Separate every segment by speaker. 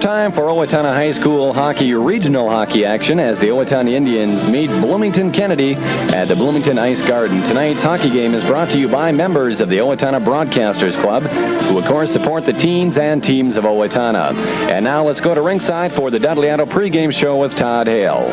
Speaker 1: time for Owatonna High School hockey regional hockey action as the Owatonna Indians meet Bloomington Kennedy at the Bloomington Ice Garden. Tonight's hockey game is brought to you by members of the Owatonna Broadcasters Club, who of course support the teens and teams of Owatonna. And now let's go to ringside for the Dudley Auto pregame show with Todd Hale.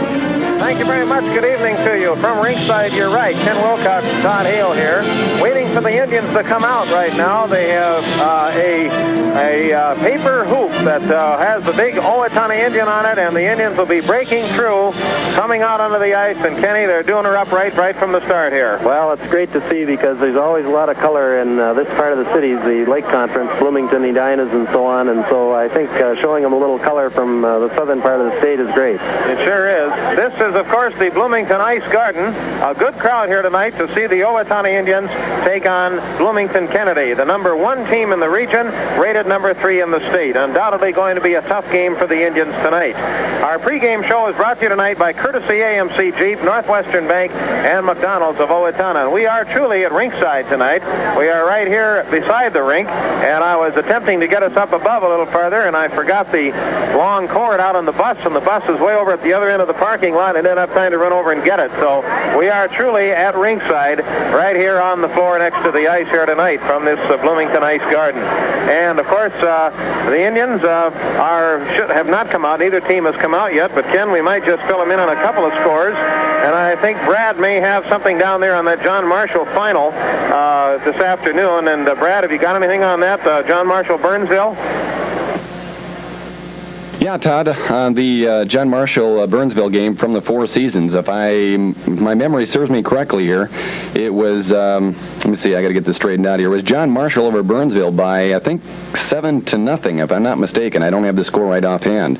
Speaker 2: Thank you very much. Good evening to you. From ringside, you're right. Ken Wilcox and Todd Hale here, waiting for the Indians to come out right now. They have a paper hoop that has the big Owatonna Indian on it, and the Indians will be breaking through, coming out onto the ice. And Kenny, they're doing her up right from the start here.
Speaker 3: Well, it's great to see because there's always a lot of color in this part of the city, the Lake Conference, Bloomington, Edinas, and so on. And so I think showing them a little color from the southern part of the state is great.
Speaker 2: It sure is. This is, of course, the Bloomington Ice Garden. A good crowd here tonight to see the Owatonna Indians take on Bloomington Kennedy, the #1 team in the region, rated #3 in the state. Undoubtedly going to be a tough game for the Indians tonight. Our pregame show is brought to you tonight by courtesy AMC Jeep, Northwestern Bank, and McDonald's of Owatonna. And we are truly at ringside tonight. We are right here beside the rink, and I was attempting to get us up above a little farther, and I forgot the long cord out on the bus, and the bus is way over at the other end of the parking lot, and didn't have time to run over and get it. So we are truly at ringside right here on the floor next to the ice here tonight from this Bloomington Ice Garden. And of course, the Indians have not come out. Neither team has come out yet, but Ken, we might just fill them in on a couple of scores. And I think Brad may have something down there on that John Marshall final this afternoon. And Brad, have you got anything on that, John Marshall Burnsville?
Speaker 1: Yeah, Todd, on the John Marshall Burnsville game from the Four Seasons, if my memory serves me correctly here, it was, let me see, I got to get this straightened out here. It was John Marshall over Burnsville by, I think, 7-0, if I'm not mistaken. I don't have the score right offhand.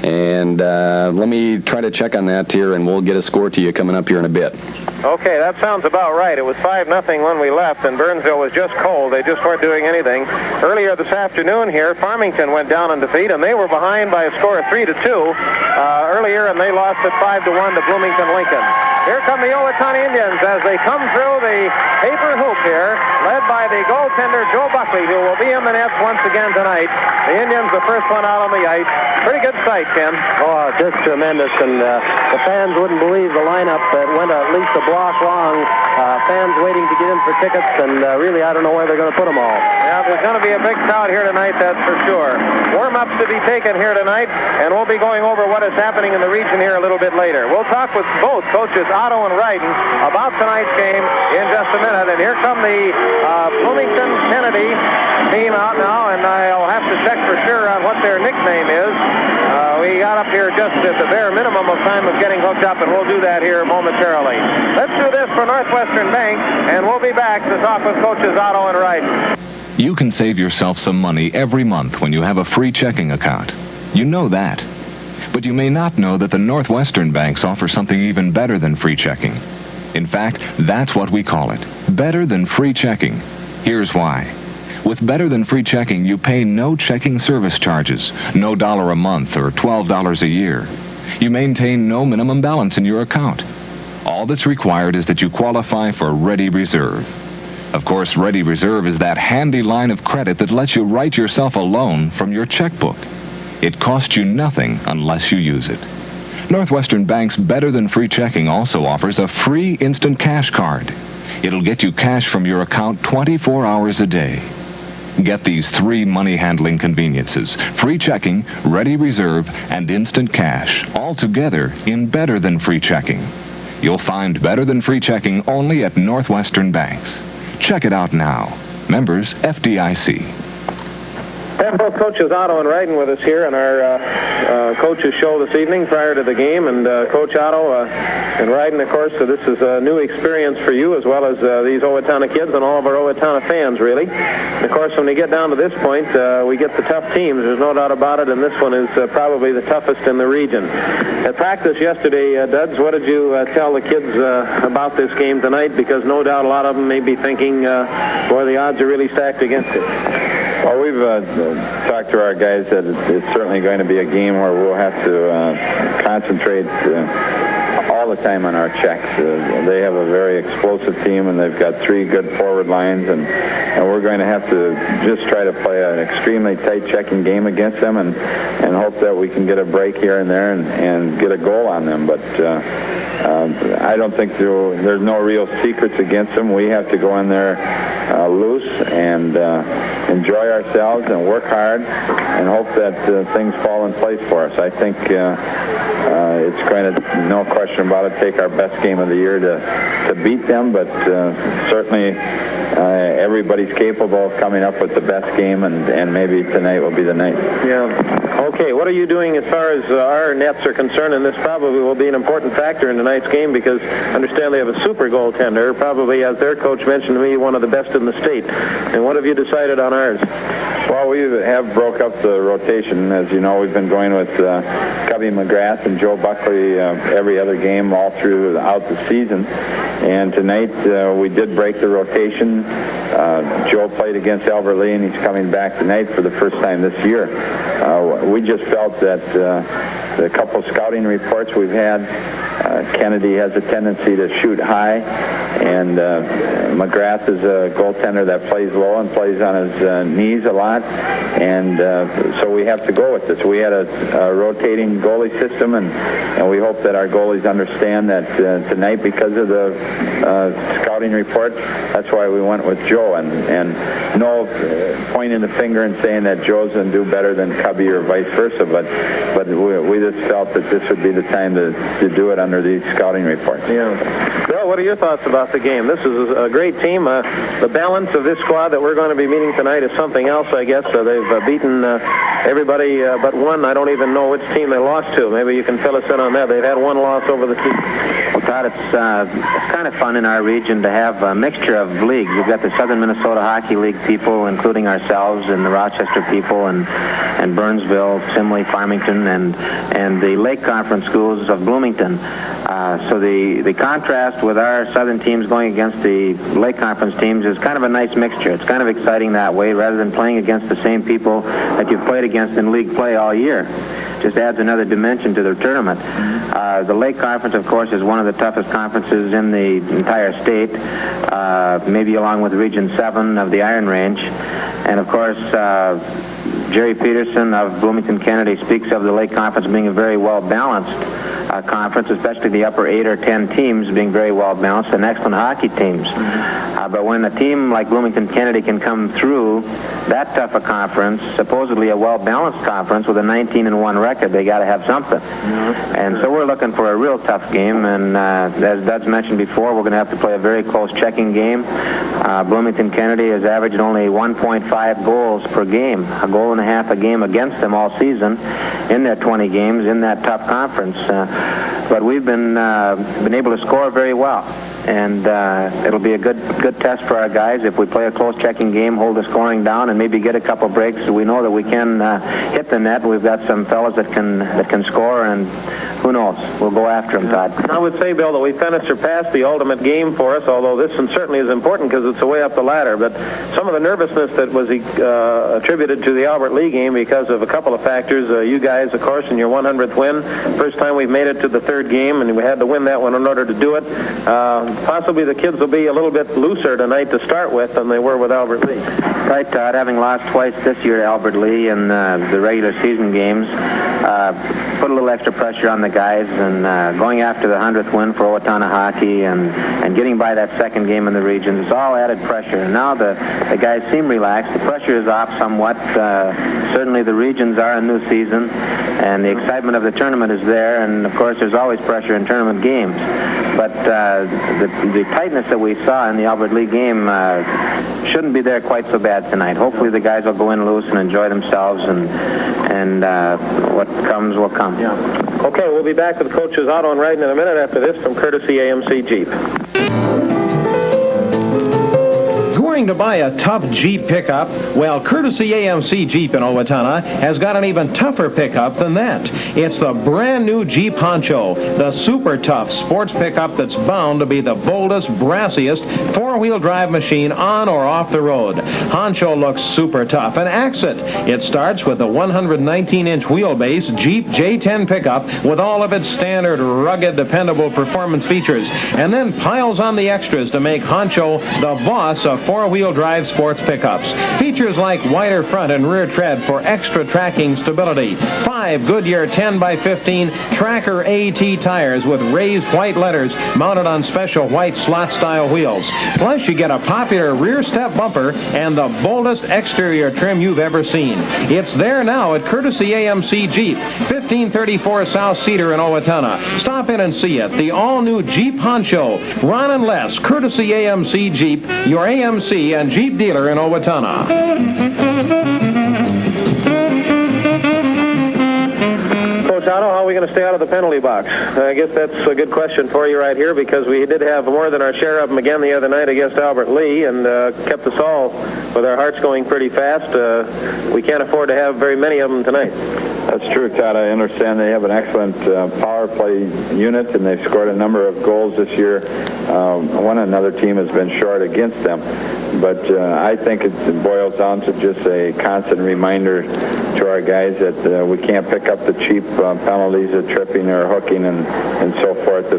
Speaker 1: And let me try to check on that here, and we'll get a score to you coming up here in a bit.
Speaker 2: Okay, that sounds about right. It was 5-0 when we left, and Burnsville was just cold. They just weren't doing anything. Earlier this afternoon here, Farmington went down in defeat, and they were behind by a score of 3-2 earlier, and they lost at 5-1 to Bloomington Lincoln. Here come the Owatonna Indians as they come through the paper hoop here, led by the goaltender Joe Buckley, who will be in the nets once again tonight. The Indians, the first one out on the ice. Pretty good sight, Ken.
Speaker 3: Oh, just tremendous, and the fans wouldn't believe the lineup that went at least a block long. Fans waiting to get in for tickets, and really, I don't know where they're going to put them all.
Speaker 2: Yeah, there's going to be a big crowd here tonight, that's for sure. Warm-ups to be taken here tonight, and we'll be going over what is happening in the region here a little bit later. We'll talk with both coaches Otto and Ryden about tonight's game in just a minute. And here come the Bloomington Kennedy team out now, and I'll have to check for sure on what their nickname is. We got up here just at the bare minimum of time of getting hooked up, and we'll do that here momentarily. Let's do this for Northwestern Bank, and we'll be back to talk with coaches Otto and Ryden.
Speaker 4: You can save yourself some money every month when you have a free checking account. You know that. But you may not know that the Northwestern banks offer something even better than free checking. In fact, that's what we call it. Better than free checking. Here's why. With Better Than Free Checking, you pay no checking service charges, no $1 a month or $12 a year. You maintain no minimum balance in your account. All that's required is that you qualify for Ready Reserve. Of course, Ready Reserve is that handy line of credit that lets you write yourself a loan from your checkbook. It costs you nothing unless you use it. Northwestern Bank's Better Than Free Checking also offers a free instant cash card. It'll get you cash from your account 24 hours a day. Get these 3 money handling conveniences: free checking, Ready Reserve, and instant cash, all together in Better Than Free Checking. You'll find Better Than Free Checking only at Northwestern Banks. Check it out now. Members FDIC.
Speaker 2: And both coaches Otto and Ryden with us here on our coaches show this evening prior to the game. And Coach Otto and Ryden, of course, so this is a new experience for you as well as these Owatonna kids and all of our Owatonna fans, really. And of course, when we get down to this point, we get the tough teams. There's no doubt about it, and this one is probably the toughest in the region. At practice yesterday, Duds, what did you tell the kids about this game tonight? Because no doubt a lot of them may be thinking, boy, the odds are really stacked against it.
Speaker 5: Well, we've talked to our guys that it's certainly going to be a game where we'll have to concentrate all all the time on our checks. They have a very explosive team, and they've got 3 good forward lines, and we're going to have to just try to play an extremely tight checking game against them and hope that we can get a break here and there and get a goal on them. But I don't think there's no real secrets against them. We have to go in there loose and enjoy ourselves and work hard and hope that things fall in place for us. I think it's going to, no question about it, take our best game of the year to beat them, but certainly everybody's capable of coming up with the best game, and maybe tonight will be the night.
Speaker 2: Yeah. Okay, what are you doing as far as our nets are concerned? And this probably will be an important factor in tonight's game because I understand they have a super goaltender, probably, as their coach mentioned to me, one of the best in the state. And what have you decided on ours?
Speaker 5: Well, we have broke up the rotation. As you know, we've been going with Cubby McGrath and Joe Buckley every other game all throughout the season. And tonight we did break the rotation. Joe played against Albert Lee, and he's coming back tonight for the first time this year. We just felt that the couple scouting reports we've had, Kennedy has a tendency to shoot high, and McGrath is a goaltender that plays low and plays on his knees a lot, and so we have to go with this. We had a rotating goalie system, and we hope that our goalies understand that tonight, because of the scouting report, that's why we went with Joe, and no pointing the finger and saying that Joe's going to do better than Cubby or vice versa, but we just felt that this would be the time to do it under these scouting reports.
Speaker 2: Yeah. Bill, what are your thoughts about the game? This is a great team. The balance of this squad that we're going to be meeting tonight is something else, I guess. They've beaten everybody but one. I don't even know which team they lost to. Maybe you can fill us in on that. They've had one loss over the team.
Speaker 3: Well, Todd, it's kind of fun in our region to have a mixture of leagues. You've got the Southern Minnesota Hockey League people, including ourselves, and the Rochester people, and Burnsville, Simley, Farmington, and the Lake Conference schools of Bloomington. So the contrast with our Southern teams going against the Lake Conference teams is kind of a nice mixture. It's kind of exciting that way, rather than playing against the same people that you've played against in league play all year. Just adds another dimension to the tournament. The Lake Conference, of course, is one of the toughest conferences in the entire state, maybe along with Region 7 of the Iron Range. And, of course, Jerry Peterson of Bloomington Kennedy speaks of the Lake Conference being a very well-balanced conference, especially the upper 8 or 10 teams being very well-balanced and excellent hockey teams. But when a team like Bloomington Kennedy can come through that tough a conference, supposedly a well-balanced conference with a 19-1 record, they got to have something. And so we're looking for a real tough game, and as Doug's mentioned before, we're going to have to play a very close checking game. Bloomington Kennedy has averaged only 1.5 goals per game, a goal and a half a game against them all season in their 20 games in that tough conference. But we've been able to score very well. And it'll be a good test for our guys if we play a close checking game, hold the scoring down, and maybe get a couple breaks. We know that we can hit the net. We've got some fellas that can score, and who knows? We'll go after them, Todd.
Speaker 2: I would say, Bill, that we've kind of surpassed the ultimate game for us, although this one certainly is important because it's a way up the ladder. But some of the nervousness that was attributed to the Albert Lee game because of a couple of factors, you guys, of course, in your 100th win, first time we've made it to the third game, and we had to win that one in order to do it. Possibly the kids will be a little bit looser tonight to start with than they were with Albert Lee.
Speaker 3: Right, Todd. Having lost twice this year to Albert Lee in the regular season games, put a little extra pressure on the guys, and going after the 100th win for Owatonna hockey and getting by that second game in the region, it's all added pressure. And now the guys seem relaxed. The pressure is off somewhat. Certainly the regions are a new season, and the excitement of the tournament is there, and of course there's always pressure in tournament games. But the tightness that we saw in the Albert Lee game shouldn't be there quite so bad tonight. Hopefully the guys will go in loose and enjoy themselves, and what comes will come.
Speaker 2: Yeah. Okay, we'll be back with coaches Otto and Ryden in a minute after this from courtesy AMC Jeep. Going to buy a tough Jeep pickup? Well, courtesy AMC Jeep in Owatonna has got an even tougher pickup than that. It's the brand new Jeep Honcho, the super tough sports pickup that's bound to be the boldest, brassiest four-wheel drive machine on or off the road. Honcho looks super tough and acts it. It starts with the 119-inch wheelbase Jeep J10 pickup with all of its standard, rugged, dependable performance features, and then piles on the extras to make Honcho the boss of four-wheel drive sports pickups. Features like wider front and rear tread for extra tracking stability. 5 Goodyear 10x15 Tracker AT tires with raised white letters mounted on special white slot-style wheels. Plus, you get a popular rear step bumper and the boldest exterior trim you've ever seen. It's there now at courtesy AMC Jeep, 1534 South Cedar in Owatonna. Stop in and see it. The all-new Jeep Honcho. Ron and Les, courtesy AMC Jeep, your AMC and Jeep dealer in Owatonna. Coach Otto, how are we going to stay out of the penalty box? I guess that's a good question for you right here, because we did have more than our share of them again the other night against Albert Lee, and kept us all with our hearts going pretty fast. We can't afford to have very many of them tonight.
Speaker 5: That's true, Todd. I understand they have an excellent power play unit, and they've scored a number of goals this year. One another team has been short against them. But I think it boils down to just a constant reminder to our guys that we can't pick up the cheap penalties of tripping or hooking and so forth.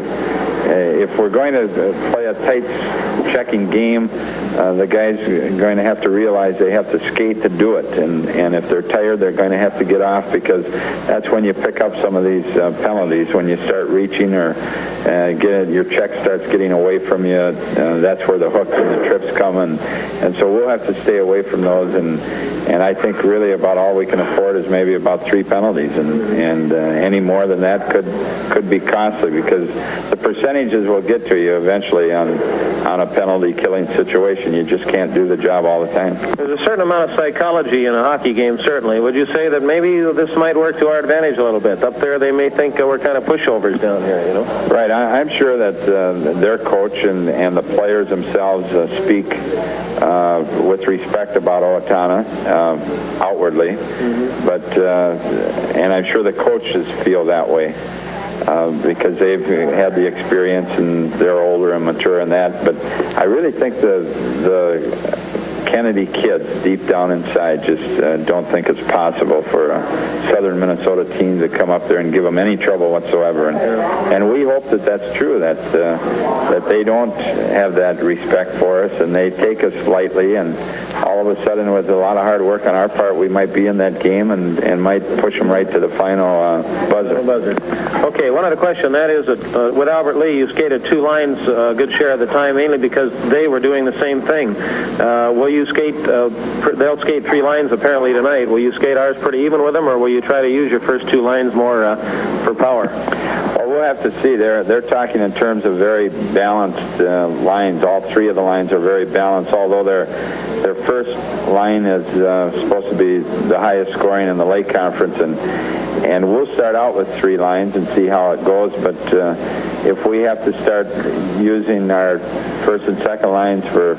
Speaker 5: If we're going to play a tight checking game, the guys are going to have to realize they have to skate to do it. And if they're tired, they're going to have to get off, because that's when you pick up some of these penalties. When you start reaching or your check starts getting away from you, that's where the hooks and the trips come. And so we'll have to stay away from those. And I think really about all we can afford is maybe about 3 penalties. And any more than that could be costly, because the percentages will get to you eventually on a penalty killing situation. You just can't do the job all the time.
Speaker 2: There's a certain amount of psychology in a hockey game, certainly. Would you say that maybe this might work to our advantage a little bit? Up there, they may think we're kind of pushovers down here, you know?
Speaker 5: Right. I'm sure that their coach and the players themselves speak with respect about Owatonna outwardly. Mm-hmm. But and I'm sure the coaches feel that way. Because they've had the experience and they're older and mature in that. But I really think the Kennedy kids deep down inside just don't think it's possible for a Southern Minnesota team to come up there and give them any trouble whatsoever. And we hope that that's true, that they don't have that respect for us and they take us lightly, and all of a sudden with a lot of hard work on our part we might be in that game and might push them right to the final buzzer.
Speaker 2: Okay, one other question, that is that with Albert Lee you skated 2 lines a good share of the time, mainly because they were doing the same thing. Will you skate, they'll skate 3 lines apparently tonight. Will you skate ours pretty even with them, or will you try to use your first 2 lines more for power?
Speaker 5: Well, we'll have to see. They're talking in terms of very balanced lines. All 3 of the lines are very balanced, although their first line is supposed to be the highest scoring in the Lake Conference, and we'll start out with 3 lines and see how it goes. But if we have to start using our first and second lines for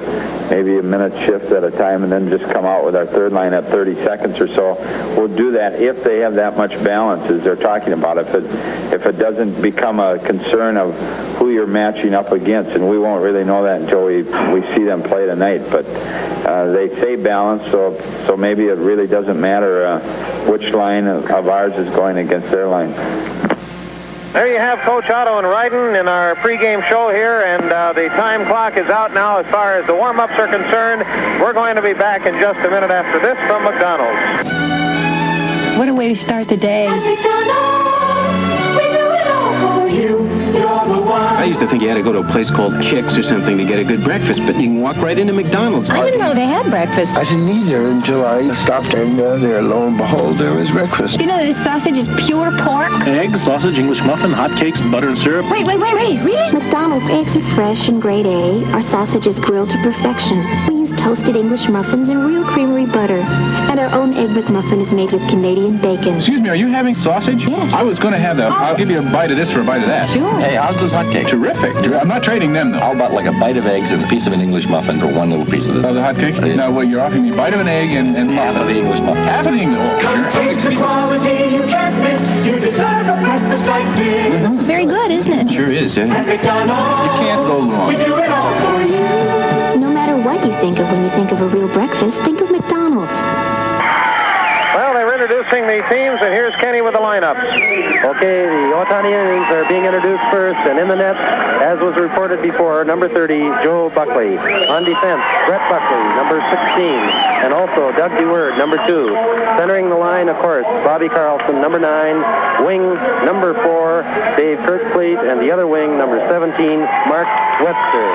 Speaker 5: maybe a minute shift at a time and then just come out with our third line at 30 seconds or so, we'll do that if they have that much balance as they're talking about. If it doesn't become a concern of who you're matching up against, and we won't really know that until we see them play tonight. But they say balance, so maybe it really doesn't matter which line of ours is going against their line.
Speaker 2: There you have Coach Otto and Ryden in our pregame show here, and the time clock is out now as far as the warm-ups are concerned. We're going to be back in just a minute after this from McDonald's.
Speaker 6: What a way to start the day.
Speaker 7: At McDonald's, we do it all for you. You're the one.
Speaker 8: I used to think you had to go to a place called Chick's or something to get a good breakfast, but you can walk right into McDonald's.
Speaker 6: I didn't know they had breakfast.
Speaker 9: I didn't either until I stopped in there. Lo and behold, there was breakfast.
Speaker 6: Do you know this sausage is pure pork?
Speaker 10: Eggs, sausage, English muffin, hot cakes, butter and syrup.
Speaker 6: Wait, really?
Speaker 11: McDonald's eggs are fresh and grade A. Our sausage is grilled to perfection. We use toasted English muffins and real creamery butter. And our own Egg McMuffin is made with Canadian bacon.
Speaker 10: Excuse me, are you having sausage?
Speaker 11: Yes.
Speaker 10: I was going to have that. I'll give you a bite of this for a bite of that.
Speaker 11: Sure.
Speaker 12: Hey, how's those hotcakes?
Speaker 10: Terrific. I'm not trading them, though.
Speaker 12: How about like a bite of eggs and a piece of an English muffin for one little piece of the...
Speaker 10: Oh, the hotcakes? No, what, you're offering me a bite of an egg and
Speaker 12: half
Speaker 10: muffin.
Speaker 12: of the English muffin.
Speaker 10: Half of the English. Oh,
Speaker 7: Come taste the quality you can't miss. You deserve a breakfast like this.
Speaker 6: Very good, isn't it?
Speaker 8: Sure is, eh?
Speaker 7: At McDonald's,
Speaker 10: You can't go wrong.
Speaker 7: we do it all for you.
Speaker 11: No matter what you think of when you think of a real breakfast, think of McDonald's.
Speaker 2: Well, they're introducing the teams, and here's Kenny with the lineups. Okay, the Owatonna Indians are being introduced first, and in the net, as was reported before, number 30, Joe Buckley. On defense, Brett Buckley, number 16, and also Doug DeWord, number 2. Centering the line, of course, Bobby Carlson, number 9. Wing, number 4, Dave Kirkfleet, and the other wing, number 17, Mark Webster.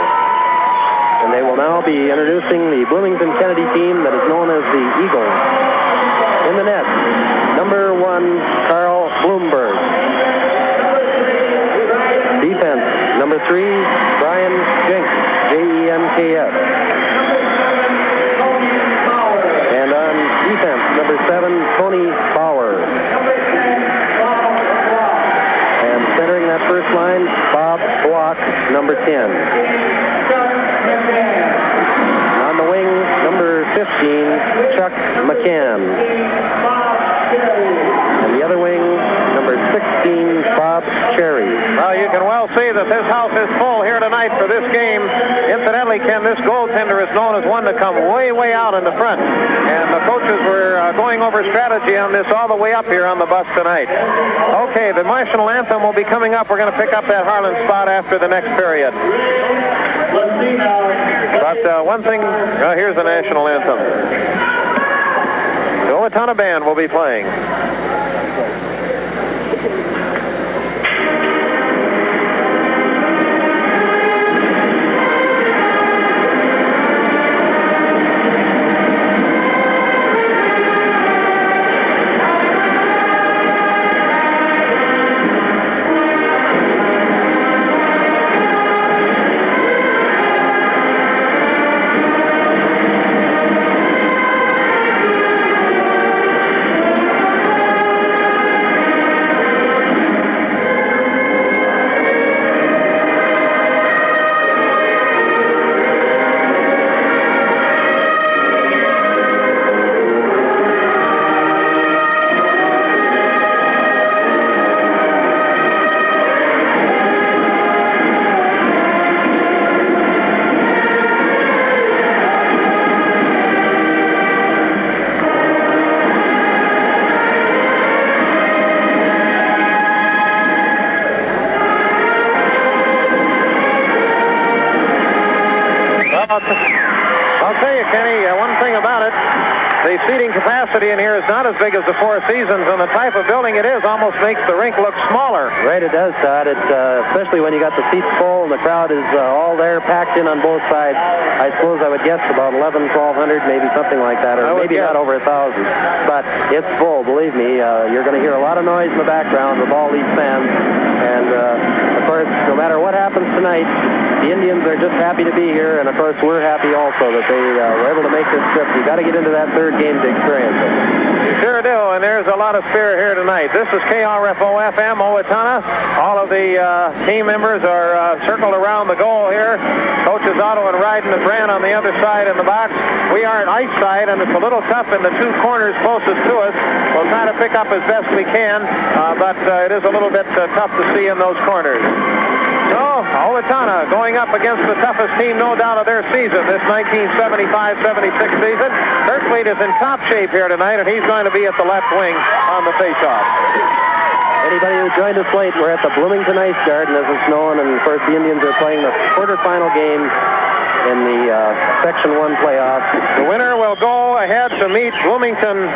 Speaker 2: And they will now be introducing the Bloomington Kennedy team that is known as the Eagles. In the net, number 1, Carl Bloomberg. Defense, number 3, Brian Jenks, Jenks. And on defense, number 7, Tony Bauer. And centering that first line, Bob Block, number 10. On the wing, number 15, Chuck McCann. And the other wing, number 16, Bob Cherry. Well, you can well see that this house is full here tonight for this game. Incidentally, Ken, this goaltender is known as one to come way, way out in the front. And the coaches were going over strategy on this all the way up here on the bus tonight. Okay, the national anthem will be coming up. We're going to pick up that Harlan spot after the next period. But one thing, here's the national anthem. The Owatonna Band will be playing. I'll tell you, Kenny, one thing about it, the seating capacity in here is not as big as the Four Seasons, and the type of building it is almost makes the rink look smaller. Right, it does, Todd. It's especially when you got the seats full and the crowd is all there, packed in on both sides. I suppose I would guess about 1,100, 1,200, maybe something like that, or maybe not over 1,000. But it's full, believe me. You're going to hear a lot of noise in the background with all these fans. And, of course, no matter what happens tonight, the Indians are just happy to be here, and of course we're happy also that they were able to make this trip. You got to get into that third game to experience it. You sure do, and there's a lot of spirit here tonight. This is KRFO-FM, Owatonna. All of the team members are circled around the goal here. Coaches Otto and Ryden and Brand on the other side in the box. We are at ice side, and it's a little tough in the two corners closest to us. We'll try to pick up as best we can, but it is a little bit tough to see in those corners. So, Owatonna going up against the toughest team, no doubt, of their season, this 1975-76 season. Kirkfleet is in top shape here tonight, and he's going to be at the left wing on the faceoff. Anybody who joined us late, we're at the Bloomington Ice Garden, as it's known, and of course the Indians are playing the quarterfinal game in the Section 1 playoffs. The winner will go ahead to meet Bloomington,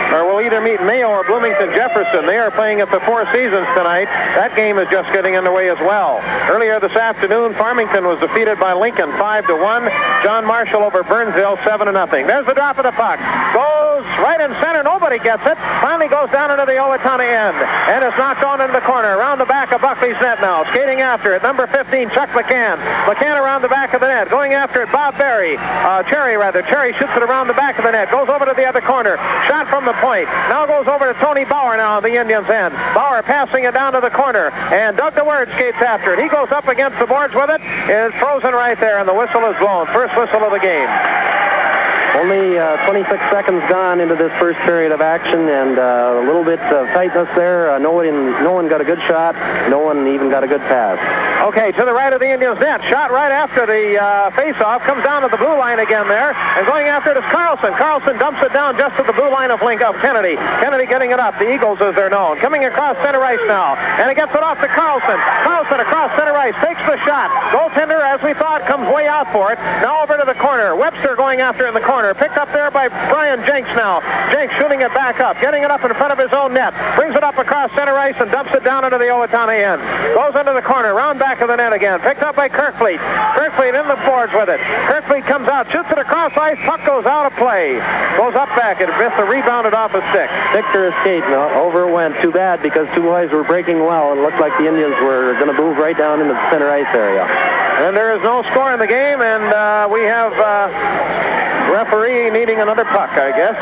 Speaker 2: or will either meet Mayo or Bloomington Jefferson. They are playing at the Four Seasons tonight. That game is just getting underway as well. Earlier this afternoon, Farmington was defeated by Lincoln 5-1. John Marshall over Burnsville 7-0. There's the drop of the puck. Goal goes right in center. Nobody gets it. Finally goes down into the Owatonna end. And it's knocked on into the corner. Around the back of Buckley's net now. Skating after it. Number 15, Chuck McCann. McCann around the back of the net. Going after it, Bob Cherry. Cherry shoots it around the back of the net. Goes over to the other corner. Shot from the point. Now goes over to Tony Bauer now on the Indians' end. Bauer passing it down to the corner. And Doug DeWord skates after it. He goes up against the boards with it. Is frozen right there, and the whistle is blown. First whistle of the game.
Speaker 13: Only 26 seconds gone into this first period of action, and a little bit of tightness there. No one got a good shot. No one even got a good pass.
Speaker 2: Okay, to the right of the Indians' net. Shot right after the face-off. Comes down to the blue line again there. And going after it is Carlson. Carlson dumps it down just to the blue line of Kennedy. Kennedy getting it up. The Eagles, as they're known. Coming across center ice now. And it gets it off to Carlson. Carlson across center ice. Takes the shot. Goaltender, as we thought, comes way out for it. Now over to the corner. Webster going after it in the corner. Picked up there by Brian Jenks now. Jenks shooting it back up. Getting it up in front of his own net. Brings it up across center ice and dumps it down into the Owatonna end. Goes into the corner. Round back of the net again. Picked up by Kirkfleet. Kirkfleet in the boards with it. Kirkfleet comes out. Shoots it across ice. Puck goes out of play. Goes up back. It missed the rebounded off a stick.
Speaker 13: Victor escaped. No, over it went. Too bad because two boys were breaking well and looked like the Indians were going to move right down into the center ice area.
Speaker 2: And there is no score in the game, and we have referee needing another puck, I guess.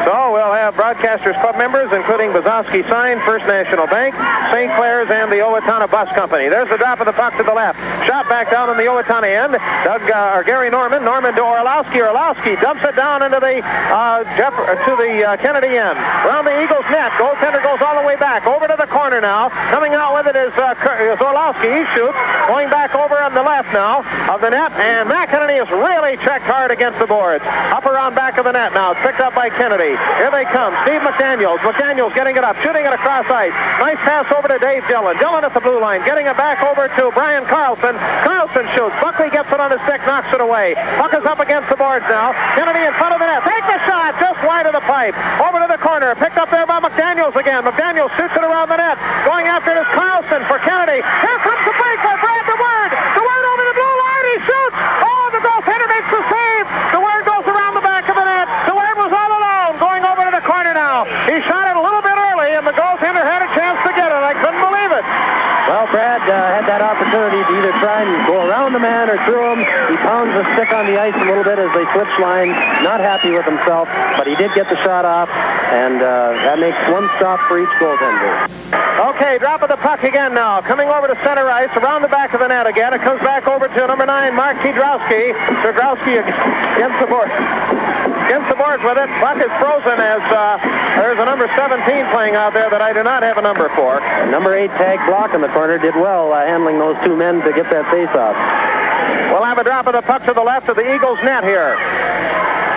Speaker 2: So we'll have Broadcasters Club members, including Bazowski Sign, First National Bank, St. Clair's, and the Owatonna Bus Company. There's the drop of the puck to the left. Shot back down on the Owatonna end. Gary Norman to Orlowski. Orlowski dumps it down into the Kennedy end. Around the Eagles' net. Goaltender goes all the way back. Over to the corner now. Coming out with it is Orlowski. He shoots. Going back over on the left now of the net. And Matt Kennedy has really checked hard against the boards. Up around back of the net now. It's picked up by Kennedy. Here they come. Steve McDaniels. McDaniels getting it up. Shooting it across ice. Nice pass over to Dave Dillon. Dillon at the blue line. Getting it back over to Brian Carlson. Carlson shoots. Buckley gets it on his stick. Knocks it away. Puck is up against the boards now. Kennedy in front of the net. Take the shot. Just wide of the pipe. Over to the corner. Picked up there by McDaniels again. McDaniels shoots it around the net. Going after it is Carlson for Kennedy. Here comes the break by Brad DeWord. DeWord over the blue line. He shoots. Oh, the goaltender makes the save. DeWord goes around the back of the net. DeWord was all alone. Going over to the corner now. He shot it a little bit early, and the goaltender had a chance to get it. I couldn't believe it.
Speaker 13: Well, Brad had that opportunity to either try and go around the man or through him. He pounds the stick on the ice a little bit as they switch lines. Not happy with himself, but he did get the shot off, and that makes one stop for each goaltender.
Speaker 2: Okay, drop of the puck again now. Coming over to center ice, around the back of the net again. It comes back over to number 9, Mark Tidrowski. Tidrowski against the board. Against the boards with it. Puck is frozen as there's a number 17 playing out there that I do not have a number for.
Speaker 13: Number 8 tag block in the corner did well handling those two men to get that face-off.
Speaker 2: We'll have a drop of the puck to the left of the Eagles' net here.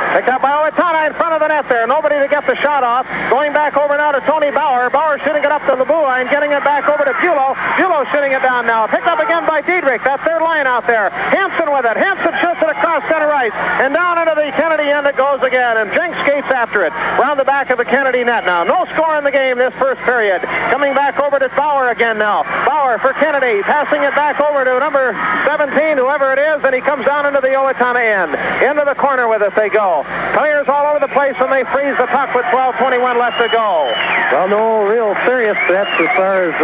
Speaker 2: Picked up by Owatonna in front of the net there. Nobody to get the shot off. Going back over now to Tony Bauer. Bauer shooting it up to the blue line. Getting it back over to Bulow. Bulow shooting it down now. Picked up again by Diedrich. That's their line out there. Hansen with it. Hansen shoots it across center ice. And down into the Kennedy end it goes again. And Jenks skates after it. Round the back of the Kennedy net now. No score in the game this first period. Coming back over to Bauer again now. Bauer for Kennedy. Passing it back over to number 17, whoever it is. And he comes down into the Owatonna end. Into the corner with it they go. Players all over the place, and they freeze the puck with 12:21 left to go.
Speaker 13: Well, no real serious threats as far as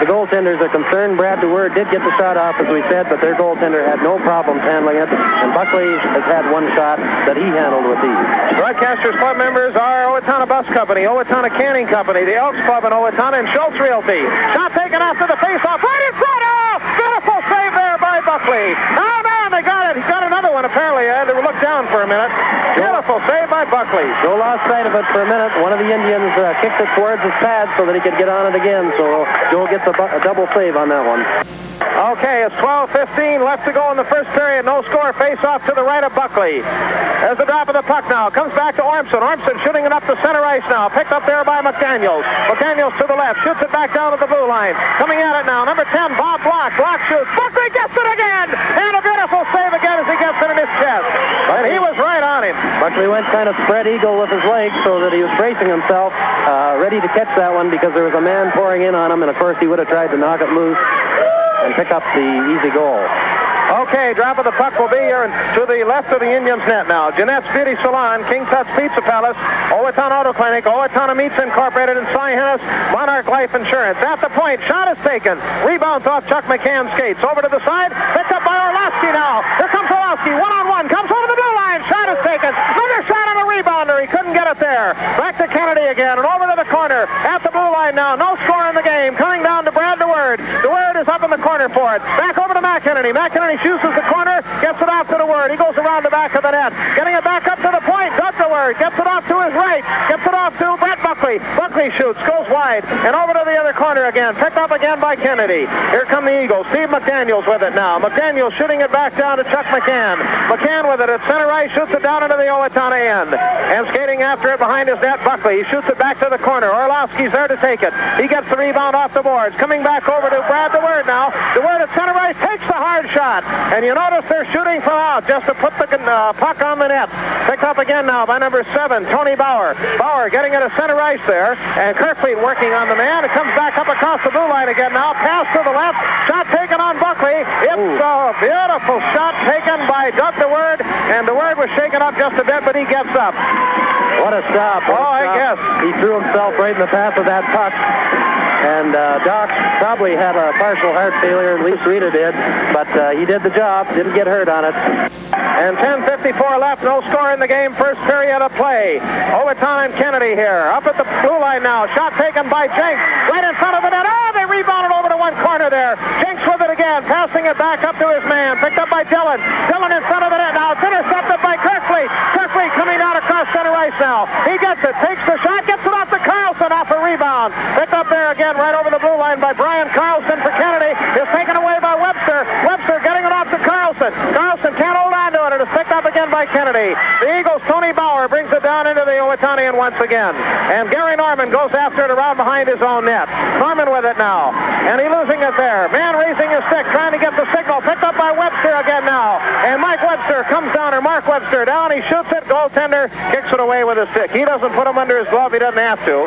Speaker 13: the goaltenders are concerned. Brad DeWord did get the shot off, as we said, but their goaltender had no problems handling it. And Buckley has had one shot that he handled with ease.
Speaker 2: Broadcasters Club members are Owatonna Bus Company, Owatonna Canning Company, the Elks Club in Owatonna, and Schultz Realty. Shot taken after the face-off. Right in front. Oh, beautiful save there by Buckley. Oh, man, they got it. He got another one, apparently. I had to look down for a minute. Beautiful save by Buckley.
Speaker 13: Joe lost sight of it for a minute. One of the Indians kicked it towards his pad so that he could get on it again. So Joe gets a double save on that one.
Speaker 2: Okay, it's 12:15 left to go in the first period. No score. Face-off to the right of Buckley. There's the drop of the puck now. Comes back to Ormson. Ormson shooting it up to center ice now. Picked up there by McDaniels. McDaniels to the left. Shoots it back down to the blue line. Coming at it now. Number 10, Bob Block. Block shoots. Buckley gets it again. And a beautiful save again as he gets it in his chest. And he was right on him.
Speaker 13: Buckley went kind of spread eagle with his legs so that he was bracing himself, ready to catch that one because there was a man pouring in on him. And, of course, he would have tried to knock it loose and pick up the easy goal.
Speaker 2: Okay, drop of the puck will be here to the left of the Indians net now. Jeanette's Beauty Salon, King Tut's Pizza Palace, Owatonna Auto Clinic, Owatonna Meats Incorporated, and Cy Hennis Monarch Life Insurance. At the point, shot is taken. Rebounds off Chuck McCann's skates. Over to the side, picked up by Orlowski now. Here comes Orlowski, one-on-one, comes over the blue line. Shot is taken. Another shot on the rebounder. He couldn't get it there. Back to Kennedy again, and over to the corner. At the blue line now. No score in the game. Coming down to Brad DeWord. DeWord is up in the corner for it. Back over to McEnany. McEnany shoots the corner, gets it off to DeWord. He goes around the back of the net. Getting it back up to the point. Doug DeWord gets it off to his right. Gets it off to Brett Buckley. Buckley shoots, goes wide, and over to the other corner again. Picked up again by Kennedy. Here come the Eagles. Steve McDaniels with it now. McDaniels shooting it back down to Chuck McCann. McCann with it at center ice, shoots it down into the Owatonna end. And skating after it behind his net, Buckley. He shoots it back to the corner. Orlowski's there to take it. He gets the rebound off the boards. Coming back over to Brad DeWord now. DeWord at center ice takes the hard shot. And you notice they're shooting from out just to put the puck on the net. Picked up again now by number 7, Tony Bauer. Bauer getting it at center ice there. And Kerkvliet working on the man. It comes back up across the blue line again now. Pass to the left. Shot taken on Buckley. It's a beautiful shot taken by Doug DeWord. And DeWord was shaken up just a bit, but he gets up.
Speaker 13: What a stop.
Speaker 2: I guess.
Speaker 13: He threw himself right in the path of that puck. And Doc probably had a partial heart failure, at least Rita did, but he did the job, didn't get hurt on it.
Speaker 2: And 10:54 left, no score in the game, first period of play. Owatonna and Kennedy here, up at the blue line now, shot taken by Jenks, right in front of the net. Oh, they rebounded over to one corner there. Jenks with it again, passing it back up to his man, picked up by Dillon. Dillon in front of the net now, it's intercepted by Kerkvliet. Kerkvliet coming down across center ice now. He gets it, takes the shot, gets it off to Carlson off a rebound. Picked up there again, right over the blue line by Brian Carlson for Kennedy. Is taken away by Webster. Webster getting it off to Carlson. Carlson can't hold on to it. It is picked up again by Kennedy. The Eagles, Tony Bauer brings it down into the Owatonian once again. And Gary Norman goes after it around behind his own net. Norman with it now. And he's losing it there. Man raising his stick, trying to get the signal. Picked up by Webster again now. And Mike Webster comes down, or Mark Webster down. He shoots it. Goaltender kicks it away with his stick. He doesn't put him under his glove. He doesn't have to.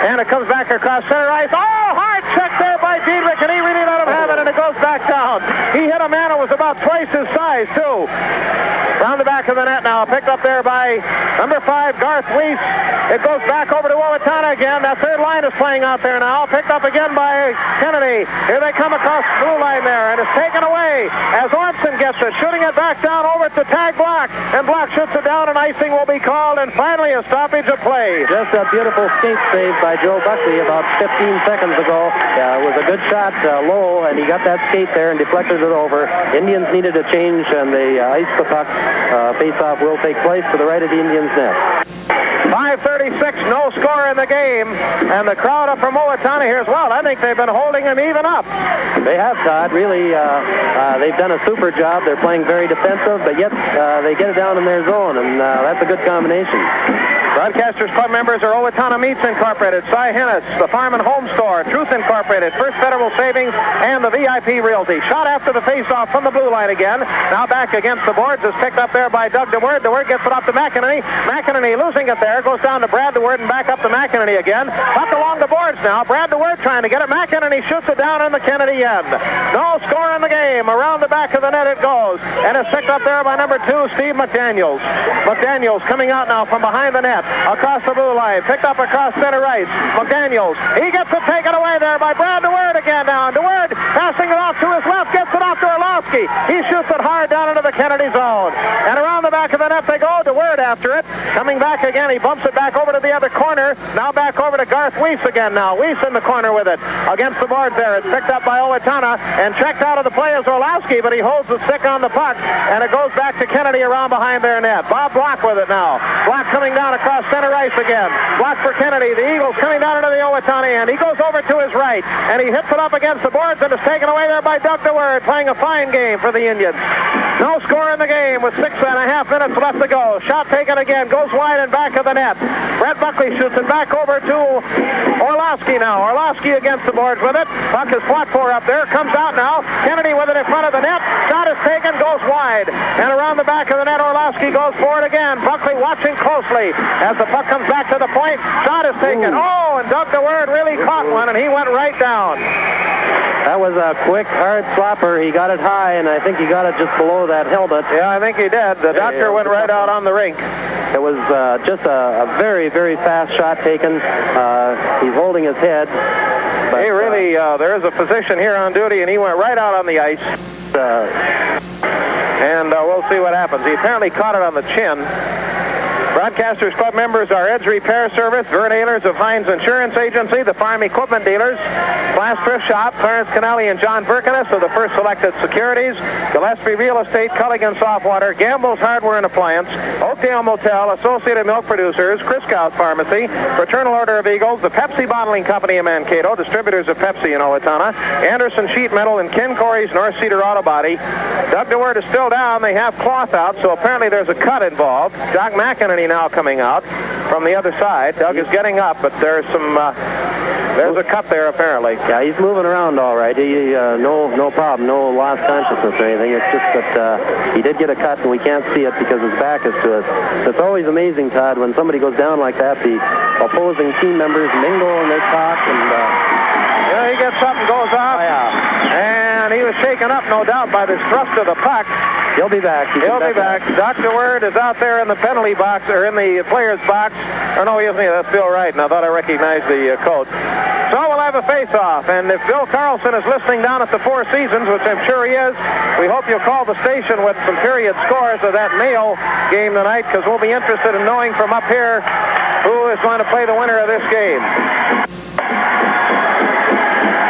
Speaker 2: And it comes back across center ice. Oh, hard check there by Diedrich, and he really let him have it, and it goes back down. He hit a man who was about twice his size, too. Round the back of the net now, picked up there by number 5, Garth Weiss. It goes back over to Owatonna again. That third line is playing out there now. Picked up again by Kennedy. Here they come across the blue line there, and it's taken away as Ormson gets it, shooting it back down over to Tag Block. And Block shoots it down, and icing will be called, and finally a stoppage of play.
Speaker 13: Just a beautiful skate save by Joe Buckley about 15 seconds ago. It was a good shot low, and he got that skate there and deflected it over. Indians needed a change, and they iced the puck. Face-off will take place to the right of the Indians' net.
Speaker 2: 5:36, no score in the game, and the crowd up from Owatonna here as well. I think they've been holding him even up.
Speaker 13: They have, Todd. Really, they've done a super job. They're playing very defensive, but yet they get it down in their zone, and that's a good combination.
Speaker 2: Broadcasters Club members are Owatonna Meats Incorporated, Cy Hennis, the Farm and Home Store, Truth Incorporated, First Federal Savings, and the VIP Realty. Shot after the face-off from the blue line again. Now back against the boards is picked up there by Doug DeWord. DeWord gets it off to McEnany. McEnany losing it there. Goes down to Brad DeWord and back up to McEnany again. Up along the boards now. Brad DeWord trying to get it. McEnany shoots it down in the Kennedy end. No score in the game. Around the back of the net it goes. And it's picked up there by number 2, Steve McDaniels. McDaniels coming out now from behind the net. Across the blue line. Picked up across center ice. McDaniels. He gets it taken away there by Brad DeWord again now. DeWord passing it off to his left. Gets it off to Orlowski. He shoots it hard down into the Kennedy zone. And around the back of the net they go. DeWord after it. Coming back again. He bumps it back over to the other corner. Now back over to Garth Weiss again now. Weiss in the corner with it. Against the board there. It's picked up by Owatonna and checked out of the play is Orlowski, but he holds the stick on the puck. And it goes back to Kennedy around behind their net. Bob Block with it now. Block coming down across center ice again. Block for Kennedy. The Eagles coming down into the Owatonna end. He goes over to his right, and he hits it up against the boards, and is taken away there by Doug DeWord, playing a fine game for the Indians. No score in the game with 6.5 minutes left to go. Shot taken again, goes wide and back of the net. Brett Buckley shoots it back over to Orlowski now. Orlowski against the boards with it. Puck is fought for up there. Comes out now. Kennedy with it in front of the net. Shot is taken, goes wide. And around the back of the net, Orlowski goes for it again. Buckley watching closely as the puck comes back to the point. Shot is taken. Oh, and Doug DeWord really caught one, and he went right down.
Speaker 13: That was a quick, hard slapper. He got it high, and I think he got it just below that helmet.
Speaker 2: Yeah, I think he did. The doctor went right out on the rink.
Speaker 13: It was just a very, very fast shot taken. He's holding his head. But,
Speaker 2: he really, there is a physician here on duty, and he went right out on the ice. And we'll see what happens. He apparently caught it on the chin. Broadcasters Club members are Ed's Repair Service, Vern Ehlers of Hines Insurance Agency, the Farm Equipment Dealers, Glass Thrift Shop, Clarence Canelli and John Verkinus of the First Selected Securities, Gillespie Real Estate, Culligan Softwater, Gamble's Hardware and Appliance, Oakdale Motel, Associated Milk Producers, Chriskow Pharmacy, Fraternal Order of Eagles, the Pepsi Bottling Company of Mankato, distributors of Pepsi in Owatonna, Anderson Sheet Metal, and Ken Corey's North Cedar Auto Body. Doug DeWord is still down. They have cloth out, so apparently there's a cut involved. Doc McEnany now coming out from the other side. Doug is getting up, but there's some there's a cut there apparently.
Speaker 13: Yeah, he's moving around all right. No problem, no lost consciousness or anything. It's just that he did get a cut, and we can't see it because his back is to us. It's always amazing, Todd, when somebody goes down like that. The opposing team members mingle and they talk, and
Speaker 2: yeah, he gets up and goes off.
Speaker 13: Oh, yeah.
Speaker 2: And he was shaken up, no doubt, by this thrust of the puck.
Speaker 13: He'll be back.
Speaker 2: He'll be back. Dr. Word is out there in the penalty box, or in the player's box. Or no, he isn't. That's Bill Wright, and I thought I recognized the coach. So we'll have a face-off, and if Bill Carlson is listening down at the Four Seasons, which I'm sure he is, we hope you'll call the station with some period scores of that Mayo game tonight, because we'll be interested in knowing from up here who is going to play the winner of this game.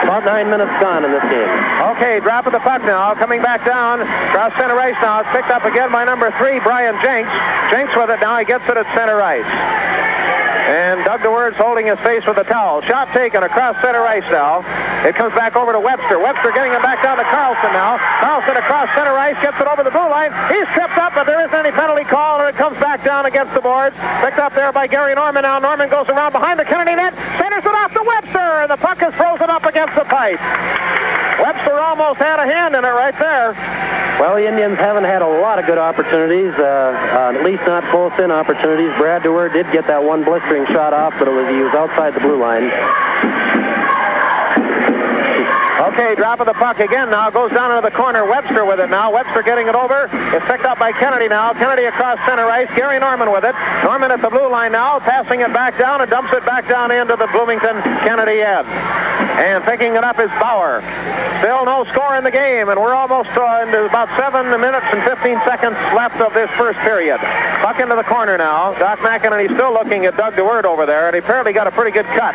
Speaker 13: About 9 minutes gone in this game.
Speaker 2: Okay, drop of the puck now, coming back down, cross center ice now. It's picked up again by number 3, Brian Jenks. Jenks with it now, he gets it at center ice. And Doug DeWord's holding his face with a towel. Shot taken across center ice now. It comes back over to Webster. Webster getting it back down to Carlson now. Carlson across center ice, gets it over the blue line. He's tripped up, but there isn't any penalty call, and it comes back down against the boards. Picked up there by Gary Norman now. Norman goes around behind the Kennedy net, centers it off to Webster, and the puck is frozen up against the pipe. Webster almost had a hand in it right there.
Speaker 13: Well, the Indians haven't had a lot of good opportunities, at least not close-in opportunities. Brad DeWord did get that one blistering shot off, but he was outside the blue line.
Speaker 2: Okay, drop of the puck again now. Goes down into the corner. Webster with it now. Webster getting it over. It's picked up by Kennedy now. Kennedy across center ice. Gary Norman with it. Norman at the blue line now. Passing it back down and dumps it back down into the Bloomington Kennedy end. And picking it up is Bauer. Still no score in the game, and we're almost into about 7 minutes and 15 seconds left of this first period. Puck into the corner now. Doc McEnany still looking at Doug DeWord over there, and he apparently got a pretty good cut.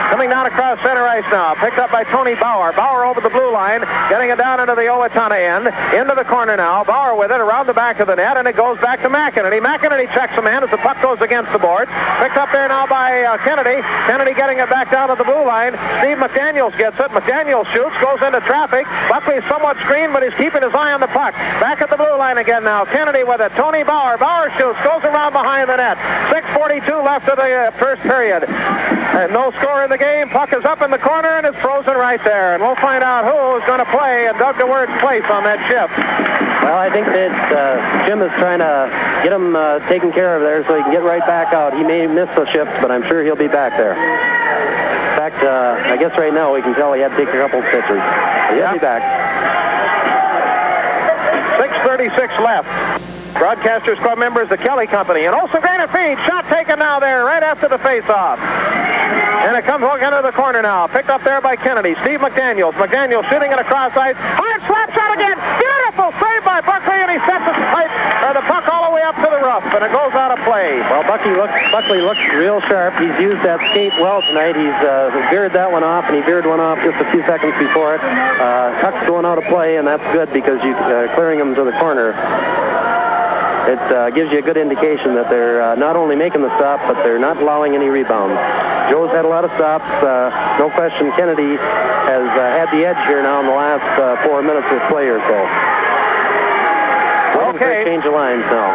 Speaker 2: Coming down across center ice now. Picked up by Tony Bauer. Bauer over the blue line, getting it down into the Owatonna end. Into the corner now. Bauer with it around the back of the net, and it goes back to McEnany. McEnany checks a man as the puck goes against the boards. Picked up there now by Kennedy. Kennedy getting it back down to the blue line. Steve McDaniels gets it. McDaniels shoots, goes into traffic. Buckley is somewhat screened, but he's keeping his eye on the puck. Back at the blue line again now. Kennedy with it. Tony Bauer. Bauer shoots, goes around behind the net. 6:42 left of the first period. And no score in the game. Puck is up in the corner and it's frozen right there. And we'll find out who is going to play in Doug DeWord's place on that shift.
Speaker 13: Well, I think that Jim is trying to get him taken care of there so he can get right back out. He may miss the shift, but I'm sure he'll be back there. In fact, I guess right now we can tell he had to take a couple of pitchers. He'll be back.
Speaker 2: 6:36 left. Broadcasters Club members, the Kelly Company. And Olsen Granite feed. Shot taken now there right after the face-off. And it comes into the corner now. Picked up there by Kennedy. Steve McDaniels. McDaniels shooting it across ice. Hard slap shot again. Beautiful save by Buckley, and he sets the puck all the way up to the rough, and it goes out of play.
Speaker 13: Well, Buckley looks real sharp. He's used that skate well tonight. He's veered that one off, and he veered one off just a few seconds before it. Puck's going out of play, and that's good because you're clearing him to the corner. It gives you a good indication that they're not only making the stop, but they're not allowing any rebounds. Joe's had a lot of stops. No question Kennedy has had the edge here now in the last 4 minutes of play or so. Okay. Change of lines now.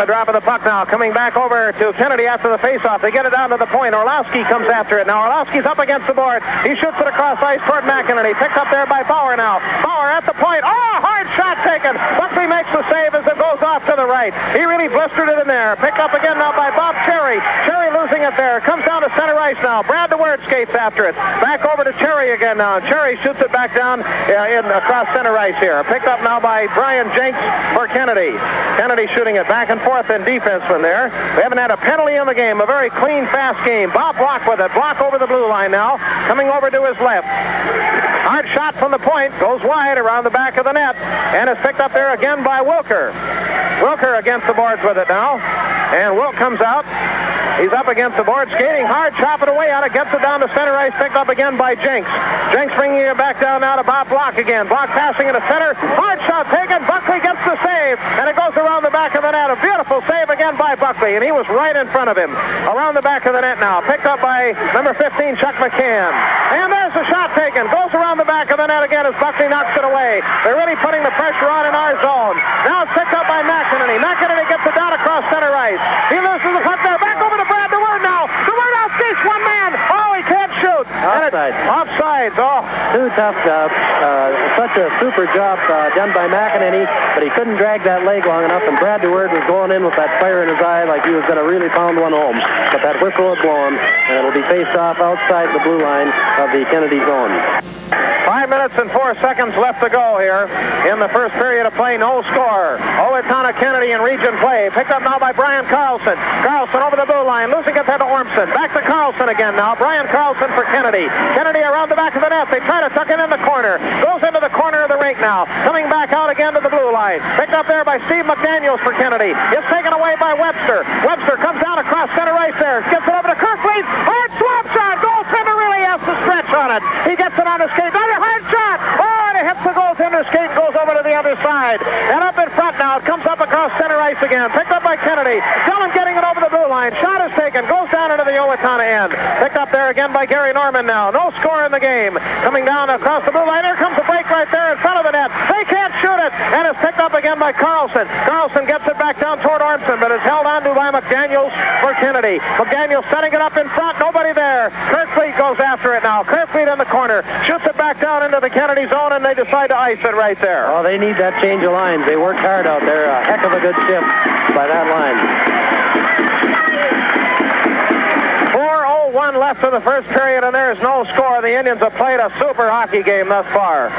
Speaker 2: the drop of the puck now. Coming back over to Kennedy after the faceoff. They get it down to the point. Orlowski comes after it. Now Orlowski's up against the board. He shoots it across ice toward McEnany. Picked up there by Bauer now. Bauer at the point. Oh, hard shot taken. Buckley makes the save as it goes off to the right. He really blistered it in there. Picked up again now by Bob Cherry. Cherry losing it there. Comes down to center ice now. Brad DeWord skates after it. Back over to Cherry again now. Cherry shoots it back down across center ice here. Picked up now by Brian Jenks for Kennedy. Kennedy shooting it back and forth in defenseman there. We haven't had a penalty in the game. A very clean, fast game. Bob Block with it. Block over the blue line now. Coming over to his left. Hard shot from the point. Goes wide around the back of the net. And is picked up there again by Wilker. Wilker against the boards with it now. And Wilk comes out. He's up against the board, skating hard, chopping away at it, gets it down to center ice, picked up again by Jenks. Jenks bringing it back down now to Bob Block again. Block passing into center, hard shot taken, Buckley gets the save, and it goes around the back of the net. A beautiful save again by Buckley, and he was right in front of him. Around the back of the net now, picked up by number 15, Chuck McCann. And there's the shot taken, goes around the back of the net again as Buckley knocks it away. They're really putting the pressure on in our zone. Now it's picked up by McEnany. McEnany gets it down across center ice. He loses the puck there, back over to Brad DeWord now. DeWord outskates one man. Oh, he can't shoot.
Speaker 13: Offside.
Speaker 2: Offside. Oh.
Speaker 13: Two tough jobs. Such a super job done by McEnany, but he couldn't drag that leg long enough, and Brad DeWord was going in with that fire in his eye like he was going to really pound one home. But that whistle had blown, and it'll be faced off outside the blue line of the Kennedy zone.
Speaker 2: 5 minutes and 4 seconds left to go here in the first period of play. No score. Owatonna Kennedy in region play. Picked up now by Brian Carlson. Carlson over the blue line. Losing it there to Ormson. Back to Carlson again now. Brian Carlson for Kennedy. Kennedy around the back of the net. They try to tuck it in the corner. Goes into the corner of the rink now. Coming back out again to the blue line. Picked up there by Steve McDaniels for Kennedy. It's taken away by Webster. Webster comes down across center ice there. Gets it over to Kirklees. Hard slap shot. Goaltender really has to stretch on it. He gets it on his skate. Another hard shot. Oh, and it hits the goaltender skate. Goes over to the other side. And up in front now. It comes up across center ice again. Picked up by Kennedy. Dillon getting it over the blue line. Shot is taken. Goes down into the Owatonna end. Picked up there again by Gary Norman now. No score in the game. Coming down across the blue line. There comes a break right there in front of the net. They can't shoot it. And it's picked up again by Carlson. Carlson gets it back down toward Ormson, but is held on to by McDaniels for Kennedy. McDaniels setting it up in front. Nobody there. Kirkfleet goes after it now. Kirkfleet in the corner. Shoots it back down into the Kennedy zone, and they decide to ice it right there.
Speaker 13: Oh, they need that change of lines. They worked hard out there. A heck of a good shift by that line.
Speaker 2: 4:01 left in the first period, and there is no score. The Indians have played a super hockey game thus far.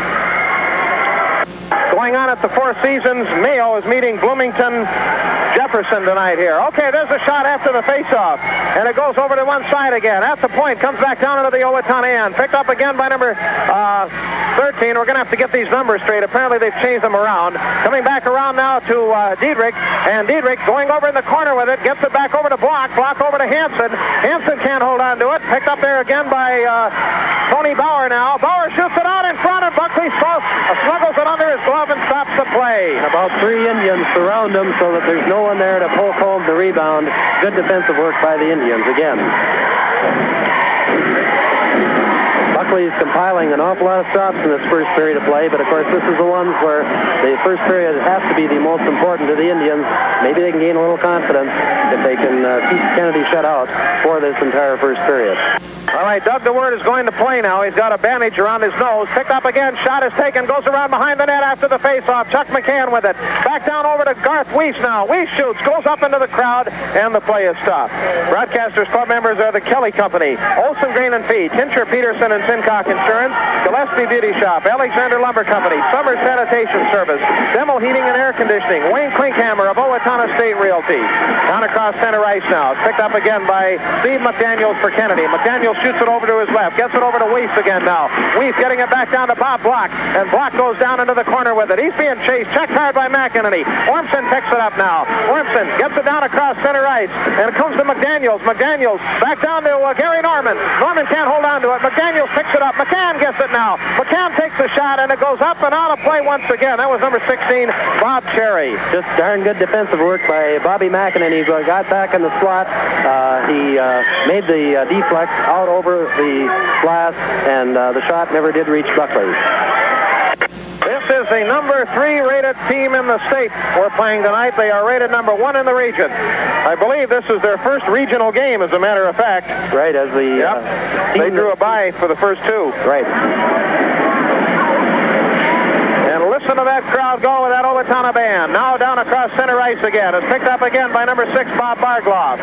Speaker 2: Going on at the Four Seasons, Mayo is meeting Bloomington Jefferson tonight here. Okay, there's a shot after the faceoff, and it goes over to one side again. At the point, comes back down into the Owatonna end. Picked up again by number 13. We're going to have to get these numbers straight. Apparently, they've changed them around. Coming back around now to Diedrich, and Diedrich going over in the corner with it. Gets it back over to Block. Block over to Hansen. Hansen can't hold on to it. Picked up there again by Tony Bauer now. Bauer shoots it out in front, and Buckley snuggles it under his glove and stops the play.
Speaker 13: About 3 Indians surround him so that there's no one there to poke home the rebound. Good defensive work by the Indians again. Buckley's compiling an awful lot of stops in this first period of play, but of course this is the ones where the first period has to be the most important to the Indians. Maybe they can gain a little confidence if they can keep Kennedy shut out for this entire first period.
Speaker 2: All right, Doug DeWord is going to play now. He's got a bandage around his nose. Picked up again. Shot is taken. Goes around behind the net after the faceoff. Chuck McCann with it. Back down over to Garth Weiss now. Weiss shoots. Goes up into the crowd, and the play is stopped. Broadcasters Club members are the Kelly Company, Olson Grain and Feed, Tincher Peterson and Sincock Insurance, Gillespie Beauty Shop, Alexander Lumber Company, Summer Sanitation Service, Demo Heating and Air Conditioning, Wayne Klinkhammer of Owatonna State Realty. Down across center ice now. It's picked up again by Steve McDaniels for Kennedy. McDaniels shoots it over to his left. Gets it over to Weiss again now. Weiss getting it back down to Bob Block. And Block goes down into the corner with it. He's being chased. Checked hard by McEnany. Ormson picks it up now. Ormson gets it down across center ice. And it comes to McDaniels. McDaniels back down to Gary Norman. Norman can't hold on to it. McDaniels picks it up. McCann gets it now. McCann takes the shot, and it goes up and out of play once again. That was number 16, Bob Cherry.
Speaker 13: Just darn good defensive work by Bobby McEnany. He got back in the slot. He made the deflect out over the glass, and the shot never did reach Buckley.
Speaker 2: This is the number 3 rated team in the state we're playing tonight. They are rated number 1 in the region. I believe this is their first regional game, as a matter of fact.
Speaker 13: Right, as the...
Speaker 2: They drew a bye for the first 2.
Speaker 13: Right.
Speaker 2: And listen to that crowd go with that Owatonna band. Now down across center ice again. It's picked up again by number 6, Bob Bargloff.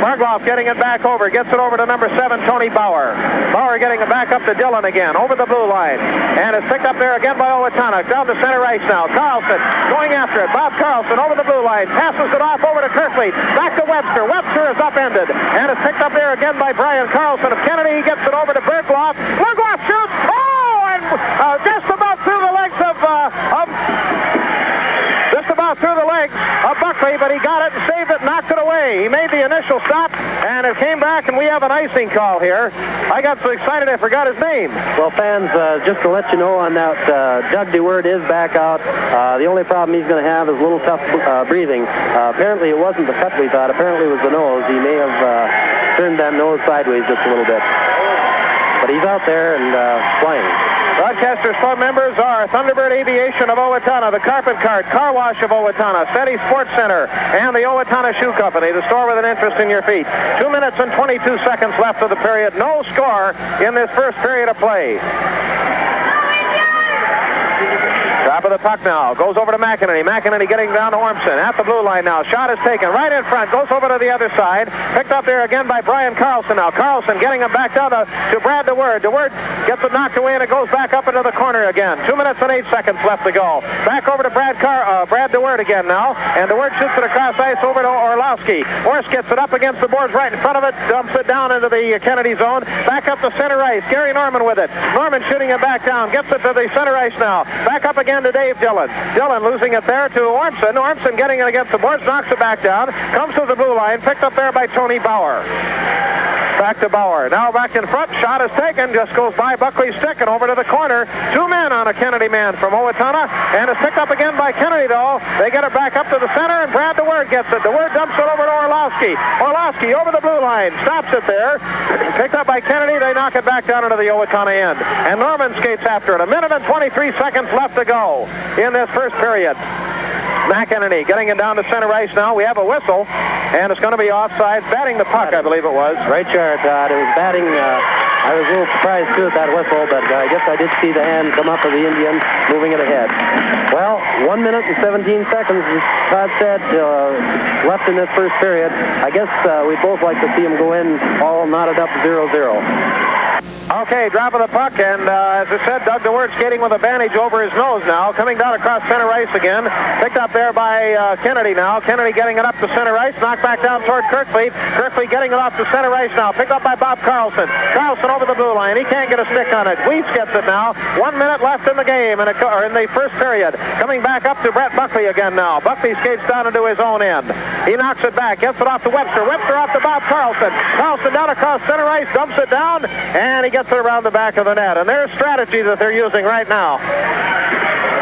Speaker 2: Bargloff getting it back over. Gets it over to number 7, Tony Bauer. Bauer getting it back up to Dillon again. Over the blue line. And it's picked up there again by Owatonna. Down to center ice now. Carlson going after it. Bob Carlson over the blue line. Passes it off over to Kirkleet. Back to Webster. Webster is upended. And it's picked up there again by Brian Carlson of Kennedy. He gets it over to Bergloff. Bergloff shoots. Oh! And just about through the legs of Buckley, but he got it and saved it, knocked it away. He made the initial stop, and it came back, and we have an icing call here. I got so excited I forgot his name.
Speaker 13: Well, fans, just to let you know on that, Doug DeWord is back out. The only problem he's going to have is a little tough breathing. Apparently it wasn't the cut we thought. Apparently it was the nose. He may have turned that nose sideways just a little bit. But he's out there and flying.
Speaker 2: Broadcasters Club members are Thunderbird Aviation of Owatonna, the Carpet Cart, Car Wash of Owatonna, SETI Sports Center, and the Owatonna Shoe Company, the store with an interest in your feet. 2 minutes and 22 seconds left of the period. No score in this first period of play. Drop of the puck now. Goes over to McEnany. McEnany getting down to Ormson. At the blue line now. Shot is taken. Right in front. Goes over to the other side. Picked up there again by Brian Carlson now. Carlson getting him back down to Brad DeWord. DeWord gets it knocked away and it goes back up into the corner again. 2 minutes and 8 seconds left to go. Back over to Brad DeWord again now. And DeWord shoots it across ice over to Orlowski. Orsk gets it up against the boards right in front of it. Dumps it down into the Kennedy zone. Back up to center ice. Gary Norman with it. Norman shooting it back down. Gets it to the center ice now. Back up again to Dave Dillon. Dillon losing it there to Ormson. Ormson getting it against the boards, knocks it back down, comes to the blue line, picked up there by Tony Bauer. Back to Bauer. Now back in front. Shot is taken. Just goes by Buckley's stick and over to the corner. 2 men on a Kennedy man from Owatonna. And it's picked up again by Kennedy, though. They get it back up to the center, and Brad DeWord gets it. DeWord dumps it over to Orlowski. Orlowski over the blue line. Stops it there. Picked up by Kennedy. They knock it back down into the Owatonna end. And Norman skates after it. 1 minute and 23 seconds left to go in this first period. McEnany getting it down to center ice now. We have a whistle, and it's going to be offside. Batting the puck, I believe it was.
Speaker 13: Right, Jared. It was batting. I was a little surprised, too, at that whistle, but I guess I did see the hand come up of the Indian, moving it ahead. Well, 1 minute and 17 seconds, as Todd said, left in this first period. I guess we'd both like to see him go in all knotted up 0-0.
Speaker 2: Okay, drop of the puck, and as I said, Doug DeWord skating with a bandage over his nose now, coming down across center ice again, picked up there by Kennedy now. Kennedy getting it up to center ice, knocked back down toward Kirkleet. Kirkleet getting it off to center ice now, picked up by Bob Carlson. Carlson over the blue line, he can't get a stick on it. Weeds gets it now. 1 minute left in the game, or in the first period. Coming back up to Brett Buckley again now. Buckley skates down into his own end. He knocks it back, gets it off to Webster. Webster off to Bob Carlson. Carlson down across center ice, dumps it down, and he gets it around the back of the net. And there's strategy that they're using right now.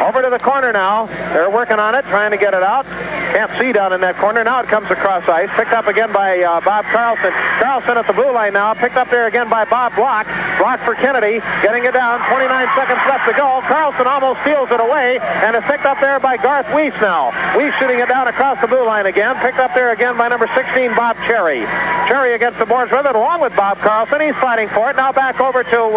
Speaker 2: Over to the corner now. They're working on it, trying to get it out. Can't see down in that corner. Now it comes across ice. Picked up again by Bob Carlson. Carlson at the blue line now. Picked up there again by Bob Block. Block for Kennedy. Getting it down. 29 seconds left to go. Carlson almost steals it away. And it's picked up there by Garth Weiss now. Weiss shooting it down across the blue line again. Picked up there again by number 16, Bob Cherry. Cherry against the boards with it, along with Bob Carlson. He's fighting for it. Now back over to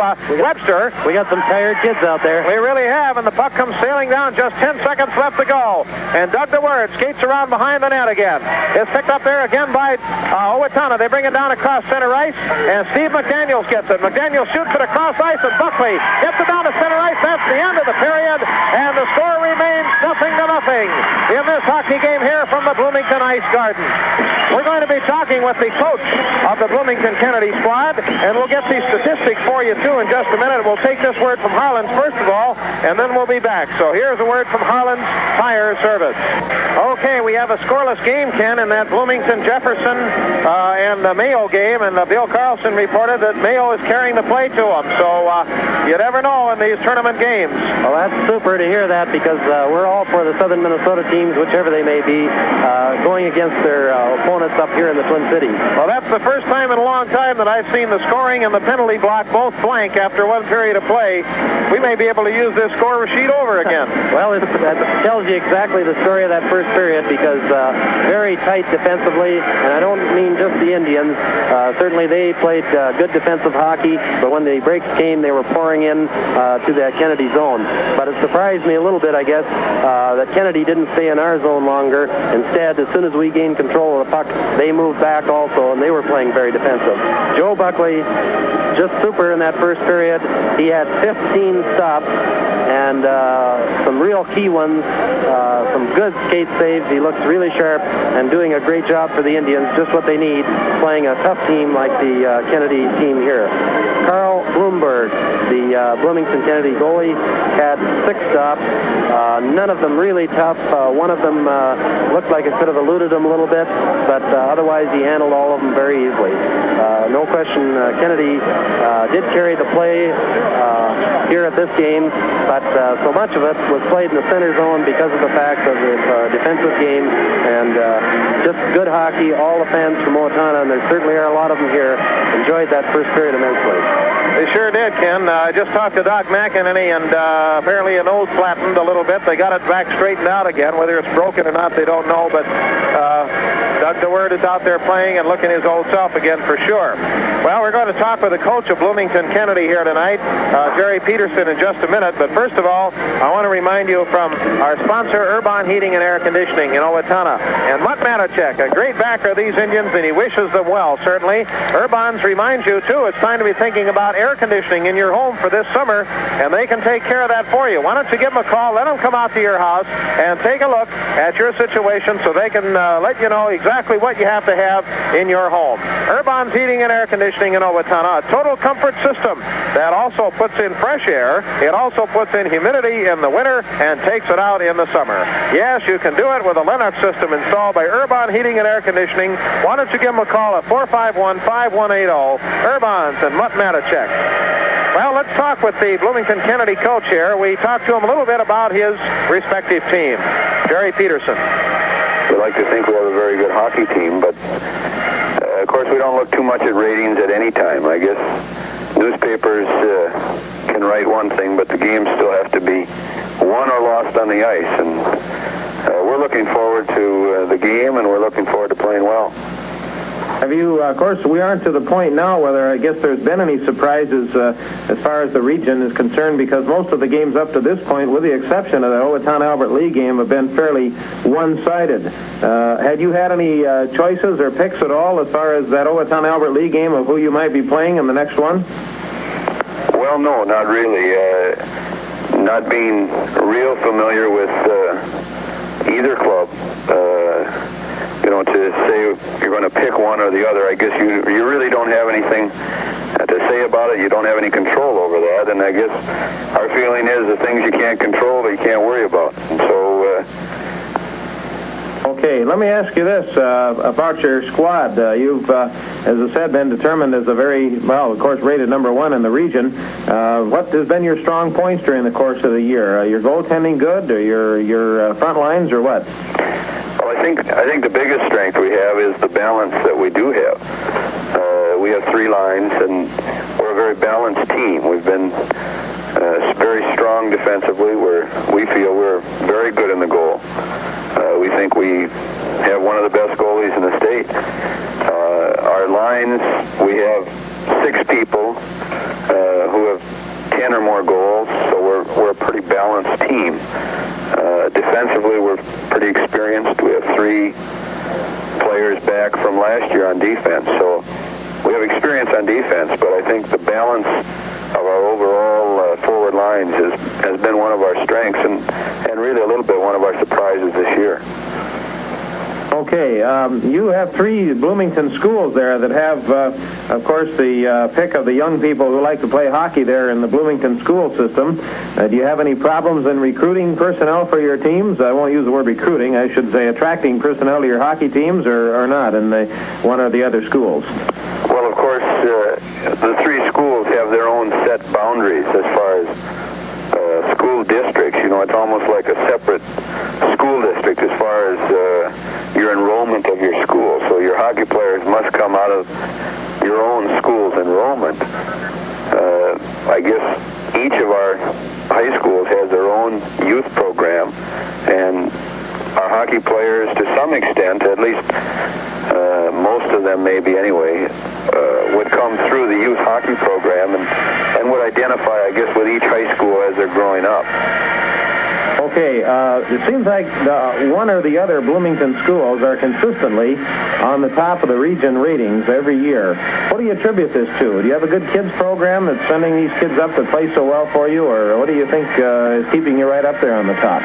Speaker 2: Webster.
Speaker 13: We got some tired kids out there.
Speaker 2: We really have. And the puck comes sailing down. Just 10 seconds left to go. And Doug DeWord skates around behind the net again. It's picked up there again by Owatonna. They bring it down across center ice, and Steve McDaniels gets it. McDaniels shoots it across ice, and Buckley gets it down to center ice. That's the end of the period, and the score remains 0-0 in this hockey game here from the Bloomington Ice Garden. We're going to be talking with the coach of the Bloomington Kennedy squad, and we'll get these statistics for you, too, in just a minute. We'll take this word from Harlan's first of all, and then we'll be back. So here's a word from Harlan's Tire Service. Okay, we have a scoreless game, Ken, in that Bloomington-Jefferson and the Mayo game, and Bill Carlson reported that Mayo is carrying the play to them. So you never know in these tournament games.
Speaker 13: Well, that's super to hear that, because we're all for the Southern Minnesota teams, whichever they may be. going against their opponents up here in the Twin Cities.
Speaker 2: Well, that's the first time in a long time that I've seen the scoring and the penalty block both blank after one period of play. We may be able to use this score sheet over again.
Speaker 13: Well, that tells you exactly the story of that first period, because very tight defensively, and I don't mean just the Indians. Certainly they played good defensive hockey, but when the breaks came, they were pouring in to that Kennedy zone. But it surprised me a little bit, I guess, that Kennedy didn't stay in our zone longer. Instead, as soon as we gained control of the puck, they moved back also, and they were playing very defensive. Joe Buckley, just super in that first period. He had 15 stops and some real key ones, some good skate saves. He looks really sharp and doing a great job for the Indians, just what they need, playing a tough team like the Kennedy team here. Carl Bloomberg, the Bloomington Kennedy goalie, had 6 stops, none of them really tough. One of them looked like it could have eluded him a little bit, but otherwise he handled all of them very easily. No question, Kennedy did carry the play here at this game, but so much of it was played in the center zone because of the fact of his defensive game, and just good hockey. All the fans from Owatonna, and there certainly are a lot of them here, enjoyed that first period immensely.
Speaker 2: They sure did, Ken. I just talked to Doc McEnany, and apparently a nose flattened a little bit. They got it back straightened out again. Whether it's broken or not, they don't know, but Doug DeWert is out there playing and looking his old self again for sure. Well, we're going to talk with the coach of Bloomington Kennedy here tonight, Jerry Peterson, in just a minute. But first of all, I want to remind you from our sponsor, Urbon Heating and Air Conditioning in Owatonna. And Mutt Matachek, a great backer of these Indians, and he wishes them well, certainly. Urbon's reminds you, too, it's time to be thinking about air conditioning in your home for this summer, and they can take care of that for you. Why don't you give them a call, let them come out to your house and take a look at your situation so they can let you know exactly what you have to have in your home. Urbon's Heating and Air Conditioning in Owatonna, a total comfort system that also puts in fresh air. It also puts in humidity in the winter and takes it out in the summer. Yes, you can do it with a Lennox system installed by Urbon Heating and Air Conditioning. Why don't you give them a call at 451-5180, Urbon's and Mutt Matachek. Well, let's talk with the Bloomington Kennedy coach here. We talked to him a little bit about his respective team. Jerry Peterson.
Speaker 14: We like to think we have a very good hockey team, but of course we don't look too much at ratings at any time. I guess newspapers can write one thing, but the games still have to be won or lost on the ice, and we're looking forward to the game, and we're looking forward to playing well.
Speaker 2: Have you, of course, we aren't to the point now whether I guess there's been any surprises as far as the region is concerned, because most of the games up to this point, with the exception of the Owatonna-Albert League game, have been fairly one-sided. Had you had any choices or picks at all as far as that Owatonna-Albert League game of who you might be playing in the next one?
Speaker 14: Well, no, not really. Not being real familiar with either club, to say you're going to pick one or the other, I guess you really don't have anything to say about it. You don't have any control over that, and I guess our feeling is the things you can't control, you can't worry about. And so.
Speaker 2: Okay, let me ask you this about your squad. You've, as I said, been determined as a very, well, of course, rated number 1 in the region. What has been your strong points during the course of the year? Your goaltending good, or your front lines, or what?
Speaker 14: Well, I think the biggest strength we have is the balance that we do have. We have 3 lines, and we're a very balanced team. We've been very strong defensively. We feel we're very good in the goal. We think we have one of the best goalies in the state. Our lines, we have 6 people who have 10 or more goals, so we're a pretty balanced team. Defensively, we're pretty experienced. We have 3 players back from last year on defense, so we have experience on defense, but I think the balance of our overall forward lines has been one of our strengths, and really a little bit one of our surprises this year.
Speaker 2: Okay, you have 3 Bloomington schools there that have, of course, the pick of the young people who like to play hockey there in the Bloomington school system. Do you have any problems in recruiting personnel for your teams? I won't use the word recruiting. I should say attracting personnel to your hockey teams, or not in the one or the other schools?
Speaker 14: Well, of course, the 3 schools have their own set boundaries as far as school districts. It's almost like a separate school district as far as your enrollment of your school. So your hockey players must come out of your own school's enrollment. I guess each of our high schools has their own youth program, and our hockey players, to some extent, at least most of them maybe anyway, would come through the youth hockey program and would identify, I guess, with each high school as they're growing up.
Speaker 2: Okay, it seems like one or the other Bloomington schools are consistently on the top of the region ratings every year. What do you attribute this to? Do you have a good kids program that's sending these kids up to play so well for you, or what do you think is keeping you right up there on the top?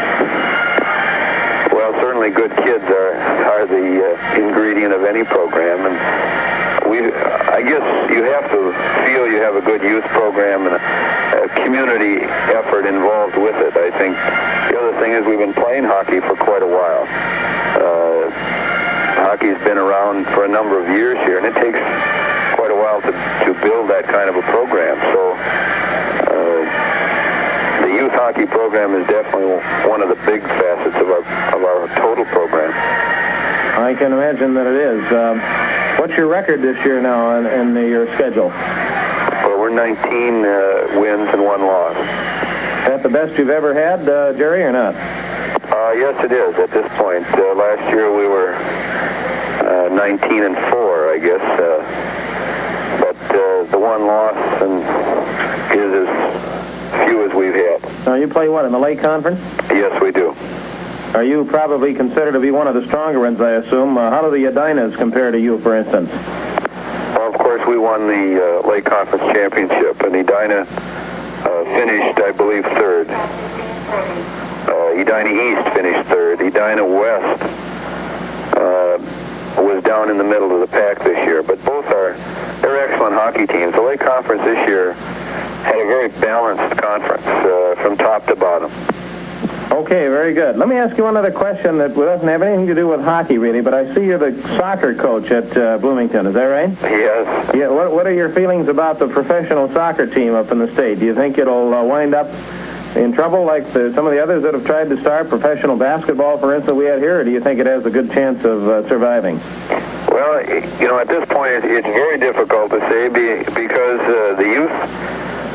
Speaker 14: Well, certainly good kids are the ingredient of any program, and I guess you have to feel you have a good youth program and a community effort involved with it. I think the other thing is we've been playing hockey for quite a while. Hockey's been around for a number of years here, and it takes quite a while to build that kind of a program. So the youth hockey program is definitely one of the big facets of our total program.
Speaker 2: I can imagine that it is. What's your record this year now in your schedule?
Speaker 14: Well, we're 19 wins and 1 loss.
Speaker 2: Is that the best you've ever had, Jerry, or not?
Speaker 14: Yes, it is at this point. Last year we were 19 and 4, I guess. But the 1 loss is as few as we've had.
Speaker 2: Now, you play what, in the Lake Conference?
Speaker 14: Yes, we do.
Speaker 2: Are you probably considered to be one of the stronger ones, I assume? How do the Edinas compare to you, for instance?
Speaker 14: Well, of course, we won the Lake Conference Championship, and Edina finished, I believe, 3rd. Edina East finished 3rd. Edina West was down in the middle of the pack this year, but they're excellent hockey teams. The Lake Conference this year had a very balanced conference from top to bottom.
Speaker 2: Okay, very good. Let me ask you one other question that doesn't have anything to do with hockey, really, but I see you're the soccer coach at Bloomington. Is that right?
Speaker 14: Yes.
Speaker 2: Yeah. What are your feelings about the professional soccer team up in the state? Do you think it'll wind up in trouble like some of the others that have tried to start professional basketball, for instance, we had here, or do you think it has a good chance of surviving?
Speaker 14: Well, at this point, it's very difficult to say because the youth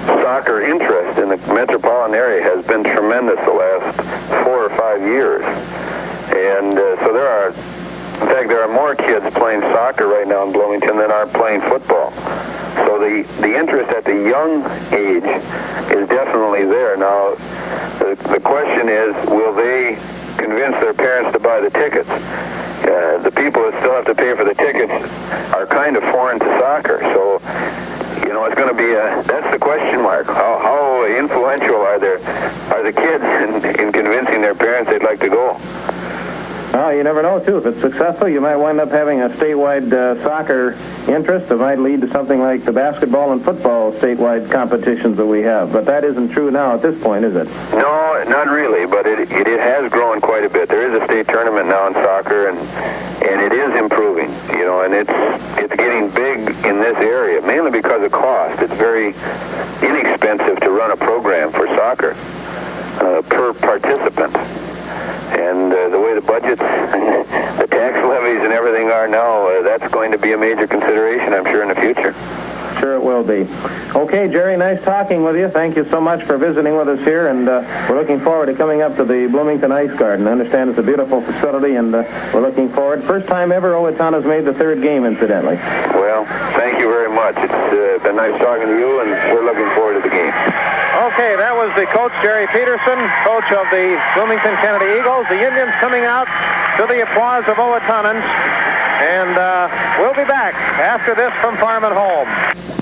Speaker 14: soccer interest in the metropolitan area has been tremendous the last 4 or 5 years. And so there are more kids playing soccer right now in Bloomington than are playing football. So the interest at the young age is definitely there. Now, the question is, will they convince their parents to buy the tickets? The people that still have to pay for the tickets are kind of foreign to soccer. So, it's going to be that's the question mark. How influential are the kids in convincing their parents they'd like to go?
Speaker 2: Well, you never know, too. If it's successful, you might wind up having a statewide soccer interest that might lead to something like the basketball and football statewide competitions that we have. But that isn't true now at this point, is it?
Speaker 14: No, not really, but it has grown quite a bit. There is a state tournament now in soccer, and it is improving, and it's getting big in this area, mainly because of cost. It's very inexpensive to run a program for soccer per participant. And the way the budgets, the tax levies and everything are now, that's going to be a major consideration, I'm sure, in the future.
Speaker 2: Sure it will be. Okay, Jerry, nice talking with you. Thank you so much for visiting with us here, and we're looking forward to coming up to the Bloomington Ice Garden. I understand it's a beautiful facility, and we're looking forward. First time ever Owatonna's made the 3rd game, incidentally.
Speaker 14: Well, thank you very much. It's been nice talking to you, and we're looking forward to the game.
Speaker 2: Okay, that was the coach, Jerry Peterson, coach of the Bloomington Kennedy Eagles. The Indians coming out to the applause of Owatonnans. And we'll be back after this from Farm and Home.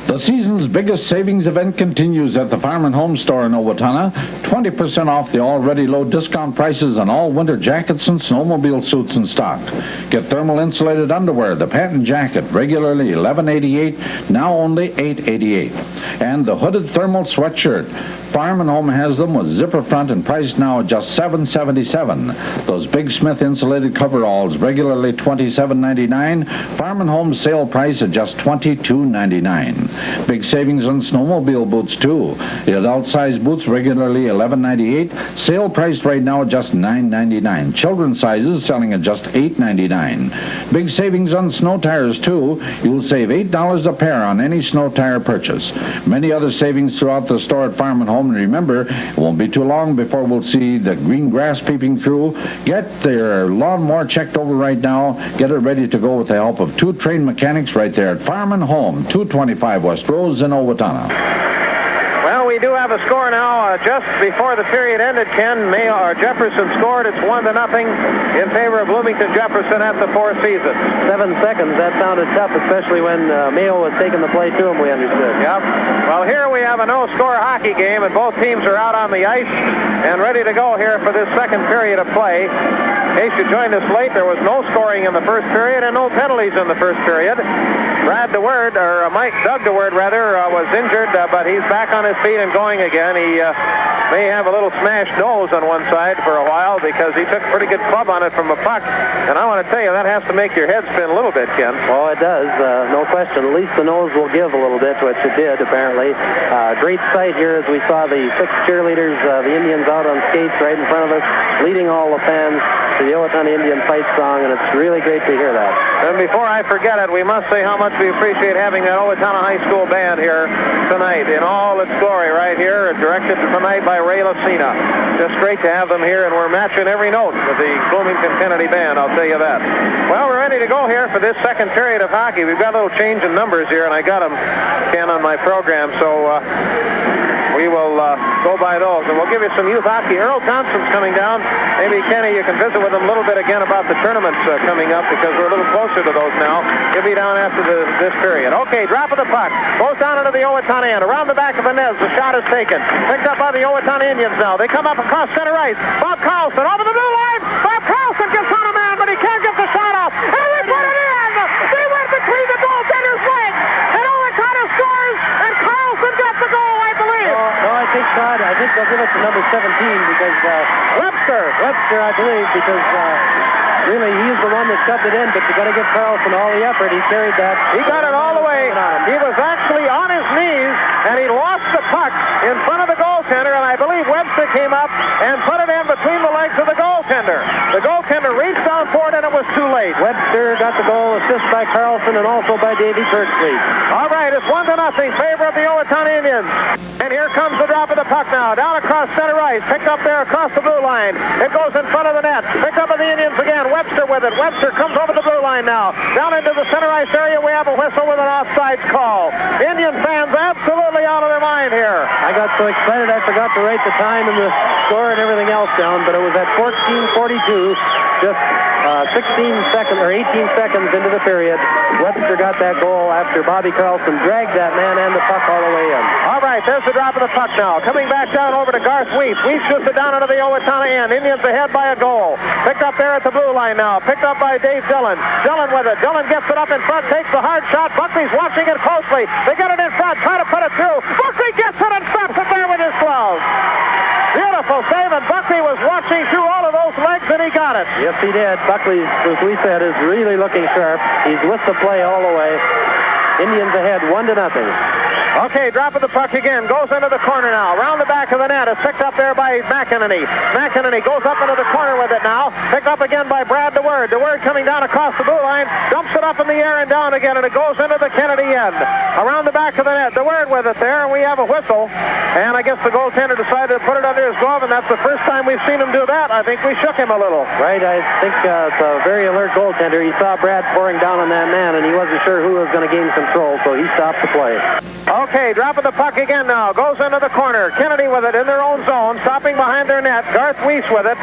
Speaker 15: The season's biggest savings event continues at the Farm and Home store in Owatonna. 20% off the already low discount prices on all winter jackets and snowmobile suits in stock. Get thermal insulated underwear, the patent jacket, regularly $11.88, now only $8.88. And the hooded thermal sweatshirt, Farm and Home has them with zipper front and priced now at just $7.77. Those Big Smith insulated coveralls regularly $27.99. Farm and Home sale price at just $22.99. Big savings on snowmobile boots too. The adult size boots regularly $11.98. Sale priced right now at just $9.99. Children's sizes selling at just $8.99. Big savings on snow tires too. You'll save $8 a pair on any snow tire purchase. Many other savings throughout the store at Farm and Home. And remember, it won't be too long before we'll see the green grass peeping through. Get their lawnmower checked over right now. Get it ready to go with the help of two trained mechanics right there at Farm and Home, 225 West Rose in Owatonna.
Speaker 2: Well, we do have a score now. Just before the period ended, Ken, Jefferson scored. It's 1-0 in favor of Bloomington Jefferson at the Four Seasons.
Speaker 13: 7 seconds. That sounded tough, especially when Mayo was taking the play to him, we understood.
Speaker 2: Yep. Well, here we have a no-score hockey game, and both teams are out on the ice and ready to go here for this second period of play. In case you joined us late, there was no scoring in the first period and no penalties in the first period. Doug DeWord, was injured, but he's back on his feet and going again. He may have a little smashed nose on one side for a while because he took a pretty good club on it from a puck. And I want to tell you, that has to make your head spin a little bit, Ken.
Speaker 13: Oh, it does. No question. At least the nose will give a little bit, which it did, apparently. Great sight here as we saw the 6 cheerleaders, the Indians out on skates right in front of us, leading all the fans to the Owatonna Indian fight song, and it's really great to hear that.
Speaker 2: And before I forget it, we must say how much we appreciate having that Owatonna High School band here tonight in all its glory right here, directed tonight by Ray Lucina. Just great to have them here, and we're matching every note with the Bloomington Kennedy band, I'll tell you that. Well, we're ready to go here for this second period of hockey. We've got a little change in numbers here, and I got them, Ken, on my program, so we will go by those. And we'll give you some youth hockey. Earl Thompson's coming down. Maybe, Kenny, you can visit with him a little bit again about the tournaments coming up because we're a little closer to those now. He'll be down after this period. Okay, drop of the puck. Goes down into the Owatonna end. Around the back of the net. The shot is taken. Picked up by the Owatonna Indians now. They come up across center ice. Bob Carlson over the blue line. Bob Carlson gets on a man, but he can't get the shot off. And they put it in! They went between the goaltender's legs. And Owatonna scores, and Carlson gets the goal, I believe.
Speaker 13: No, I think not. I think they'll give it to number 17 because Webster, I believe, because really he's the one that shoved it in, but you got to give Carlson all the effort. He carried that.
Speaker 2: He got it all the way. He was actually on his knees, and he lost the puck in front of the goaltender, and I believe Webster came up and put it in between the legs of the goaltender. The goaltender reached down for it, and it was too late.
Speaker 13: Webster got the goal, assist by Carlson, and also by Davey Kirksley.
Speaker 2: All right, it's 1-0, favor of the Owatonna Indians. And here comes the drop of the puck now, down across center ice, picked up there across the blue line. It goes in front of the net, picked up by the Indians again. Webster with it. Webster comes over the blue line now. Down into the center ice area, we have a whistle with an offsides call. Indian fans absolutely out of their mind here.
Speaker 13: I got so excited I forgot to write the time and the score and everything else down, but it was at 14:42, just 16 seconds or 18 seconds into the period. Webster got that goal after Bobby Carlson dragged that man and the puck all the way in.
Speaker 2: All right, there's the drop of the puck now. Coming back down over to Garth Weiss. Weiss shoots it down into the Owatonna end. Indians ahead by a goal. Picked up there at the blue line now. Picked up by Dave Dillon. Dillon with it. Dillon gets it up in front, takes the hard shot. Buckley's watching it closely. They get it in front, try to put it through. Buckley gets it and stops it there with his glove. Beautiful save, and Buckley was watching through all of those legs, and he got it.
Speaker 13: Yes, he did. Buckley, as we said, is really looking sharp. He's with the play all the way. Indians ahead 1-0.
Speaker 2: Okay, drop of the puck again. Goes into the corner now. Round the back of the net. It's picked up there by McEnany. McEnany goes up into the corner with it now. Picked up again by Brad DeWord. DeWord coming down across the blue line. Dumps it up in the air and down again, and it goes into the Kennedy end. Around the back of the net. DeWord with it there, and we have a whistle. And I guess the goaltender decided to put it under his glove, and that's the first time we've seen him do that. I think we shook him a little.
Speaker 13: Right, I think it's a very alert goaltender. He saw Brad pouring down on that man, and he wasn't sure who was going to gain control, so he stopped the play.
Speaker 2: Okay, dropping the puck again now. Goes into the corner. Kennedy with it in their own zone, stopping behind their net. Garth Weiss with it.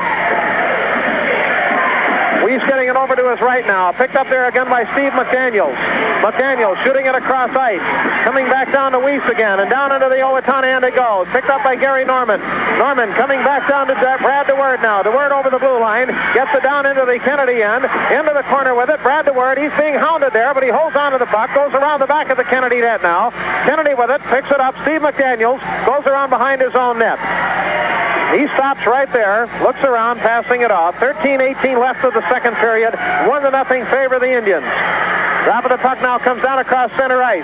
Speaker 2: Weiss getting it over to his right now. Picked up there again by Steve McDaniels. McDaniels shooting it across ice. Coming back down to Weiss again, and down into the Owatonna end it goes. Picked up by Gary Norman. Norman coming back down to Brad DeWord now. DeWord over the blue line. Gets it down into the Kennedy end. Into the corner with it. Brad DeWord, he's being hounded there, but he holds on to the puck. Goes around the back of the Kennedy net now. Kennedy with it. Picks it up. Steve McDaniels goes around behind his own net. He stops right there, looks around, passing it off. 13-18 left of the second period. 1-0 favor the Indians. Drop of the puck now comes down across center ice.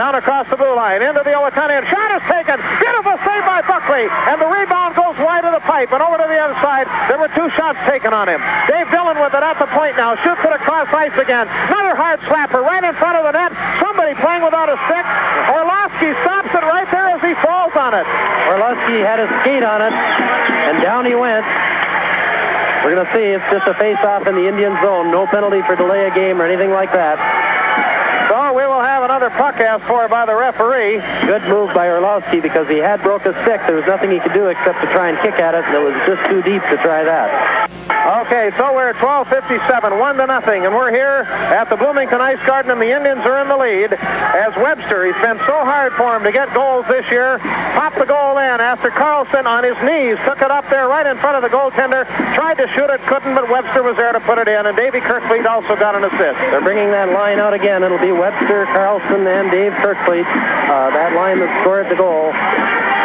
Speaker 2: Down across the blue line. Into the Owatonna end. Shot is taken. Beautiful save by Buckley. And the rebound goes wide of the pipe. And over to the other side, there were 2 shots taken on him. Dave Dillon with it at the point now. Shoots it across ice again. Another hard slapper right in front of the net. Somebody playing without a stick. Orlovsky stops it right there as he falls on it.
Speaker 13: Orlovsky had his skate on it, and down he went. We're going to see. It's just a face-off in the Indian zone. No penalty for delay of game or anything like that.
Speaker 2: So we will have another puck asked for by the referee.
Speaker 13: Good move by Orlovsky because he had broke his stick. There was nothing he could do except to try and kick at it, and it was just too deep to try that.
Speaker 2: Okay, so we're at 12:57, 1-0, and we're here at the Bloomington Ice Garden, and the Indians are in the lead as Webster, he's been so hard for him to get goals this year, popped the goal in after Carlson on his knees took it up there right in front of the goaltender, tried to shoot it, couldn't, but Webster was there to put it in, and Davey Kirkfleet also got an assist.
Speaker 13: They're bringing that line out again. It'll be Webster, Carlson, and Dave Kirkfleet, that line that scored the goal.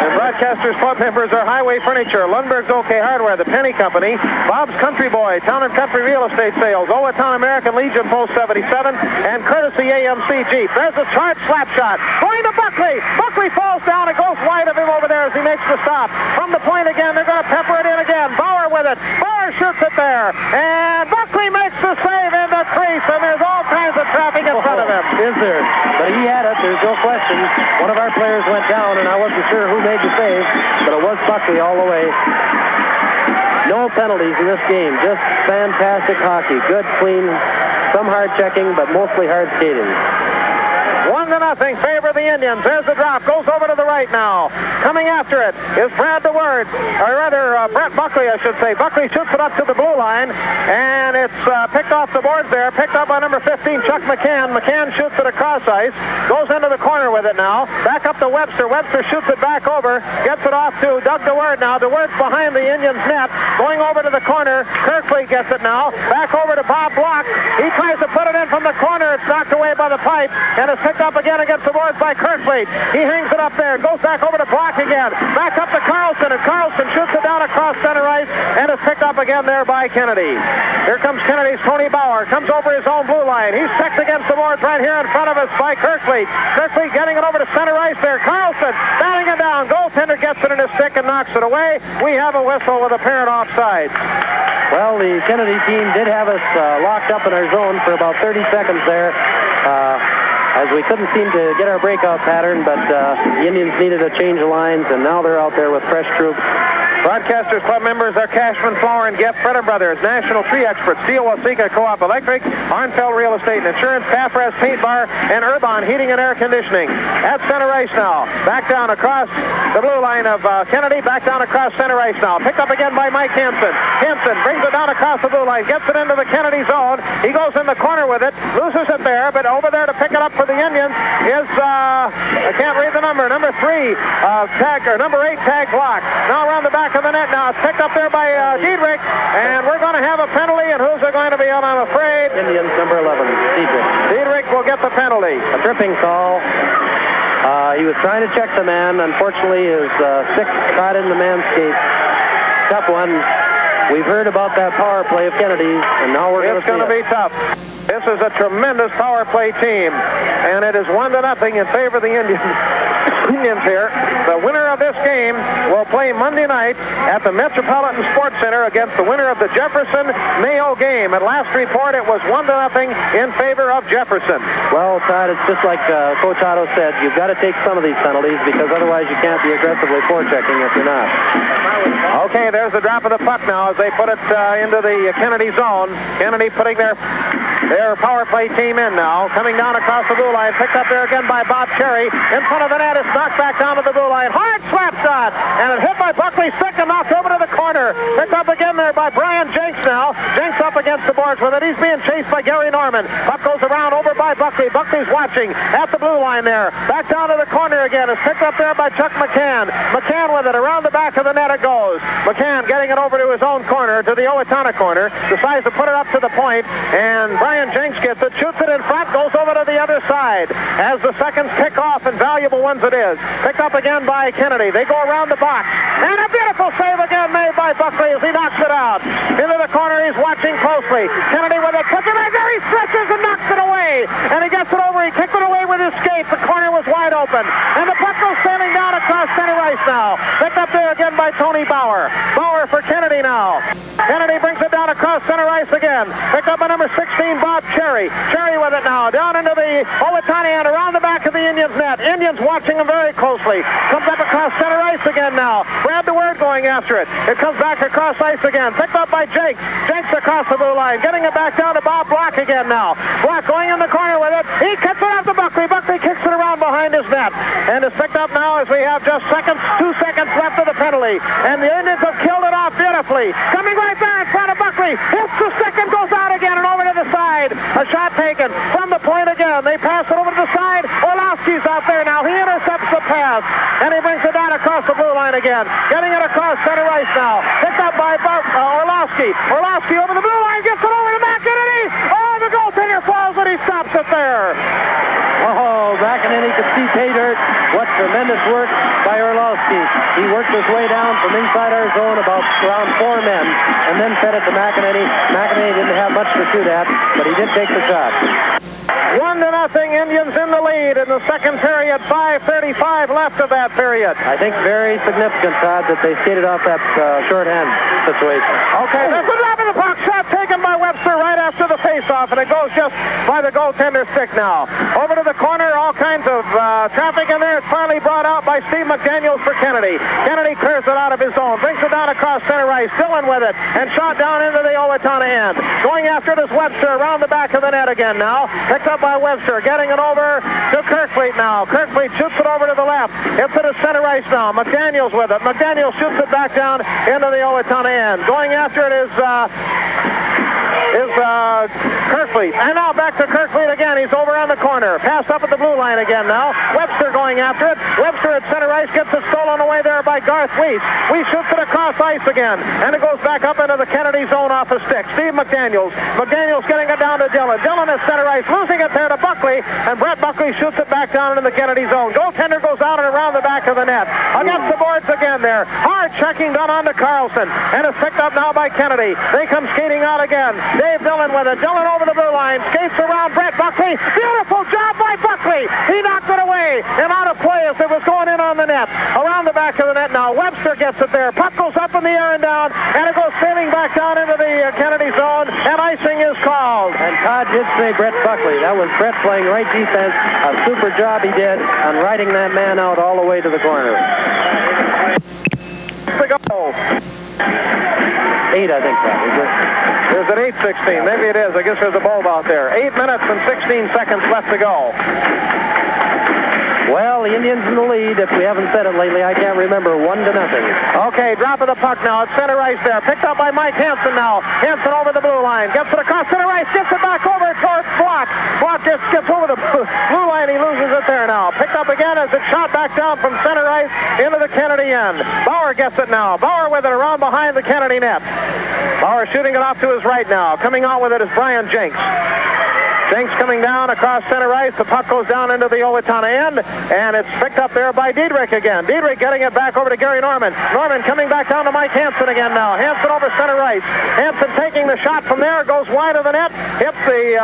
Speaker 2: And Broadcasters Club members are Highway Furniture, Lundberg's OK Hardware, the Penny Company, Bob's Country Boy, Town and Country Real Estate Sales, Owatonna American Legion Post 77, and courtesy AMC Jeep. There's a hard slap shot. Going to Buckley. Buckley falls down. It goes wide of him over there as he makes the stop. From the point again, they're going to pepper it in again. Bauer with it. Bauer shoots it there. And Buckley makes the save in the crease, and there's all kinds of traffic in front of him.
Speaker 13: Is there? But he had it. There's no question. One of our players went down, and I wasn't sure who made the save, but it was Buckley all the way. No penalties in this game. Just fantastic hockey. Good, clean, some hard checking, but mostly hard skating.
Speaker 2: 1-0 favor the Indians. There's the drop. Goes over to the right now. Coming after it is Brad DeWord, or rather Brett Buckley, I should say. Buckley shoots it up to the blue line, and it's picked off the boards there. Picked up by number 15, Chuck McCann. McCann shoots it across ice. Goes into the corner with it now. Back up to Webster. Webster shoots it back over. Gets it off to Doug DeWord now. DeWord's behind the Indians' net. Going over to the corner. Kirkfleet gets it now. Back over to Bob Block. He tries to put it in from the corner. It's knocked away by the pipe, and it's picked up again against the boards by Kirkfleet. He hangs it up there. Goes back over to Block again. Back up to Carlson, and Carlson shoots it down across center ice, and it's picked up again there by Kennedy. Here comes Kennedy's Tony Bauer. Comes over his own blue line. He's checked against the boards right here in front of us by Kirkfleet. Kirkfleet getting it over to center ice there. Carlson batting it down. Goaltender gets it in his stick and knocks it away. We have a whistle with apparent offside.
Speaker 13: Well, the Kennedy team did have us locked up in our zone for about 30 seconds there. As we couldn't seem to get our breakout pattern, but the Indians needed a change of lines, and now they're out there with fresh troops.
Speaker 2: Broadcasters Club members are Cashman, Flower, and Geff, Fredder Brothers, National Tree Experts, Steel Waseca Co-op Electric, Arnfeld Real Estate and Insurance, Paffras Paint Bar, and Urbon Heating and Air Conditioning. At center ice now. Back down across the blue line of Kennedy. Back down across center ice now. Picked up again by Mike Hansen. Hansen brings it down across the blue line. Gets it into the Kennedy zone. He goes in the corner with it. Loses it there, but over there to pick it up for the Indians is, I can't read the number, number 3 tag, or number 8 tag block. Now around the back of the net now. It's picked up there by Diedrich, and we're going to have a penalty, and who's it going to be on, I'm afraid?
Speaker 13: Indians number 11, Diedrich.
Speaker 2: Diedrich will get the penalty.
Speaker 13: A tripping call. He was trying to check the man. Unfortunately, his stick caught in the man's skate. Tough one. We've heard about that power play of Kennedy's, and now we're
Speaker 2: It's going to be tough. This is a tremendous power play team, and it is 1-0 in favor of the Indians. Indians here. The winner of this game will play Monday night at the Metropolitan Sports Center against the winner of the Jefferson-Mayo game. At last report, it was 1-0 in favor of Jefferson.
Speaker 13: Well, Todd, it's just like Coach Otto said. You've got to take some of these penalties because otherwise you can't be aggressively forechecking if you're not.
Speaker 2: Okay, there's the drop of the puck now as they put it into the Kennedy zone. Kennedy putting their power play team in now. Coming down across the blue line. Picked up there again by Bob Cherry. In front of the net. It's knocked back down to the blue line. Hard slap shot. And it hit by Buckley's stick and knocked over to the corner. Picked up again there by Brian Jenks now. Jenks up again. against the boards with it. He's being chased by Gary Norman. Puck goes around over by Buckley. Buckley's watching at the blue line there. Back down to the corner again. It's picked up there by Chuck McCann. McCann with it. Around the back of the net it goes. McCann getting it over to his own corner, to the Owatonna corner. Decides to put it up to the point, and Brian Jenks gets it, shoots it in front, goes over to the other side. As the seconds tick off, and valuable ones it is. Picked up again by Kennedy. They go around the box. And a beautiful save again made by Buckley as he knocks it out. Into the corner, he's watching closely. Kennedy with it, puts it in there, he stretches and knocks it away. And he gets it over, he kicked it away with his skate. The corner was wide open. And the puck goes sailing down across center ice now. Picked up there again by Tony Bauer. Bauer for Kennedy now. Kennedy brings it down across center ice again. Picked up by number 16, Bob Cherry. Cherry with it now. Down into the Owatonna end, around the back of the Indians net. Indians watching him very closely. Comes up across center ice again now. Brad DeWord going after it. It comes back across ice again. Picked up by Jenks. Jenks across the blue line. Getting it back down to Bob Black again now. Black going in the corner with it. He kicks it out to Buckley. Buckley kicks it around behind his net. And it's picked up now as we have just 2 seconds left of the penalty. And the Indians have killed it off beautifully. Coming right there in front of Buckley. Hits the stick and goes out again and over to the side. A shot taken from the point again. They pass it over to the side. Orlowski's out there now. He intercepts the pass. And he brings it down across the blue line again. Getting it across center ice now. Picked up by Orlowski. Orlowski over the blue line. Gets it over to McEnany. Oh, the goaltender falls and he stops it there.
Speaker 13: Oh, McEnany could see pay dirt. What tremendous work by Orlowski. He worked his way down from inside our zone about around 4 men and then fed it to McEnany. McEnany didn't have much to shoot at, but he did take the shot.
Speaker 2: 1-0 Indians in the lead in the second period. 5:35 left of that period.
Speaker 13: I think very significant, Todd, that they skated off that shorthand situation.
Speaker 2: Okay, there's a drop of the puck. Shot taken by Webster right after the face-off, and it goes just by the goaltender's stick now. Over to the corner, all kinds of traffic in there. It's finally brought out by Steve McDaniels for Kennedy. Kennedy clears it out of his zone, brings it down across center ice. Dillon with it, and shot down into the Owatonna end. Going after it is Webster around the back of the net again now. Picked up by Webster, getting it over to Kirkfleet now. Kirkfleet shoots it over to the left. It's to the center ice now. McDaniels with it. McDaniels shoots it back down into the Owatonna end. Going after it is Kirkfleet. And now back to Kirkfleet again. He's over on the corner. Passed up at the blue line again now. Webster going after it. Webster at center ice gets it stolen away there by Garth Weiss. Weiss shoots it across ice again. And it goes back up into the Kennedy zone off the stick. Steve McDaniels. McDaniels getting it down to Dillon. Dillon at center ice, losing it there to Buckley. And Brett Buckley shoots it back down into the Kennedy zone. Goaltender goes out and around the back of the net. Against the boards again there. Hard checking done on to Carlson. And it's picked up now by Kennedy. They come skating out again. Dave Dillon with it. Dillon over the blue line. Skates around Brett Buckley. Beautiful job by Buckley. He knocked it away. And out of play as it was going in on the net. Around the back of the net now. Webster gets it there. Puck goes up in the air and down. And it goes sailing back down into the Kennedy zone. And icing is called.
Speaker 13: And Todd did say Brett Buckley. That was Brett playing right defense. A super job he did on riding that man out all the way to the corner.
Speaker 2: The goal.
Speaker 13: 8, I think that is it.
Speaker 2: There's an 8:16. Maybe it is. I guess there's a bulb out there. 8 minutes and 16 seconds left to go.
Speaker 13: Well, the Indians in the lead. If we haven't said it lately, I can't remember. 1-0.
Speaker 2: Okay, drop of the puck now. It's center ice there. Picked up by Mike Hansen now. Hansen over the blue line. Gets it across center ice. Gets it back over towards Block. Block just gets over the blue line. He loses it there now. Picked up again as it's shot back down from center ice into the Kennedy end. Bauer gets it now. Bauer with it around behind the Kennedy net. Bauer shooting it off to his right now. Coming out with it is Brian Jenks. Jenks coming down across center ice. The puck goes down into the Owatonna end, and it's picked up there by Diedrich again. Diedrich getting it back over to Gary Norman. Norman coming back down to Mike Hansen again now. Hansen over center ice. Hansen taking the shot from there, goes wide of the net, hits the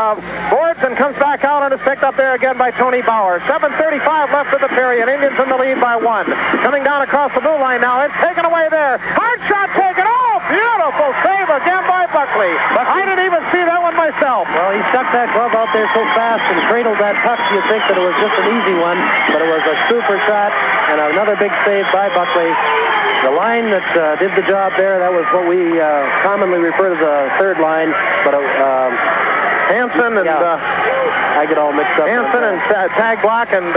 Speaker 2: boards, and comes back out, and it's picked up there again by Tony Bauer. 7:35 left of the period. Indians in the lead by 1. Coming down across the blue line now. It's taken away there. Hard shot taken. Oh, beautiful save again by Buckley. I didn't even see that one myself.
Speaker 13: Well, he stuck that glove out there so fast and cradled that puck, you'd think that it was just an easy one, but it was a super shot and another big save by Buckley. The line that did the job there, that was what we commonly refer to the third line, but
Speaker 2: Hansen and
Speaker 13: I get all mixed up.
Speaker 2: Hansen and Tag Block and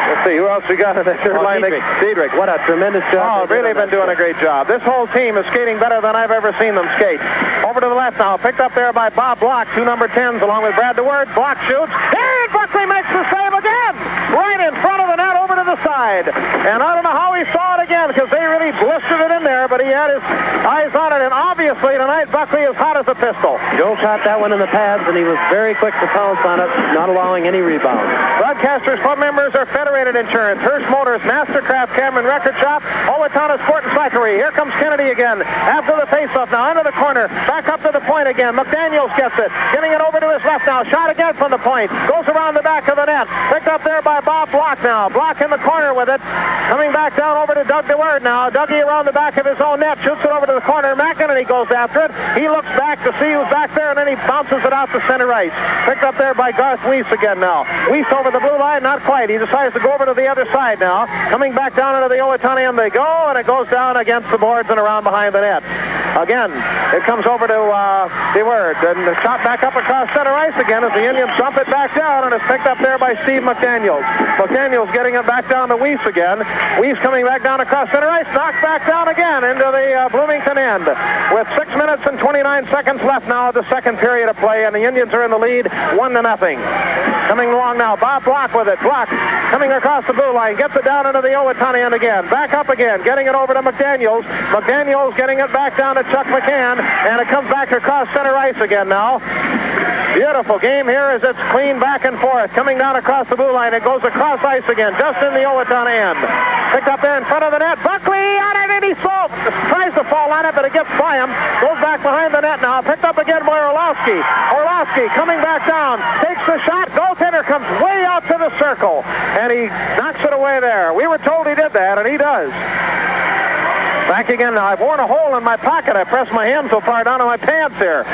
Speaker 2: let's see, who else we got in the third line?
Speaker 13: Diedrich. What a tremendous job.
Speaker 2: Oh, really been doing a great job. This whole team is skating better than I've ever seen them skate. Over over to the left now. Picked up there by Bob Block, 2 number 10s along with Brad DeWord. Block shoots. And Buckley makes the save again. Right in front of the net over to the side. And I don't know how he saw it again because they really blistered it in there, but he had his eyes on it. And obviously tonight Buckley is hot as a pistol.
Speaker 13: Joe caught that one in the pads, and he was very quick to pounce on it, not allowing any rebound.
Speaker 2: Broadcasters Club members are Federated Insurance, Hearst Motors, Mastercraft, Cameron Record Shop, Owatonna Sport and Cyclery. Here comes Kennedy again after the faceoff now into the corner, back up to the point again. McDaniels gets it, getting it over to his left now. Shot again from the point, goes around the back of the net. Picked up there by Bob Block now. Block in the corner with it, coming back down over to Doug DeWord now. Dougie around the back of his own net, shoots it over to the corner. McEnany goes after it. He looks back to see who's back there, and then he bounces it out to center ice. Picked up there by Garth Weiss again now. Weiss over the blue line, not quite. He decides to go over to the other side now. Coming back down into the Owatonna end they go, and it goes down against the boards and around behind the net. Again, it comes over to DeWord, and the shot back up across center ice again as the Indians dump it back down, and it's picked up there by Steve McDaniels. McDaniels getting it back down to Weiss again. Weiss coming back down across center ice, knocked back down again into the Bloomington end. With 6 minutes and 29 seconds left now of the second period of play, and the Indians are in the lead 1-0. Coming along now, Bob Block with it. Block coming across the blue line, gets it down into the Owatonna end again. Back up again, getting it over to McDaniels. McDaniels getting it back down to Chuck McCann, and it comes back across center ice again now. Beautiful game here as it's clean back and forth. Coming down across the blue line, it goes across ice again, just in the Owatonna end. Picked up there in front of the net. Buckley on it, and he tries to fall on it, but it gets by him. Goes back behind the net now. Picked up again by Orlowski. Orlowski coming back down, takes the shot. Goaltender comes way out to the circle, and he knocks it away there. We were told he did that, and he does. Back again now. I've worn a hole in my pocket. I pressed my hand so far down to my pants here.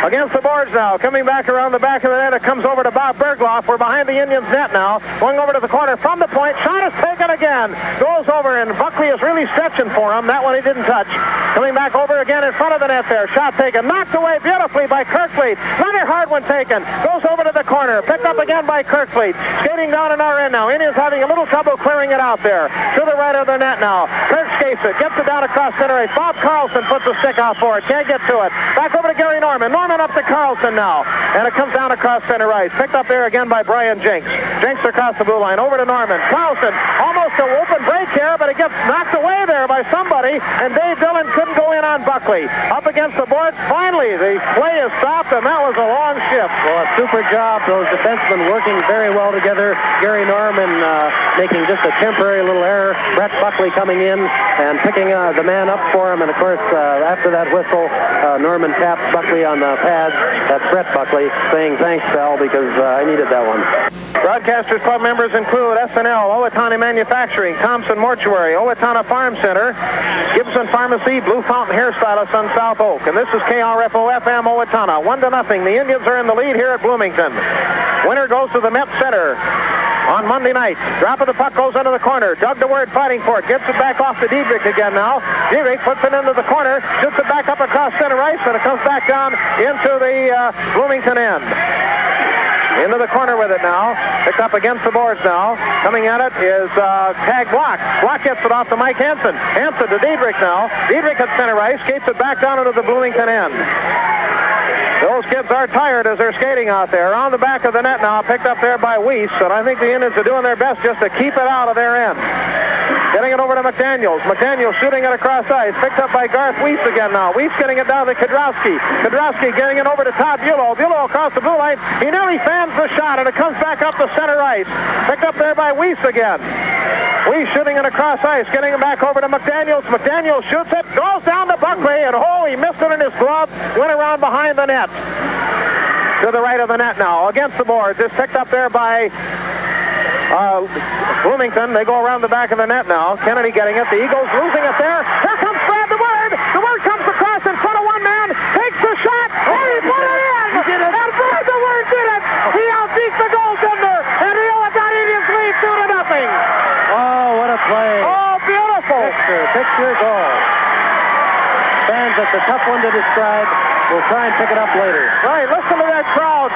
Speaker 2: Against the boards now. Coming back around the back of the net. It comes over to Bob Bergloff. We're behind the Indians' net now. Going over to the corner from the point. Shot is taken again. Goes over, and Buckley is really stretching for him. That one he didn't touch. Coming back over again in front of the net there. Shot taken. Knocked away beautifully by Kirkfleet. Another hard one taken. Goes over to the corner. Picked up again by Kirkfleet. Skating down in our end now. Indians having a little trouble clearing it out there. To the right of the net now. Kirk skates it. Gets it down across center ice. Bob Carlson puts the stick out for it. Can't get to it. Back over to Gary Norman. Norman up to Carlson now. And it comes down across center ice. Picked up there again by Brian Jenks. Jenks across the blue line. Over to Norman. Carlson almost an open break here, but it gets knocked away there by somebody. And Dave Dillon couldn't go in on Buckley. Up against the boards. Finally, the play is stopped, and that was a long shift.
Speaker 13: Well, a super job. Those defensemen working very well together. Gary Norman making just a temporary little error. Brett Buckley coming in and picking the man up for him. And, of course, after that whistle, Norman tapped Buckley on the pads. That's Brett Buckley saying, "Thanks, pal, because I needed that one."
Speaker 2: Broadcasters Club members include SNL, Owatonna Manufacturing, Thompson Mortuary, Owatonna Farm Center, Gibson Pharmacy, Blue Fountain Hairstylist on South Oak. And this is KRFO-FM Owatonna. 1-0. The Indians are in the lead here at Bloomington. Winner goes to the Met Center on Monday night. Drop of the puck goes into the corner. Doug DeWord fighting for it. Gets it back off to Diedrich again now. Diedrich puts it into the corner. Shoots it back up across center ice, and it comes back down into the Bloomington end. Into the corner with it now. Picked up against the boards now. Coming at it is Tag Block. Block gets it off to Mike Hansen. Hansen to Diedrich now. Diedrich at center ice. Skates it back down into the Bloomington end. Those kids are tired as they're skating out there. Around the back of the net now. Picked up there by Weiss. And I think the Indians are doing their best just to keep it out of their end. Getting it over to McDaniels. McDaniels shooting it across ice. Picked up by Garth Weiss again now. Weiss getting it down to Kudrowski. Kudrowski getting it over to Todd Bulow. Bulow across the blue line. He nearly fans the shot, and it comes back up to center ice. Picked up there by Weiss again. Weiss shooting it across ice. Getting it back over to McDaniels. McDaniels shoots it. Goes down to Buckley, and he missed it in his glove. Went around behind the net. To the right of the net now. Against the boards. It's picked up there by Bloomington. They go around the back of the net now. Kennedy getting it. The Eagles losing it there. Here comes Brad DeWord. DeWord comes across in front of one man. Takes the shot. And he put it in. He did it. And Brad DeWord did it. He outbeat the goaltender. And the Owatonna Indians lead 2-0.
Speaker 13: Oh, what a play.
Speaker 2: Oh, beautiful.
Speaker 13: Picture goal. Fans, that's a tough one to describe. We'll try and pick it up later.
Speaker 2: Right, listen to that crowd.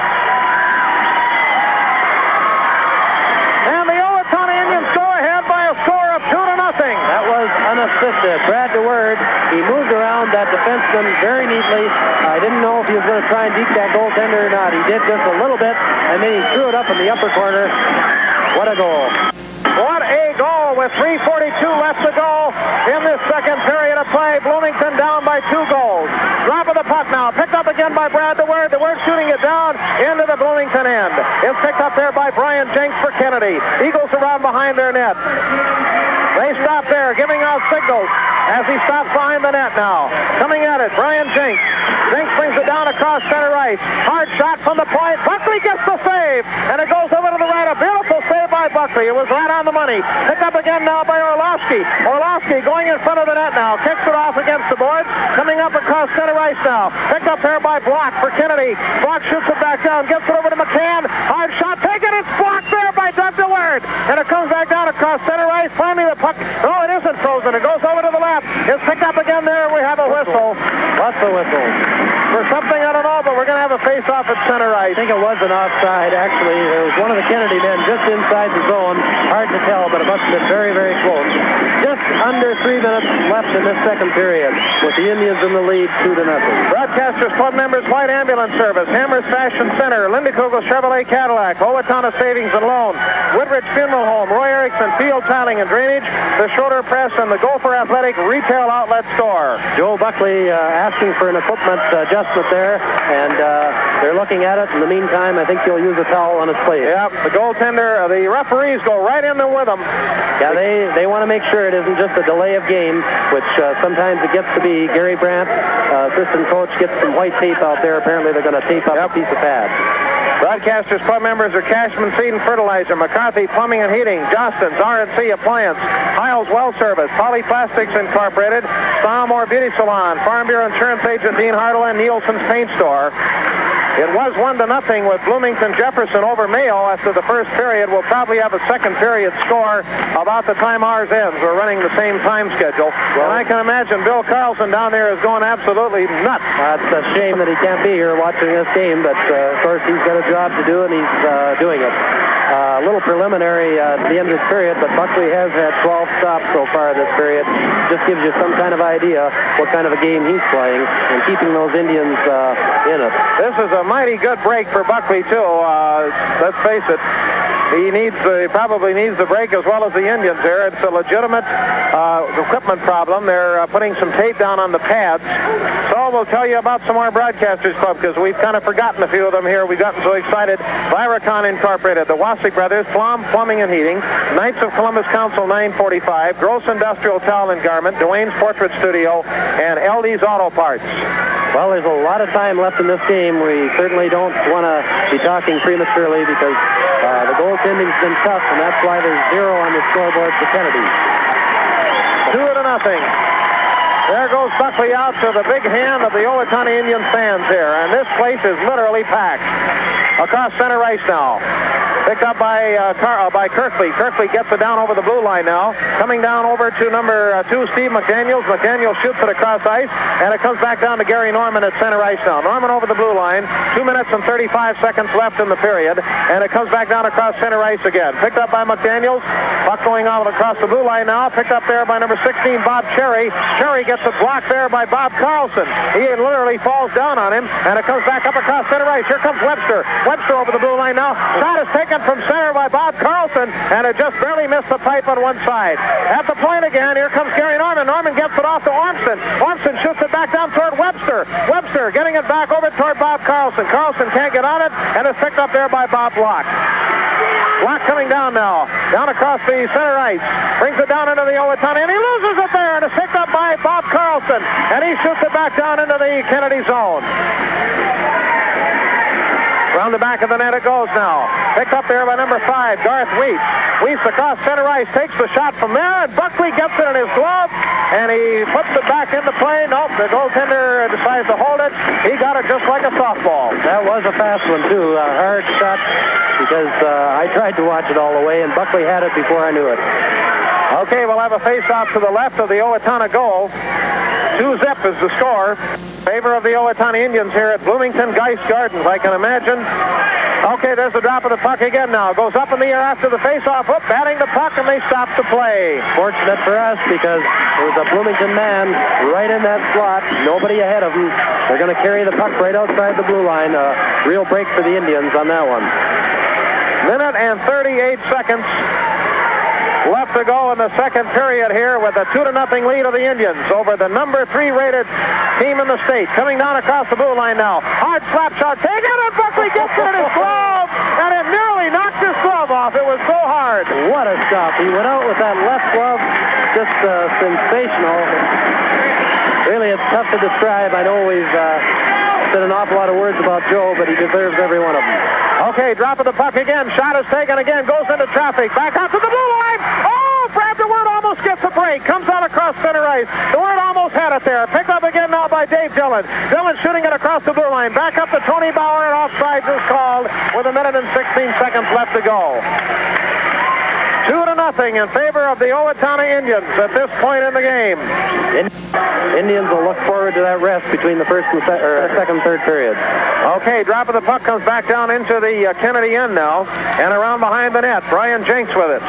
Speaker 2: And the Owatonna Indians go ahead by a score of 2-0.
Speaker 13: That was unassisted. Brad DeWord, he moved around that defenseman very neatly. I didn't know if he was going to try and deke that goaltender or not. He did just a little bit, and then he threw it up in the upper corner. What a goal.
Speaker 2: What a goal with 3:42 left to go in this second period of play. Bloomington down by 2 goals. Drop of the puck now. Picked up again by Brad DeWord. DeWord shooting it down into the Bloomington end. It's picked up there by Brian Jenks for Kennedy. Eagles around behind their net. They stop there, giving out signals as he stops behind the net now. Coming at it, Brian Jenks. Jenks brings it down across center ice. Hard shot from the point. Buckley gets the save, and it goes over to the right. A beautiful save by Buckley. It was right on the money. Picked up again now by Orlovsky. Orlovsky going in front of the net now. Kicks it off against the boards. Coming up across center ice now. Picked up there by Block for Kennedy. Block shoots it back down. Gets it over to McCann. Hard shot taken. It's blocked there by Doug DeWord. And it comes back down across center ice. Finally the puck. No, it isn't frozen. It goes over to the left. It's picked up again there. We have a whistle.
Speaker 13: What's the whistle?
Speaker 2: For something I don't know, but we're going to have a face-off at center ice.
Speaker 13: I think it was an offside, actually. There was one of the Kennedy men just inside the zone. Hard to tell, but it must have been very, very close. Just under 3 minutes left in this second period, with the Indians in the lead 2-0.
Speaker 2: Broadcasters Club members, White Ambulance Service, Hammers Fashion Center, Lindy Kugel Chevrolet Cadillac, Owatonna Savings and Loan, Woodridge Funeral Home, Roy Erickson Field Tiling and Drainage, the Schroeder Press, and the Gopher Athletic Retail Outlet Store.
Speaker 13: Joe Buckley asking for an equipment adjustment there, and they're looking at it. In the meantime, I think he'll use a towel on his plate.
Speaker 2: Yep, the goaltender, the referees go right in there with them.
Speaker 13: Yeah, they want to make sure it isn't just a delay of game, which sometimes it gets to be. Gary Brandt, assistant coach, gets some white tape out there. Apparently they're going to tape up a piece of pad.
Speaker 2: Broadcasters Club members are Cashman Seed and Fertilizer, McCarthy Plumbing and Heating, Johnston's R&C Appliance, Hiles Well Service, Polyplastics Incorporated, Stalmore Beauty Salon, Farm Bureau Insurance Agent Dean Hartle, and Nielsen's Paint Store. It was 1-0 with Bloomington Jefferson over Mayo after the first period. We'll probably have a second period score about the time ours ends. We're running the same time schedule. And I can imagine Bill Carlson down there is going absolutely nuts.
Speaker 13: It's a shame that he can't be here watching this game, but of course he's got a job to do and he's doing it. A little preliminary at the end of this period, but Buckley has had 12 stops so far this period. Just gives you some kind of idea what kind of a game he's playing and keeping those Indians in it.
Speaker 2: This is a mighty good break for Buckley, too. Let's face it. He probably needs the break as well as the Indians there. It's a legitimate equipment problem. They're putting some tape down on the pads. So we'll tell you about some more Broadcasters Club because we've kind of forgotten a few of them here. We've gotten so excited. Viracon Incorporated, the Wassick Brothers, Plum Plumbing and Heating, Knights of Columbus Council 945, Gross Industrial Towel and Garment, Dwayne's Portrait Studio, and LD's Auto Parts.
Speaker 13: Well, there's a lot of time left in this game. We certainly don't want to be talking prematurely because the goaltending's been tough, and that's why there's 0 on the scoreboard for Kennedy.
Speaker 2: 2-0. There goes Buckley out to the big hand of the Owatonna Indians fans here, and this place is literally packed. Across center ice now. Picked up by Kirkley. Kirkley gets it down over the blue line now. Coming down over to number 2, Steve McDaniels. McDaniels shoots it across ice, and it comes back down to Gary Norman at center ice now. Norman over the blue line. 2 minutes and 35 seconds left in the period, and it comes back down across center ice again. Picked up by McDaniels. Puck going out across the blue line now. Picked up there by number 16, Bob Cherry. Cherry gets it blocked there by Bob Carlson. He literally falls down on him, and it comes back up across center ice. Here comes Webster. Webster over the blue line now. Shot is taken from center by Bob Carlson, and it just barely missed the pipe on one side. At the point again, here comes Gary Norman. Norman gets it off to Ormston. Ormston shoots it back down toward Webster. Webster getting it back over toward Bob Carlson. Carlson can't get on it, and it's picked up there by Bob Block. Block coming down now. Down across the center ice. Brings it down into the Owatonna, and he loses it there, and it's picked up by Bob Carlson, and he shoots it back down into the Kennedy zone. Around the back of the net it goes now. Picked up there by number 5, Garth Weiss. Weiss across center ice, takes the shot from there, and Buckley gets it in his glove, and he puts it back into play. Nope, the goaltender decides to hold it. He got it just like a softball.
Speaker 13: That was a fast one, too. A hard shot, because I tried to watch it all the way, and Buckley had it before I knew it.
Speaker 2: Okay, we'll have a face-off to the left of the Owatonna goal. 2-0 is the score. Favor of the Owatonna Indians here at Bloomington Geist Gardens. I can imagine Okay, there's the drop of the puck again now. Goes up in the air after the face-off. Whoop, batting the puck, and they stop the play.
Speaker 13: Fortunate for us because there was a Bloomington man right in that slot. Nobody ahead of him. They're going to carry the puck right outside the blue line. A real break for the Indians on that one.
Speaker 2: Minute and 38 seconds left to go in the second period here with a 2-0 lead of the Indians over the number 3 rated team in the state. Coming down across the blue line now. Hard slap shot taken, and Buckley gets it in his glove, and it nearly knocked his glove off. It was so hard.
Speaker 13: What a stop. He went out with that left glove. Just sensational. Really, it's tough to describe. I know we've said an awful lot of words about Joe, but he deserves every one of them.
Speaker 2: Okay, drop of the puck again. Shot is taken again. Goes into traffic. Back out to the blue line. Oh, Brad DeWert almost gets a break. Comes out across center ice. DeWert almost had it there. Picked up again now by Dave Dillon. Dillon shooting it across the blue line. Back up to Tony Bauer, and offsides is called with a minute and 16 seconds left to go. 2-0 in favor of the Owatonna Indians at this point in the game.
Speaker 13: Indians will look forward to that rest between the first and second, third period.
Speaker 2: Okay, drop of the puck comes back down into the Kennedy end now, and around behind the net. Brian Jenks with it.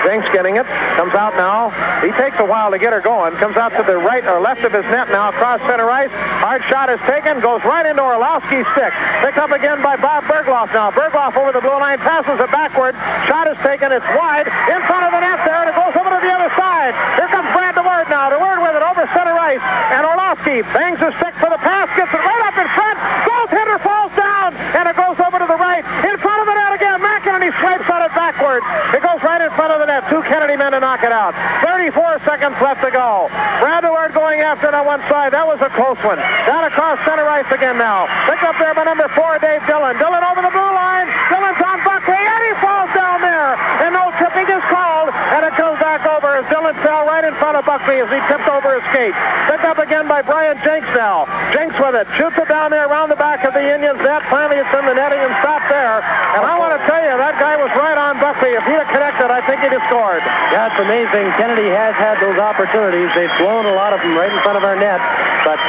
Speaker 2: Jenks getting it, comes out now. He takes a while to get her going. Comes out to the right or left of his net now, across center ice. Hard shot is taken, goes right into Orlowski's stick. Picked up again by Bob Bergloff now. Bergloff over the blue line, passes it backward. Shot is taken, it's wide, in front of the net there, and it goes over to the other side. Here comes Brad DeWert now. DeWert with it over center ice, and Orlowski bangs his stick for the pass, gets it right up in front. Goaltender falls down, and it goes over to the right. In front of the net again, McEnany swipes on it backwards. It goes right in front of the net. 2 Kennedy men to knock it out. 34 seconds left to go. Brad DeWert going after it on one side. That was a close one. Down across center ice again now. Picked up there by number 4, Dave Dillon. Dillon over the blue line. Dillon's on Buckley, and he falls down there. And no tripping is called, and it comes back over as Dillon fell right in front of Buckley as he tipped over his skate. Picked up again by Brian Jenks now. Jenks with it. Shoots it down there around the back of the Indians net. Finally it's in the netting and stopped there. And I want to tell you, that guy was right on Buckley. If he'd have connected, I think he'd have scored.
Speaker 13: Yeah, it's amazing. Kennedy has had those opportunities. They've blown a lot of them right in front of our net, but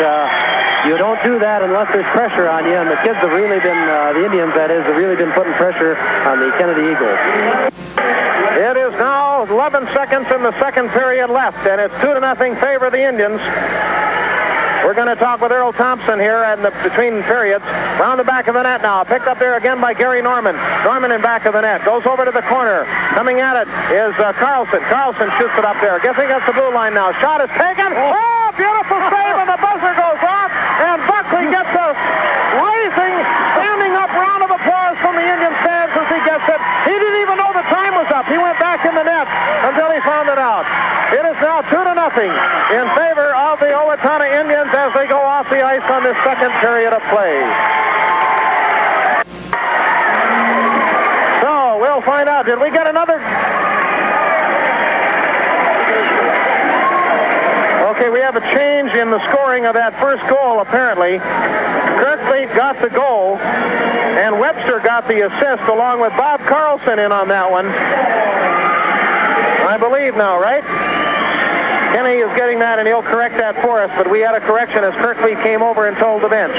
Speaker 13: you don't do that unless there's pressure on you, and the kids have really been, the Indians that is, have really been putting pressure on the Kennedy Eagles.
Speaker 2: It is now 11 seconds in the second period left, and it's 2-0 favor of the Indians. We're going to talk with Earl Thompson here in the between periods. Round the back of the net now. Picked up there again by Gary Norman. Norman in back of the net. Goes over to the corner. Coming at it is Carlson. Carlson shoots it up there. Guessing that's the blue line now. Shot is taken. Oh, beautiful save, and the buzzer goes off. And Buckley gets a raising, standing up round of applause from the Indian fans as he gets it. He didn't even know the time was up. He went back in the net until he found it out. It is now 2-0 in favor of the Owatonna Indians as they go off the ice on this second period of play. So we'll find out. Did we get another? Okay, we have a change in the scoring of that first goal, apparently. Kirkleet got the goal, and Webster got the assist, along with Bob Carlson in on that one. I believe now, right? Kenny is getting that, and he'll correct that for us, but we had a correction as Kirkleet came over and told the bench.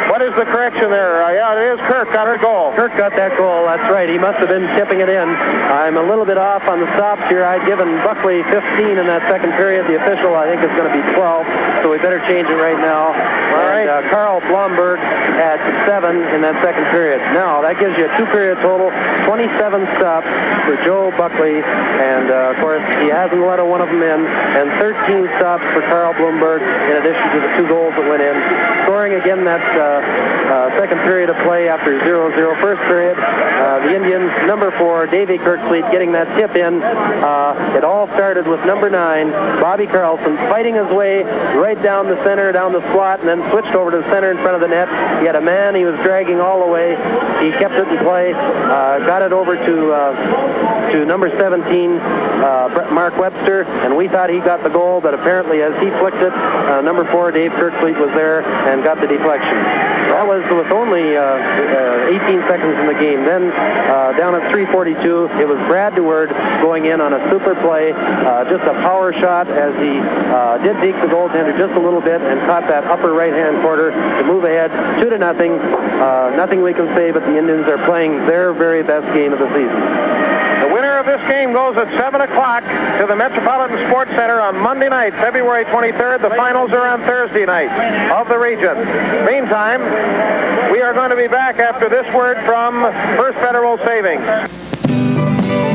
Speaker 2: What is the correction there? Yeah, it is Kirk got her goal.
Speaker 13: Kirk got that goal, that's right. He must have been tipping it in. I'm a little bit off on the stops here. I'd given Buckley 15 in that second period. The official, I think, is going to be 12, so we better change it right now.
Speaker 2: All right.
Speaker 13: Carl Blomberg had 7 in that second period. Now, that gives you a 2-period total, 27 stops for Joe Buckley, and, of course, he hasn't let one of them in, and 13 stops for Carl Blomberg, in addition to the 2 goals that went in. Scoring again that second period of play after 0-0 first period. The Indians, number 4, Davey Kirkleet, getting that tip in. It all started with number 9, Bobby Carlson, fighting his way right down the center, down the slot, and then switched over to the center in front of the net. He had a man he was dragging all the way. He kept it in play, got it over to number 17, Mark Webster, and we thought he got the goal, but apparently as he flicked it, number 4, Dave Kirkleet, was there and got the deflection. That was with with only 18 seconds in the game. Then down at 3:42, it was Brad DeWord going in on a super play, just a power shot as he did deke the goaltender just a little bit and caught that upper right-hand corner to move ahead 2-0. Nothing we can say, but the Indians are playing their very best game of the season.
Speaker 2: The winner of this game goes at 7 o'clock to the Metropolitan Sports Center on Monday night, February 23rd. The finals are on Thursday night of the region. Meantime, we are going to be back after this word from First Federal Savings.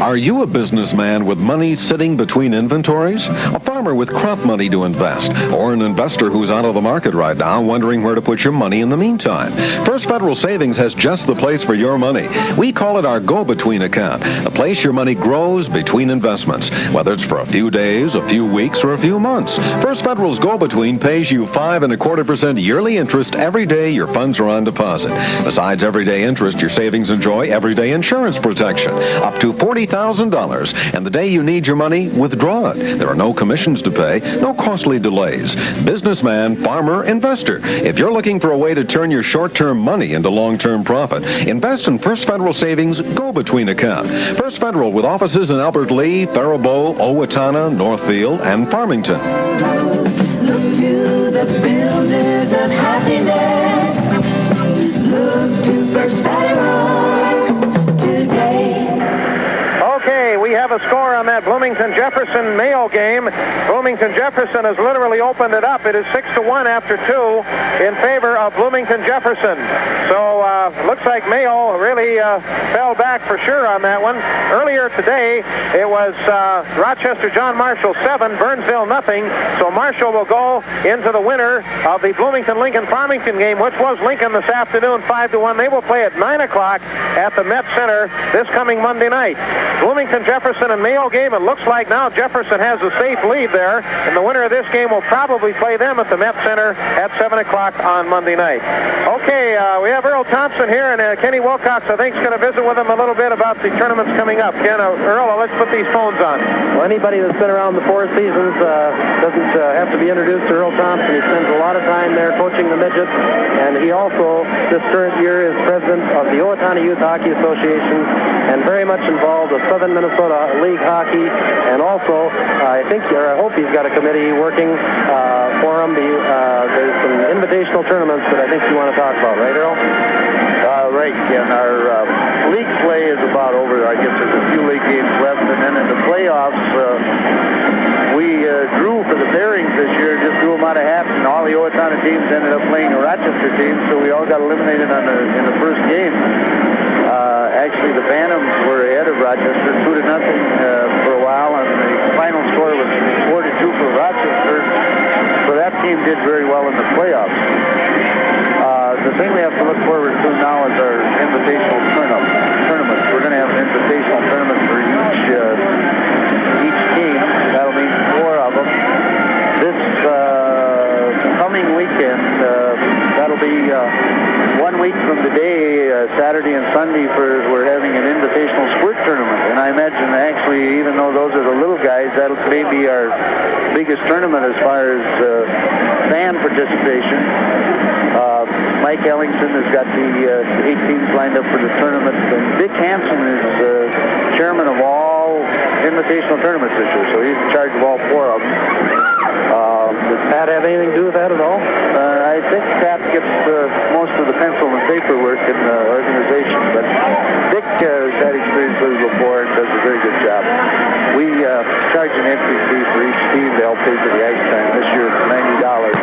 Speaker 16: Are you a businessman with money sitting between inventories? A farmer with crop money to invest? Or an investor who's out of the market right now wondering where to put your money in the meantime? First Federal Savings has just the place for your money. We call it our go-between account, a place your money grows between investments, whether it's for a few days, a few weeks, or a few months. First Federal's go-between pays you 5.25% yearly interest every day your funds are on deposit. Besides everyday interest, your savings enjoy everyday insurance protection, up to $40,000. And the day you need your money, withdraw it. There are no commissions to pay, no costly delays. Businessman, farmer, investor. If you're looking for a way to turn your short-term money into long-term profit, invest in First Federal Savings Go-Between account. First Federal with offices in Albert Lea, Faribault, Owatonna, Northfield, and Farmington.
Speaker 7: Look to the builders of happiness. Look to First Federal today.
Speaker 2: Okay, we have a score on that Bloomington-Jefferson Mayo game. Bloomington-Jefferson has literally opened it up. It is 6-1 after 2 in favor of Bloomington-Jefferson. So looks like Mayo really fell back for sure on that one. Earlier today, it was Rochester John Marshall 7, Burnsville nothing. So Marshall will go into the winner of the Bloomington-Lincoln Farmington game, which was Lincoln this afternoon, 5-1. They will play at 9 o'clock at the Met Center this coming Monday night. Bloomington-Jefferson and Mayo game, it looks like now Jefferson has a safe lead there, and the winner of this game will probably play them at the Met Center at 7 o'clock on Monday night. Okay, we have Earl Thompson here, and Kenny Wilcox, I think, is going to visit with him a little bit about the tournaments coming up. Ken, Earl, let's put these phones on.
Speaker 13: Well, anybody that's been around the four seasons doesn't have to be introduced to Earl Thompson. He spends a lot of time there coaching the midgets, and he also, this current year, is president of the Owatonna Youth Hockey Association and very much involved with Southern Minnesota League Hockey, and also, I hope he's got a committee working for him. There's some invitational tournaments that I think you want to talk about, right, Earl?
Speaker 17: Right, Ken. Our league play is about over. I guess there's a few league games left, and then in the playoffs, we drew for the pairings this year, just drew them out of hats, and all the Owatonna teams ended up playing a Rochester team, so we all got eliminated in the first game. Actually, the Bantams were ahead of Rochester 2-0 for a while, and the final score was 4-2 for Rochester. So that team did very well in the playoffs. The thing we have to look forward to now is our invitational tournaments. We're going to have an invitational tournament for each team. That'll mean 4 of them. This coming weekend, that'll be 1 week from today, Saturday and Sunday, we're having an invitational squirt tournament. And I imagine actually, even though those are the little guys, that may be our biggest tournament as far as fan participation. Mike Ellingson has got the 8 teams lined up for the tournament. And Dick Hansen is chairman of all invitational tournaments this year, so he's in charge of all 4 of them.
Speaker 13: Does Pat have anything to do with that at all?
Speaker 17: I think Pat gets most of the pencil and paperwork in the organization, but Dick has had experience with it before and does a very good job. We charge an entry fee for each team to help pay for the ice time. This year it's $90.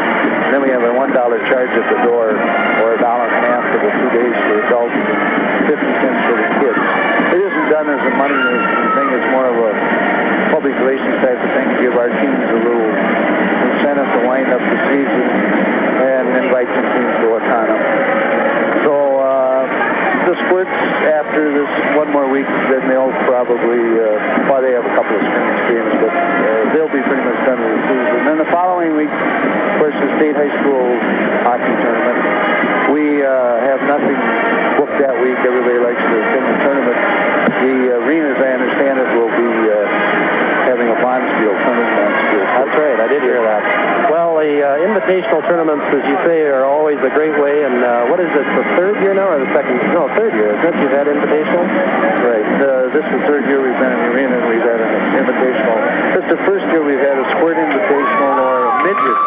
Speaker 17: And then we have a $1 charge at the door, or $1.50 for the 2 days for adults, 50 cents for the kids. It isn't done as a money thing. It's more of a public relations type of thing to give our teams a little incentive to wind up the season and invite some teams to Owatonna. So the splits after this 1 more week, then they'll probably, they have a couple of scrimmage games, but they'll be pretty much done with the season. And then the following week, of course, the state high school hockey tournament. We have nothing booked that week. Everybody likes to attend the tournament. The arena, as I understand it, will be having a Bondsfield tournament.
Speaker 13: That's right, I did hear that. Well, the invitational tournaments, as you say, are always a great way. And what is it's the third year now or the second? No, third year, isn't it? You've had invitational?
Speaker 17: Right. This is the third year we've been in the arena and we've had an invitational. This is the first year we've had a squirt invitational or a midget.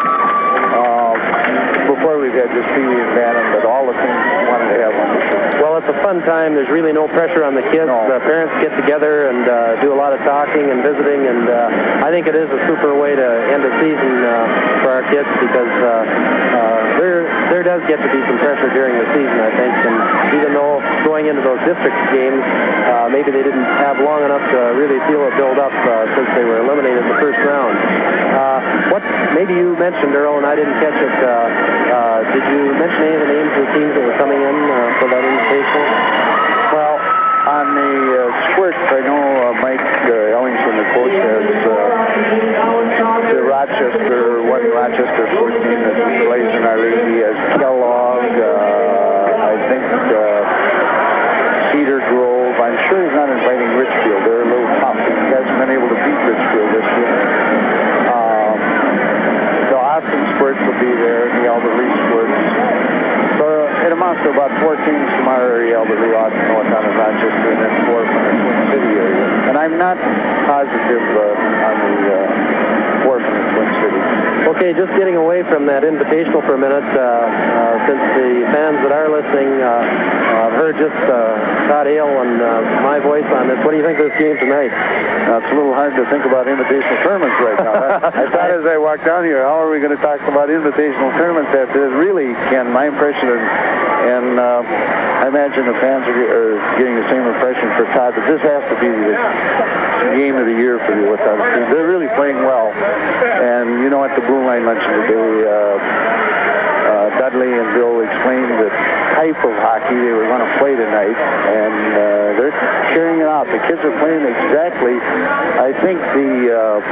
Speaker 17: Before we've had just Pee Wee and Bantam, but all the teams wanted to have one.
Speaker 13: Well, it's a fun time. There's really no pressure on the kids. The parents get together and do a lot of talking and visiting, and I think it is a super way to end a season for our kids because there does get to be some pressure during the season, I think, and even though going into those district games, maybe they didn't have long enough to really feel it build up since they were eliminated in the first round. Maybe you mentioned, Earl, and I didn't catch it, did you mention any of the names of the teams that were coming in for that invitation?
Speaker 17: Well, on the squirt, I know Mike Ellingson, the coach, has the Rochester squirt team that plays in our league. He has Kellogg, I think Cedar Grove. I'm sure he's not inviting Richfield. They're a little tough. He hasn't been able to beat Richfield this year. The Austin squirts will be there, the Albert Lee squirts. So it amounts to about 4 teams from our area, Albert Lee, Austin, Owatonna, Rochester, and then 4 from the Twin City area. And I'm not positive on the 4 from the Twin City.
Speaker 13: Okay, just getting away from that invitational for a minute, since the fans that are listening have heard just Todd Hale and my voice on this. What do you think of this game tonight?
Speaker 17: It's a little hard to think about invitational tournaments right now. I thought as I walked down here, how are we going to talk about invitational tournaments after this? Really, Ken, my impression is, and I imagine the fans are getting the same impression for Todd, that this has to be the game of the year for the Owatonna team. They're really playing well. And you know, at the Blue Line luncheon today, Dudley and Bill explained the type of hockey they were going to play tonight, and they're carrying it out. The kids are playing exactly, I think the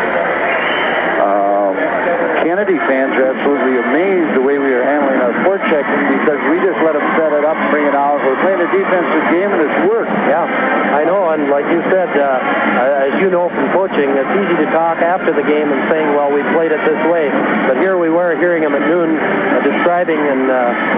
Speaker 17: Kennedy fans are absolutely amazed the way we are handling our forechecking because we just let them set it up, bring it out. We're playing a defensive game and it's worked.
Speaker 13: Yeah, I know, and like you said, as you know from coaching, it's easy to talk after the game and saying, well, we played it this way. But here we were hearing them at noon describing, and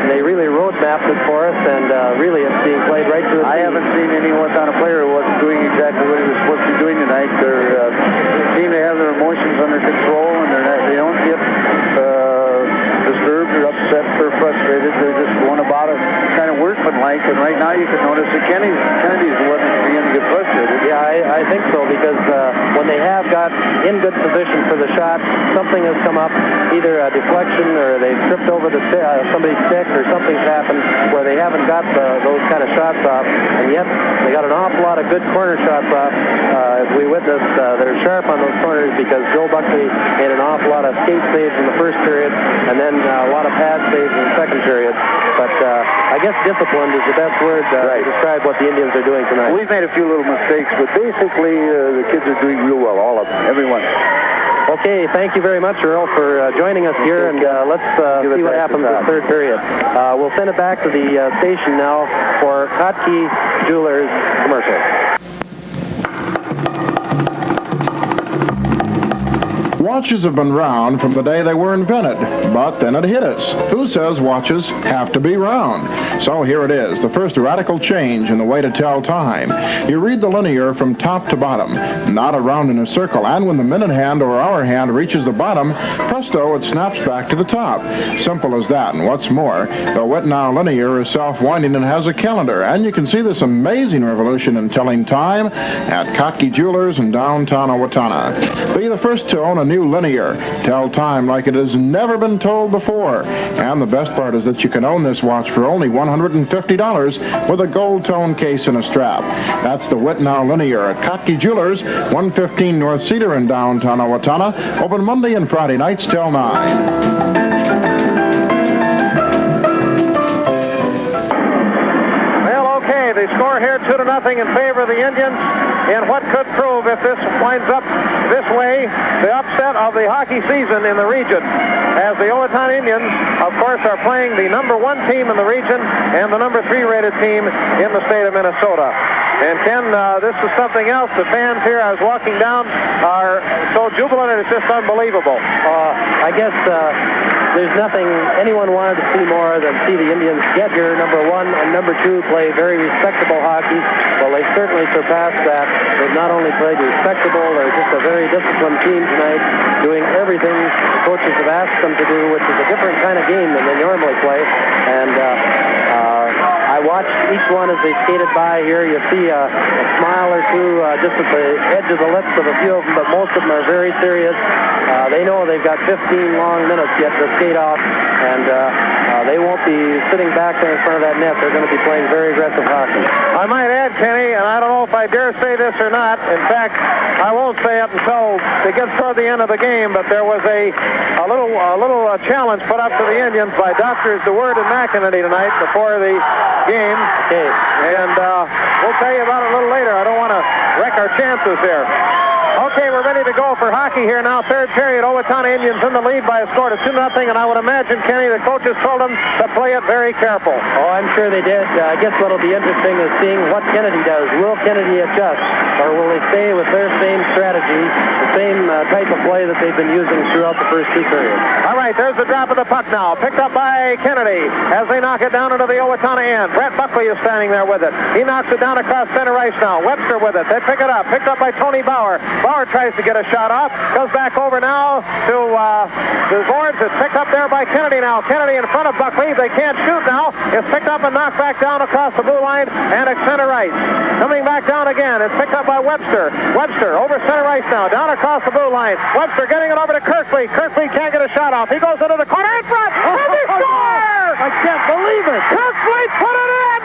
Speaker 13: they really road mapped it for us, and really it's being played right to the
Speaker 17: I haven't seen any Owatonna player who wasn't doing exactly what he was supposed to be doing tonight. They seem to have their emotions under control, and they don't get disturbed or upset or frustrated. They're just going about it kind of workmanlike, and right now you can notice that Kennedy's the one that's beginning to get frustrated.
Speaker 13: Yeah, I think so, because when they have got in good position for the shot, something has come up, either a deflection or they've tripped over somebody's stick or something's happened where they haven't got those kind of shots off, and yet they got an awful lot of good corner shots off. As we witnessed, they're sharp on those corners because Joe Buckley made an awful lot of skate saves in the first period and then a lot of pad saves in the second period. But I guess disciplined is the best word to describe what the Indians are doing tonight.
Speaker 17: We've made a few little mistakes, but basically the kids are doing real well, all of them, everyone.
Speaker 13: Okay, thank you very much, Earl, for joining us here, and let's see what happens in the third period. We'll send it back to the station now for Kotke Jewelers commercial.
Speaker 18: Watches have been round from the day they were invented, but then it hit us. Who says watches have to be round? So here it is, the first radical change in the way to tell time. You read the linear from top to bottom, not around in a circle, and when the minute hand or hour hand reaches the bottom, presto, it snaps back to the top. Simple as that, and what's more, the Whitnow linear is self-winding and has a calendar, and you can see this amazing revolution in telling time at Kotke Jewelers in downtown Owatonna. Be the first to own a new linear. Tell time like it has never been told before. And the best part is that you can own this watch for only $150 with a gold tone case and a strap. That's the Whitnow linear at Kotke Jewelers, 115 North Cedar in downtown Owatonna. Open Monday and Friday nights till 9.
Speaker 2: The score here 2-0 in favor of the Indians in what could prove, if this winds up this way, the upset of the hockey season in the region, as the Owatonna Indians, of course, are playing the #1 team in the region and the #3 rated team in the state of Minnesota. And Ken, this is something else. The fans here, I was walking down, are so jubilant, and it's just unbelievable.
Speaker 13: I guess there's nothing anyone wanted to see more than see the Indians get here, number one, and number two, play very respectable hockey. Well, they certainly surpassed that. They've not only played respectable, they're just a very disciplined team tonight, doing everything the coaches have asked them to do, which is a different kind of game than they normally play. And I watched each one as they skated by here. You see a smile or two just at the edge of the lips of a few of them, but most of them are very serious. They know they've got 15 long minutes yet to skate off, and they won't be sitting back there in front of that net. They're going to be playing very aggressive hockey.
Speaker 2: I might add, Kenny, and I don't know if I dare say this or not. In fact, I won't say it until it gets toward the end of the game, but there was a little challenge put up to the Indians by Doctors DeWord and McEnany tonight before the game.
Speaker 13: Okay.
Speaker 2: And we'll tell you about it a little later. I don't want to wreck our chances here. Okay, we're ready to go for hockey here now. Third period, Owatonna Indians in the lead by a score of 2-0, and I would imagine, Kenny, the coaches told them to play it very careful.
Speaker 13: Oh, I'm sure they did. I guess what'll be interesting is seeing what Kennedy does. Will Kennedy adjust, or will they stay with their same strategy, the same type of play that they've been using throughout the first two periods?
Speaker 2: All right, there's the drop of the puck now, picked up by Kennedy as they knock it down into the Owatonna end. Brett Buckley is standing there with it. He knocks it down across center ice now. Webster with it. They pick it up. Picked up by Tony Bauer. Bauer tries to get a shot off. Goes back over now to the boards. It's picked up there by Kennedy now. Kennedy in front of Buckley. They can't shoot now. It's picked up and knocked back down across the blue line and at center ice. Coming back down again. It's picked up by Webster. Webster over center ice now. Down across the blue line. Webster getting it over to Kirkfleet. Kirkfleet can't get a shot off. He goes into the corner in front. And they score!
Speaker 13: I can't believe it.
Speaker 2: Kirkfleet put it in!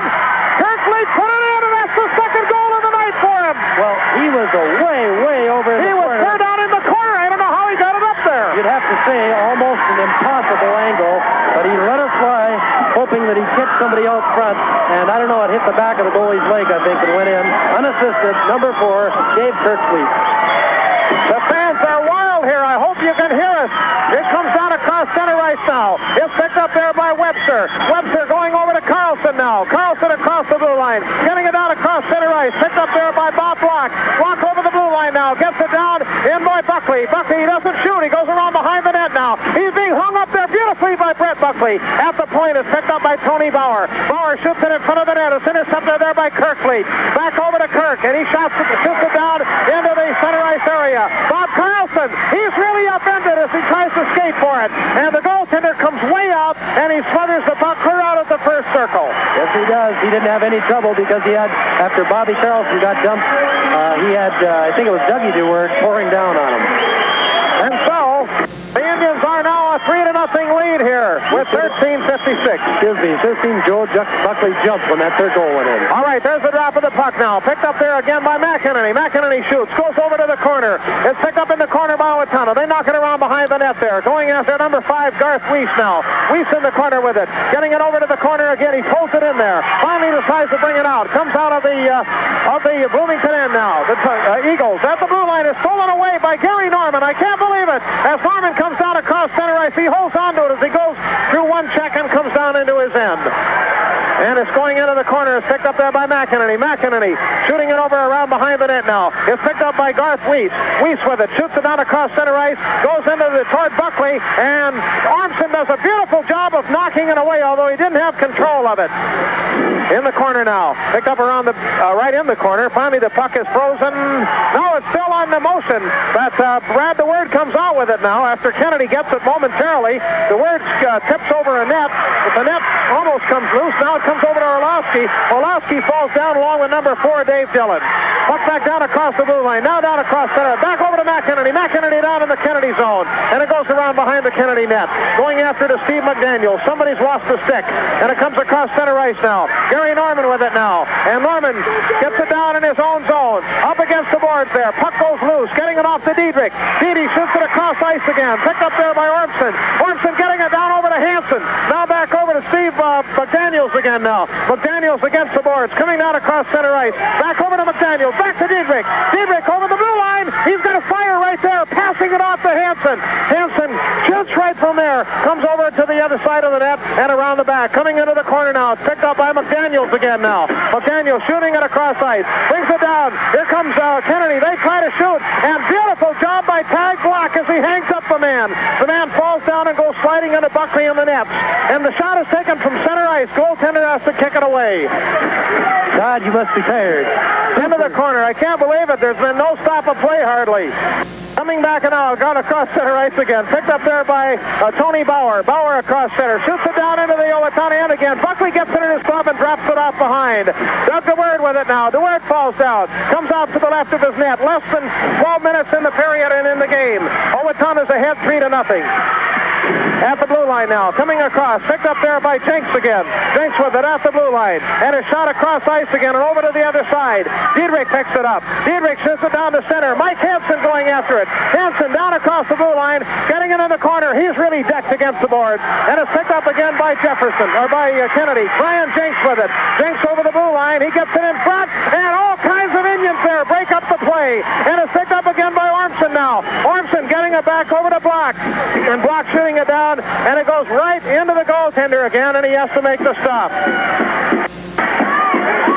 Speaker 2: Kirkfleet put it in, and that's the second goal of the night for him.
Speaker 13: Well, he was way over in the corner.
Speaker 2: He was clear down in the corner. I don't know how he got it up there.
Speaker 13: You'd have to say almost an impossible angle, but he let it fly, hoping that he'd catch somebody out front, and I don't know, it hit the back of the goalie's leg, I think, and went in. Unassisted, number 4, Dave Kirkfleet.
Speaker 2: The fans are wild here. I hope you can hear us. It comes down across center ice now. It's picked up there by Webster. Webster going over to Carlson now. Carlson across the blue line. Getting it down across center ice. Picked up there by Bob Block. Block over the blue line now. Gets it down in by Buckley. Buckley doesn't shoot. He goes around behind the net now. He's being hung up there beautifully by Brett Buckley. At the point, it's picked up by Tony Bauer. Bauer shoots it in front of the net. It's intercepted there by Kirkfleet. Back over to Kirk, and he shoots it down into the center ice area. Bob Carlson, he's really upended as he tries to skate for it. And the goaltender comes way out, and he smothers the puck clear out of the first circle.
Speaker 13: Yes, he does. He didn't have any trouble because he had, after Bobby Carlson got dumped, he had, I think it was Dougie DeWord pouring down on him.
Speaker 2: And so, the Indians are now a 3-0 lead here with 13:56.
Speaker 13: Excuse me, just seen Joe Buckley jump when that third goal went in.
Speaker 2: All right, there's the drop of the puck now. Picked up there again by McEnany. McEnany shoots, goes over to the corner. It's picked up in the corner by Owatonna. They knock it around behind the net there. Going after number 5, Garth Weiss now. Weiss in the corner with it. Getting it over to the corner again. He pulls it in there. Finally decides to bring it out. Comes out of the Bloomington end now. The Eagles at the blue line is stolen away by Gary Norman. I can't believe it. As Norman comes down across center ice, he holds on to it as he goes through one check and comes down into his end. And it's going into the corner. It's picked up there by McEnany. McEnany shooting it over around behind the net now. It's picked up by Garth Weiss. Weiss with it. Shoots it down across center ice. Goes into the toward Buckley. And Armstrong does a beautiful job of knocking it away, although he didn't have control of it. In the corner now. Picked up around the right in the corner. Finally, the puck is frozen. No, it's still on the motion. But Brad DeWord comes out with it now after Kennedy gets it momentarily. DeWord tips over a net, but the net almost comes loose. Now it comes over to Orlowski. Orlowski falls down along with number 4, Dave Dillon. Puck back down across the blue line. Now down across center. Back over to McEnany. McEnany down in the Kennedy zone. And it goes around behind the Kennedy net. Going after to Steve McDaniel. Somebody's lost the stick. And it comes across center ice now. Gary Norman with it now. And Norman gets it down in his own zone. Up against the boards there. Puck goes loose. Getting it off to Diedrich. Diedrich shoots it across ice again. Picked up there by Ormson. Ormson getting it down over to Hansen. Now back over to Steve McDaniels again now. McDaniels against the boards. Coming down across center ice. Back over to McDaniels. Back to Diedrich. Diedrich over the blue line. He's going to fire right there. Passing it off to Hansen. Hansen shoots right from there. Comes over to the other side of the net and around the back. Coming into the corner now. It's picked up by McDaniels again now. McDaniels shooting it across ice. Brings it down. Here comes Kennedy. They try to shoot. And beautiful job by Tag Block as he hangs up the man. The man falls down and goes sliding into Buckley in the nets. And the shot is taken from center ice. Goaltender has to kick it away.
Speaker 13: God, you must be tired.
Speaker 2: Into the corner. I can't believe it. There's been no stop of play hardly. Coming back now, gone across center ice again. Picked up there by Tony Bauer. Bauer across center. Shoots it down into the Owatonna end again. Buckley gets it in his glove and drops it off behind. Doug DeWord with it now. DeWord falls down. Comes out to the left of his net. Less than 12 minutes in the period and in the game. Owatonna's ahead 3-0. At the blue line now, coming across, picked up there by Jenks again. Jenks with it at the blue line, and a shot across ice again, and over to the other side. Diedrich picks it up. Diedrich shoots it down to center. Mike Hansen going after it. Hansen down across the blue line, getting into the corner. He's really decked against the boards, and it's picked up again by Jefferson, or by Kennedy. Brian Jenks with it. Jenks over the blue line. He gets it in front, and all kinds of Indians there break up the play, and it's picked up again by Ormson now. Ormson getting it back over to Block, and Block shooting it down, and it goes right into the goaltender again, and he has to make the stop.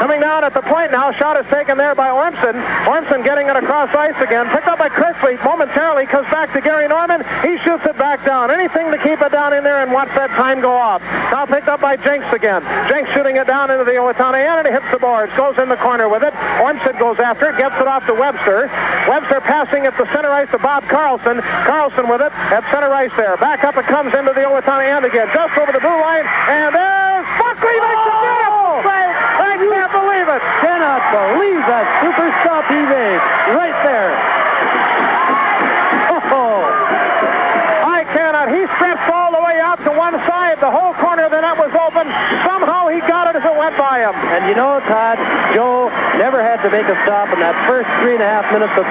Speaker 2: Coming down at the point now, shot is taken there by Ormson. Ormson getting it across ice again. Picked up by Kirkfleet momentarily, comes back to Gary Norman. He shoots it back down. Anything to keep it down in there and watch that time go off. Now picked up by Jenks again. Jenks shooting it down into the Owatonna end, and it hits the boards. Goes in the corner with it. Ormson goes after it, gets it off to Webster. Webster passing it to center ice to Bob Carlson. Carlson with it at center ice there. Back up it comes into the Owatonna end again. Just over the blue line, and there's Buckley makes a beautiful save. I can't believe it.
Speaker 13: Cannot believe that super stop he made right there.
Speaker 2: Oh, I cannot. He stretched all the way out to one side. The whole corner of the net was open. Somehow he got it as it went by him.
Speaker 13: And you know, Todd, Joe never had to make a stop in that first 3.5 minutes of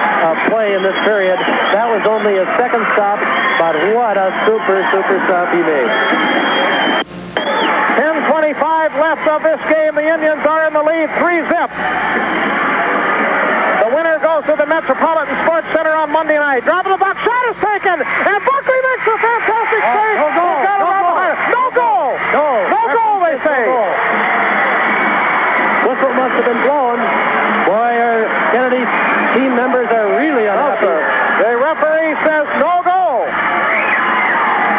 Speaker 13: play in this period. That was only his second stop, but what a super stop he made.
Speaker 2: 10:25 left of this game. The Indians are in the lead, 3-0. The winner goes to the Metropolitan Sports Center on Monday night. Drop of the puck, shot is taken, and Buckley makes a fantastic save.
Speaker 13: No goal.
Speaker 2: No goal. No goal, they say.
Speaker 13: Whistle must have been blown. Boy, our Kennedy's team members are really unhappy.
Speaker 2: The referee says no goal.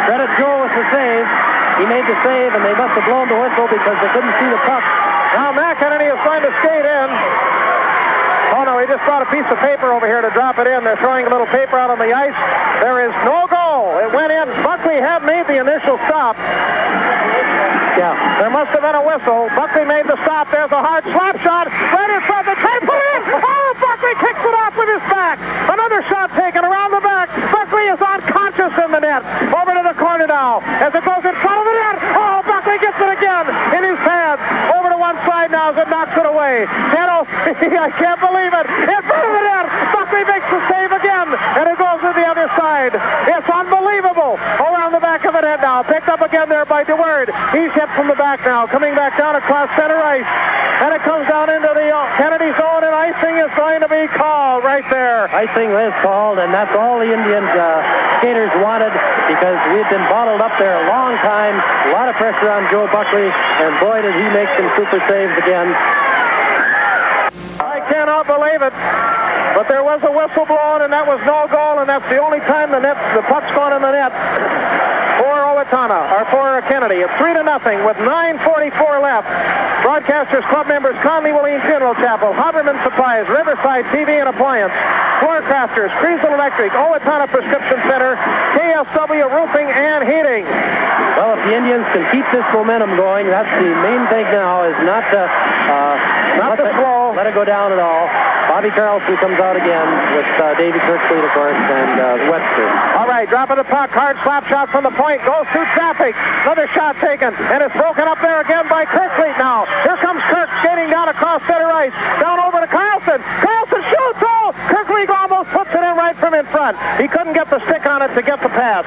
Speaker 13: Credit Joe with the save. He made the save, and they must have blown the whistle because they couldn't see the puck.
Speaker 2: Now McEnany is going to skate in. Oh, no, he just brought a piece of paper over here to drop it in. They're throwing a little paper out on the ice. There is no goal. It went in. Buckley had made the initial stop. Yeah, there must have been a whistle. Buckley made the stop. There's a hard slap shot. Right in front. They try to put it in. Oh, Buckley kicks it off with his back. Another shot taken around the back. Buckley is unconscious in the net. Over to the corner now. As it goes in front of the net. Oh, Buckley gets it again in his hands. Over to one side now as it knocks it away. 10-0. I can't believe it. In front of the net. Buckley makes the save again. And it goes to the other side. It's unbelievable. Around the back of the net now. Picked up again there by DeWord. He's hit from the back now. Coming back down across center ice. And it comes down into the Kennedy zone, and icing is going to be called right there.
Speaker 13: Icing is called, and that's all the Indian skaters wanted because we've been bottled up there a long time. A lot of pressure on Joe Buckley, and boy, did he make some super saves again.
Speaker 2: I cannot believe it. But there was a whistle blown, and that was no goal, and that's the only time the puck's gone in the net for Owatonna, or for Kennedy. It's 3-0 with 9:44 left. Broadcasters Club members, Conley Willeen Funeral Chapel, Haberman Supplies, Riverside TV and Appliance, Floor Crafters, Creasel Electric, Owatonna Prescription Center, KSW Roofing and Heating.
Speaker 13: Well, if the Indians can keep this momentum going, that's the main thing now, is not to let it go down at all. Bobby Carlson comes out again with Davey Kirkfleet, of course, and Webster.
Speaker 2: All right, drop of the puck, hard slap shot from the point, goes through traffic. Another shot taken, and it's broken up there again by Kirkfleet now. Here comes Kirk skating down across center ice, down over to Carlson. Carlson shoots, oh! Kirkfleet almost puts it in right from him in front. He couldn't get the stick on it to get the pass.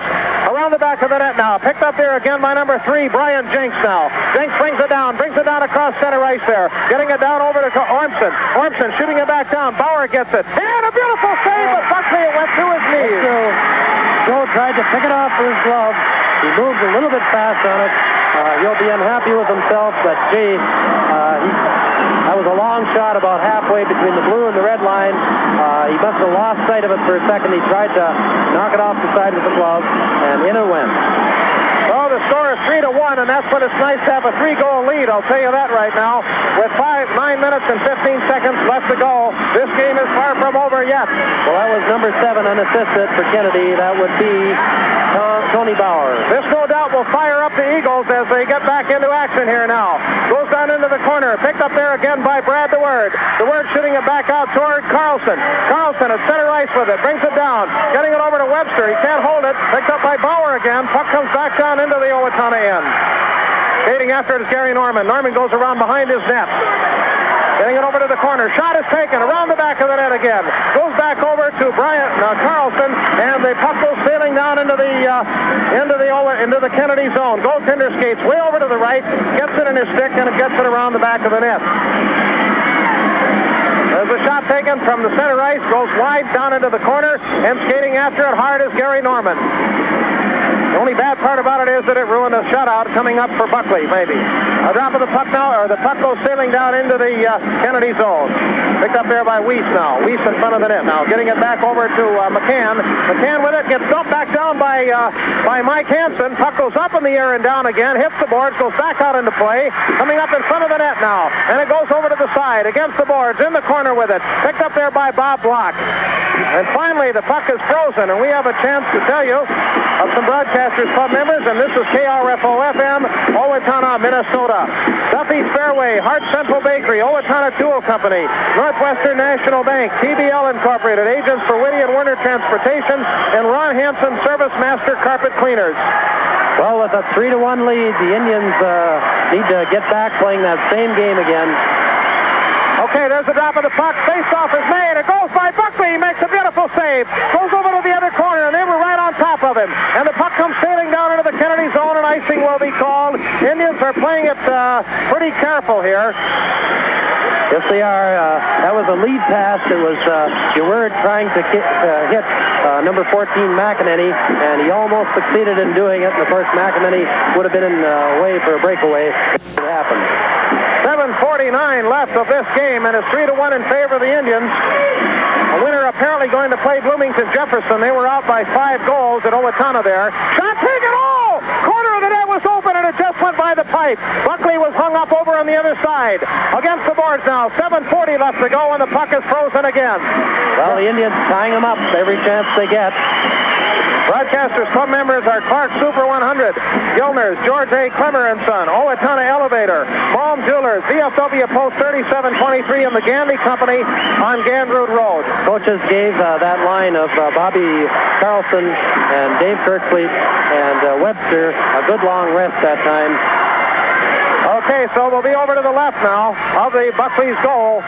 Speaker 2: Around the back of the net now. Picked up there again by number 3, Brian Jenks now. Jenks brings it down across center ice there. Getting it down over to Ormson. Ormson shooting it back down. Bauer gets it. And a beautiful save, but Buckley, it went through his knees.
Speaker 13: Joe tried to pick it off with his glove. He moved a little bit fast on it. He'll be unhappy with himself, but gee, that was a long shot about halfway between the blue and the red line. He must have lost sight of it for a second. He tried to knock it off the side with the glove, and in it went.
Speaker 2: Well, the score is 3-1, and that's when it's nice to have a 3-goal lead. I'll tell you that right now. With 9 minutes and 15 seconds left to go, this game is far from over yet.
Speaker 13: Well, that was number 7 unassisted for Kennedy. That would be Tony Bauer.
Speaker 2: This no doubt will fire up the Eagles as they get back into action here now. Goes down into the corner. Picked up there again by Brad DeWord. DeWord shooting it back out toward Carlson. Carlson at center ice with it. Brings it down. Getting it over to Webster. He can't hold it. Picked up by Bauer again. Puck comes back down into the Owatonna end. Skating after it is Gary Norman. Norman goes around behind his net. Getting it over to the corner. Shot is taken around the back of the net again. Goes back over to Bryant Carlson, and the puck goes sailing down into the Kennedy zone. Goaltender skates way over to the right, gets it in his stick, and it gets it around the back of the net. There's a shot taken from the center ice, goes wide down into the corner, and skating after it hard is Gary Norman. The only bad part about it is that it ruined a shutout coming up for Buckley, maybe. A drop of the puck now, or the puck goes sailing down into the Kennedy zone. Picked up there by Weiss now. Weiss in front of the net now. Getting it back over to McCann. McCann with it, gets dumped back down by Mike Hansen. Puck goes up in the air and down again, hits the boards, goes back out into play. Coming up in front of the net now. And it goes over to the side, against the boards, in the corner with it. Picked up there by Bob Block. And finally, the puck is frozen, and we have a chance to tell you of some Broadcasters Club members, and this is KRFO-FM, Owatonna, Minnesota. Southeast Fairway, Hart Central Bakery, Owatonna Tool Company, Northwestern National Bank, TBL Incorporated, agents for Whitty and Werner Transportation, and Ron Hansen Service Master Carpet Cleaners.
Speaker 13: Well, with a 3-1 lead, the Indians need to get back playing that same game again.
Speaker 2: Okay, there's the drop of the puck. Face-off is made. It goes by Buckley. He makes a beautiful save. Goes over to the other corner, and they were right on top of him. And the puck comes sailing down into the Kennedy zone, and icing will be called. Indians are playing it pretty careful here.
Speaker 13: Yes, they are. That was a lead pass. It was DeWord trying to hit number 14, McEnany, and he almost succeeded in doing it. And, of course, McEnany would have been in way for a breakaway. It happened.
Speaker 2: 7:49 left of this game, and it's 3-1 in favor of the Indians. A winner apparently going to play Bloomington Jefferson. They were out by 5 goals at Owatonna there. Shot taken! Oh! Corner of the net was open, and it just went by the pipe. Buckley was hung up over on the other side. Against the boards now. 7:40 left to go, and the puck is frozen again.
Speaker 13: Well, the Indians tying them up every chance they get.
Speaker 2: Broadcasters Club members are Clark Super 100, Gilner's, George A. Clemmer & Son, Owatonna Elevator, Malm Jewelers, VFW Post 3723, and the Gandy Company on Gandrood Road.
Speaker 13: Coaches gave that line of Bobby Carlson and Dave Kirkfleet and Webster a good long rest that time.
Speaker 2: Okay, so we'll be over to the left now of the Buckley's goal.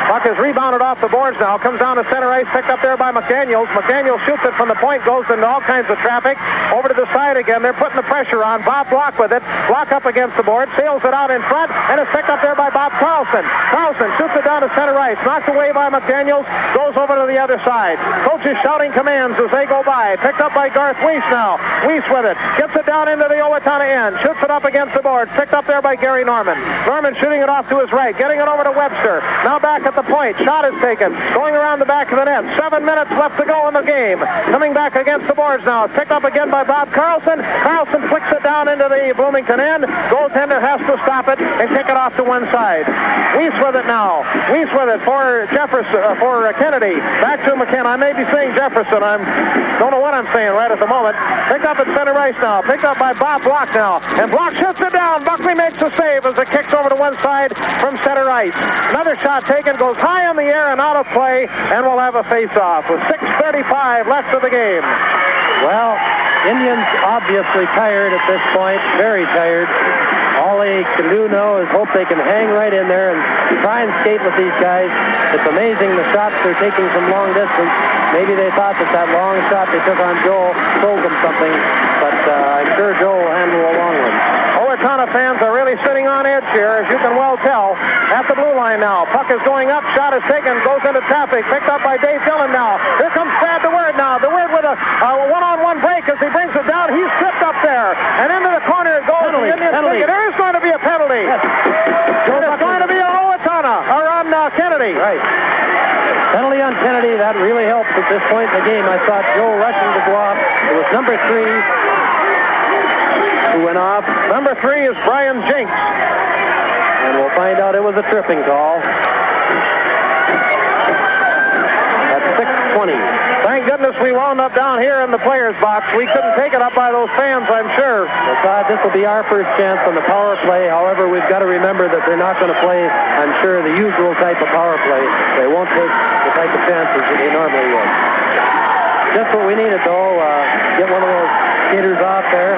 Speaker 2: Puck is rebounded off the boards now. Comes down to center ice, picked up there by McDaniels. McDaniels shoots it from the point, goes into all kinds of traffic. Over to the side again. They're putting the pressure on. Bob Block with it. Block up against the board. Sails it out in front, and it's picked up there by Bob Carlson. Carlson shoots it down to center ice. Knocked away by McDaniels. Goes over to the other side. Coaches shouting commands as they go by. Picked up by Garth Weiss now. Weiss with it. Gets it down into the Owatonna end. Shoots it up against the board. Picked up there by Gary Norman. Norman shooting it off to his right. Getting it over to Webster. Now back at the point. Shot is taken. Going around the back of the net. 7 minutes left to go in the game. Coming back against the boards now. Picked up again by Bob Carlson. Carlson flicks it down into the Bloomington end. Goaltender has to stop it and kick it off to one side. Weiss with it now. Weiss with it for Jefferson, for Kennedy. Back to McKenna. I may be saying Jefferson. I don't know what I'm saying right at the moment. Picked up at center ice now. Picked up by Bob Block now. And Block shoots it down. Buckley makes the save as it kicks over to one side from center ice. Another shot taken. Goes high in the air and out of play, and we'll have a face-off with 6:35 left of the game.
Speaker 13: Well, Indians obviously tired at this point, very tired. All all they can do now is hope they can hang right in there and try and skate with these guys. It's amazing the shots they're taking from long distance. Maybe they thought that long shot they took on Joe sold them something, but I'm sure Joe will handle a long one.
Speaker 2: Owatonna fans are really sitting on edge here, as you can well tell. At the blue line now. Puck is going up. Shot is taken. Goes into traffic. Picked up by Dave Dillon now. Here comes Brad DeWord now. DeWord with a one-on-one break as he brings it down. He's tripped up there. And into the corner it goes.
Speaker 13: Penalty,
Speaker 2: The Indians
Speaker 13: penalty.
Speaker 2: think there is going to be a penalty.
Speaker 13: Yes.
Speaker 2: And it's going to be on Owatonna, or on Kennedy.
Speaker 13: Right. Penalty on Kennedy. That really helps at this point in the game. I thought Joe rushing to go off. It was number 3 who went off.
Speaker 2: Number 3 is Brian Jinks.
Speaker 13: And we'll find out it was a tripping call. At 6:20.
Speaker 2: Thank goodness we wound up down here in the players' box. We couldn't take it up by those fans, I'm sure.
Speaker 13: Besides, this will be our first chance on the power play. However, we've got to remember that they're not going to play, I'm sure, the usual type of power play. They won't take the type of chances that they normally would. Just what we needed, though. Get one of those skaters off there.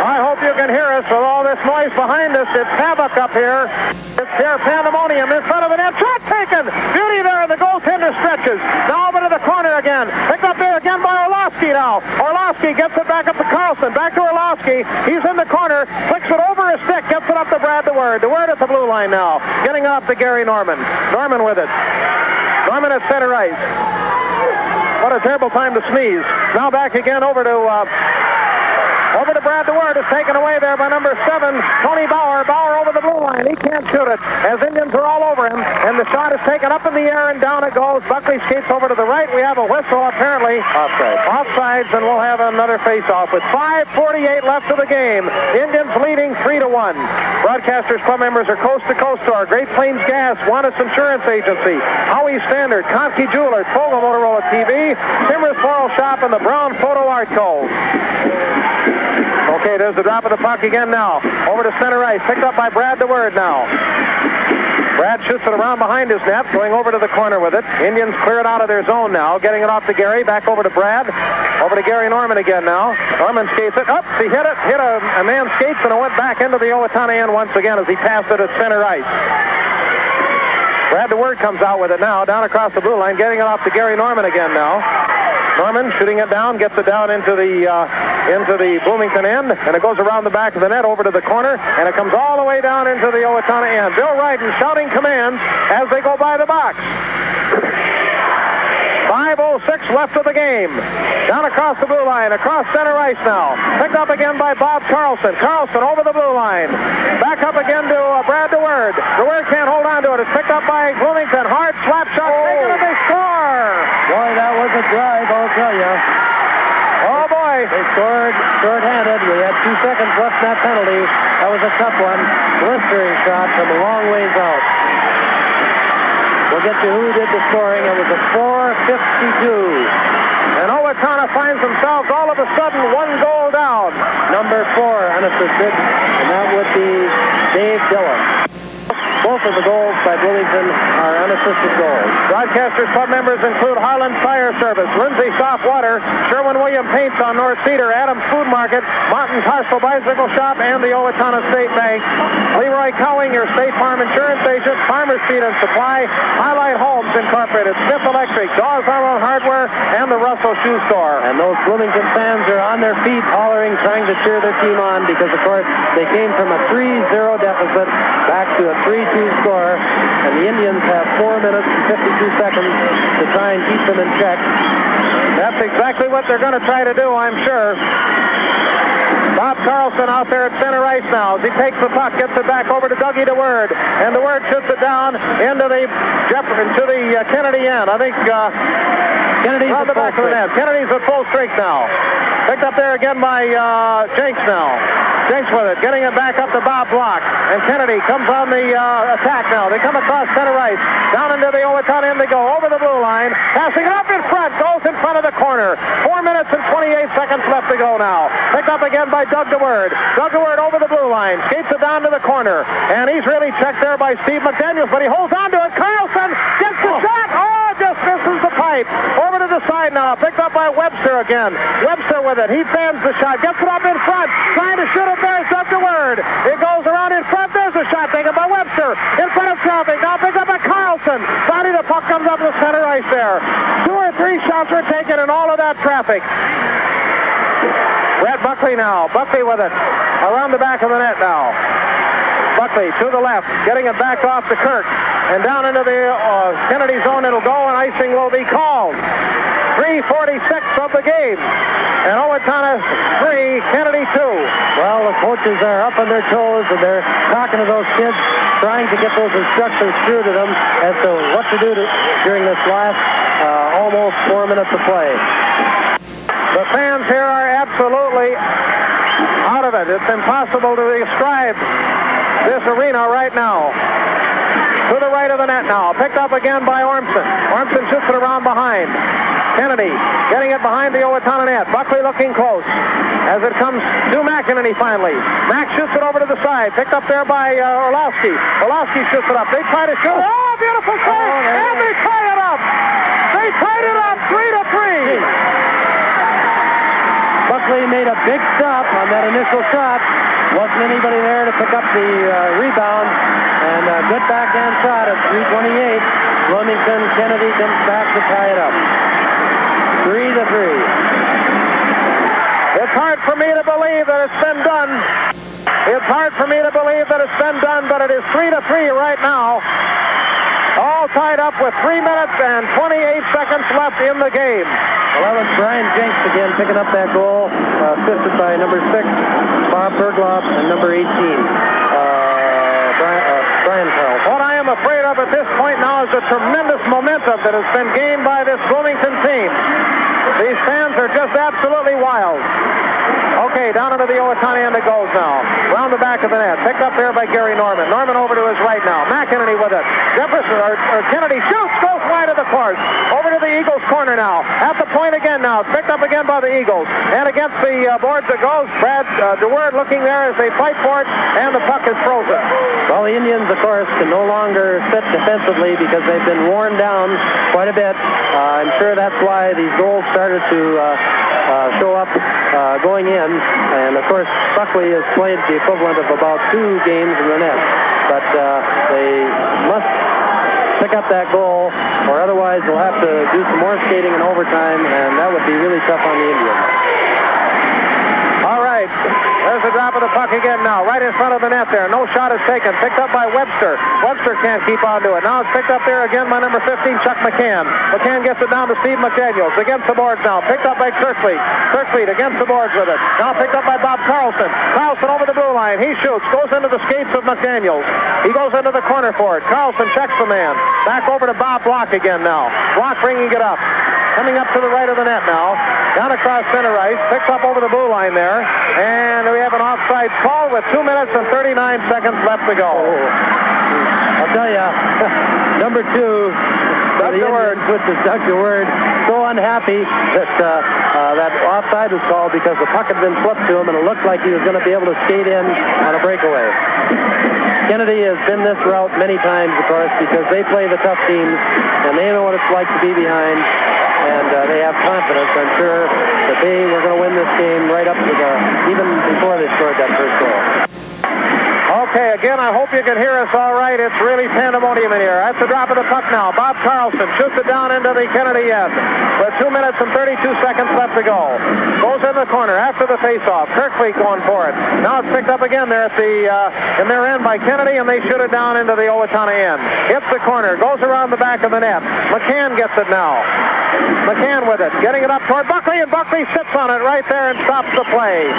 Speaker 2: I hope you can hear us with all this noise behind us. It's havoc up here. It's pure pandemonium in front of the net. Shot taken. Beauty there, and the goaltender stretches. Now over to the corner again. Picked up there again by Orlovsky now. Orlovsky gets it back up to Carlson. Back to Orlovsky. He's in the corner. Flicks it over his stick. Gets it up to Brad DeWord. DeWord at the blue line now. Getting off to Gary Norman. Norman with it. Norman at center ice. What a terrible time to sneeze. Now back again over to Brad DeWord. Is taken away there by number 7, Tony Bauer. Bauer over the blue line. He can't shoot it as Indians are all over him. And the shot is taken up in the air and down it goes. Buckley skates over to the right. We have a whistle apparently. Offsides, and we'll have another face-off with 5:48 left of the game. Indians leading 3-1. Broadcasters Club members are coast to coast to our Great Plains Gas, Wannis Insurance Agency, Howie Standard, Konski Jewelers, Fogle Motorola TV, Timbers Floral Shop, and the Brown Photo Art Co. Okay, there's the drop of the puck again now. Over to center ice. Picked up by Brad DeWord now. Brad shoots it around behind his net, going over to the corner with it. Indians clear it out of their zone now, getting it off to Gary, back over to Brad. Over to Gary Norman again now. Norman skates it. Up, he hit it. Hit a man's skates, and it went back into the Owatonna end once again as he passed it at center ice. Brad DeWord comes out with it now, down across the blue line, getting it off to Gary Norman again now. Norman shooting it down, gets it down into the Bloomington end, and it goes around the back of the net over to the corner, and it comes all the way down into the Owatonna end. Bill Ryden shouting commands as they go by the box. 5:06 left of the game. Down across the blue line, across center ice now. Picked up again by Bob Carlson. Carlson over the blue line. Back up again to Brad DeWord. DeWord can't hold on to it. It's picked up by Bloomington. Hard slap shot taken, and they score!
Speaker 13: Boy, that was a drive, I'll tell you.
Speaker 2: Oh, boy.
Speaker 13: They scored short-handed. We had 2 seconds left in that penalty. That was a tough one. Blistering shot from a long ways out. We'll get to who did the scoring. It was a 4:52.
Speaker 2: And Owatonna finds themselves all of a sudden 1 goal down.
Speaker 13: Number 4 unassisted, and that would be Dave Dillon. Both of the goals by Bloomington are unassisted goals.
Speaker 2: Broadcasters Club members include Harlan Fire Service, Lindsay Soft Water, Sherwin-Williams Paints on North Cedar, Adams Food Market, Martin Tarsal Bicycle Shop, and the Owatonna State Bank. Leroy Cowing, your State Farm Insurance Agent, Farmers Feed and Supply, Highlight Homes Incorporated, Smith Electric, Dawes Auto Hardware, and the Russell Shoe Store.
Speaker 13: And those Bloomington fans are on their feet hollering, trying to cheer their team on because, of course, they came from a 3-0 deficit back to a 3-2 score, and the Indians have 4 minutes and 52 seconds to try and keep them in check.
Speaker 2: That's exactly what they're going to try to do, I'm sure. Bob Carlson out there at center ice now as he takes the puck, gets it back over to Dougie DeWord, and DeWord shoots it down into the Kennedy end. I think
Speaker 13: Kennedy's
Speaker 2: on the back of the net. Kennedy's at full strength now. Picked up there again by Jenks now. Jenks with it, getting it back up to Bob Block. And Kennedy comes on the attack now. They come across center ice. Down into the Owatonna end they go. Over the blue line. Passing up in front. Goes in front of the corner. 4 minutes and 28 seconds left to go now. Picked up again by Doug DeWord. Doug DeWord over the blue line. Skates it down to the corner. And he's really checked there by Steve McDaniels, but he holds on to it. Carlson gets the shot. Oh, just misses the pipe. right. Over to the side now. Picked up by Webster again. Webster with it. He fans the shot. Gets it up in front. Trying to shoot it there. It's up to Word. It goes around in front. There's a shot taken by Webster. In front of traffic. Now picked up by Carlson. Finally the puck comes up the center ice there. 2 or 3 shots were taken in all of that traffic. Brad Buckley now. Buckley with it. Around the back of the net now. Buckley to the left. Getting it back off to Kirk. And down into the Kennedy zone it'll go, and icing will be called. 3:46 of the game. And Owatonna 3, Kennedy 2.
Speaker 13: Well, the coaches are up on their toes, and they're talking to those kids, trying to get those instructions through to them as to what to do during this last almost 4 minutes of play.
Speaker 2: The fans here are absolutely out of it. It's impossible to describe this arena right now. To the right of the net now. Picked up again by Ormson. Ormson shoots it around behind. Kennedy getting it behind the Owatonna net. Buckley looking close as it comes to McEnany finally. Mack shoots it over to the side. Picked up there by Orlowski. Orlowski shoots it up. They try to shoot it. Oh, beautiful save! And they tie it up! They tied it up 3-3.
Speaker 13: Buckley made a big stop on that initial shot. Wasn't anybody there to pick up the rebound. And a good backhand shot at 3:28. Bloomington Kennedy comes back to tie it up. 3-3.
Speaker 2: It's hard for me to believe that it's been done. It's hard for me to believe that it's been done, but it is 3-3 right now. All tied up with 3 minutes and 28 seconds left in the game.
Speaker 13: Well, that was Brian Jenks again picking up that goal, assisted by number 6, Bob Bergloff, and number 18, Brian Carl.
Speaker 2: What I am afraid of at this point now is the tremendous momentum that has been gained by this Bloomington team. These fans are just absolutely wild. Okay, down into the Owatonna end it goes now. Round the back of the net. Picked up there by Gary Norman. Norman over to his right now. McEnany with it. Jefferson or Kennedy shoots. Goes wide of the court. Over to the Eagles corner now. At the point again now. It's picked up again by the Eagles. And against the boards it goes. Brad DeWord looking there as they fight for it. And the puck is frozen.
Speaker 13: Well, the Indians, of course, can no longer sit defensively because they've been worn down quite a bit. I'm sure that's why these goals started to show up going in. And, of course, Buckley has played the equivalent of about 2 games in the net. But they must pick up that goal, or otherwise they'll have to do some more skating in overtime, and that would be really tough on the Indians.
Speaker 2: All right. There's the drop of the puck again now, right in front of the net there. No shot is taken. Picked up by Webster. Webster can't keep on to it. Now it's picked up there again by number 15, Chuck McCann. McCann gets it down to Steve McDaniels. Against the boards now. Picked up by Kirkfleet. Kirkfleet against the boards with it. Now picked up by Bob Carlson. Carlson over the blue line. He shoots. Goes into the skates of McDaniels. He goes into the corner for it. Carlson checks the man. Back over to Bob Block again now. Block bringing it up. Coming up to the right of the net now. Down across center ice. Picked up over the blue line there. And we have an offside call with 2 minutes and 39 seconds left to go.
Speaker 13: I'll tell you, number 2, Doug DeWord, which is Doug DeWord, so unhappy that that offside was called because the puck had been flipped to him and it looked like he was going to be able to skate in on a breakaway. Kennedy has been this route many times, of course, because they play the tough teams and they know what it's like to be behind. And they have confidence, I'm sure, that they were going to win this game right up to even before they scored that first goal.
Speaker 2: Okay, again, I hope you can hear us all right. It's really pandemonium in here. That's the drop of the puck now. Bob Carlson shoots it down into the Kennedy end with 2 minutes and 32 seconds left to go. Goes in the corner after the faceoff. Kirkfleet going for it. Now it's picked up again there at the in their end by Kennedy, and they shoot it down into the Owatonna end. Hits the corner. Goes around the back of the net. McCann gets it now. McCann with it. Getting it up toward Buckley, and Buckley sits on it right there and stops the play.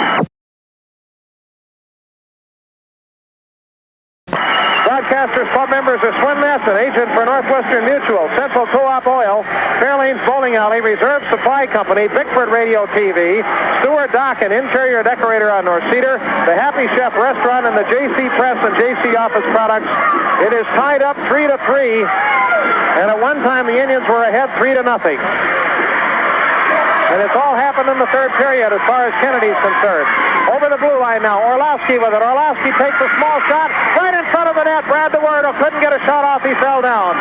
Speaker 2: Broadcasters Club members are Swin Masson, agent for Northwestern Mutual, Central Co-op Oil, Fairlanes Bowling Alley, Reserve Supply Company, Bickford Radio TV, Stuart Dock, an interior decorator on North Cedar, the Happy Chef Restaurant, and the JC Press and JC Office Products. It is tied up 3-3, and at one time the Indians were ahead 3-0. And it's all happened in the third period as far as Kennedy's concerned. Over the blue line now. Orlowski with it. Orlowski takes a small shot right in front of the net. Brad DeWord couldn't get a shot off. He fell down.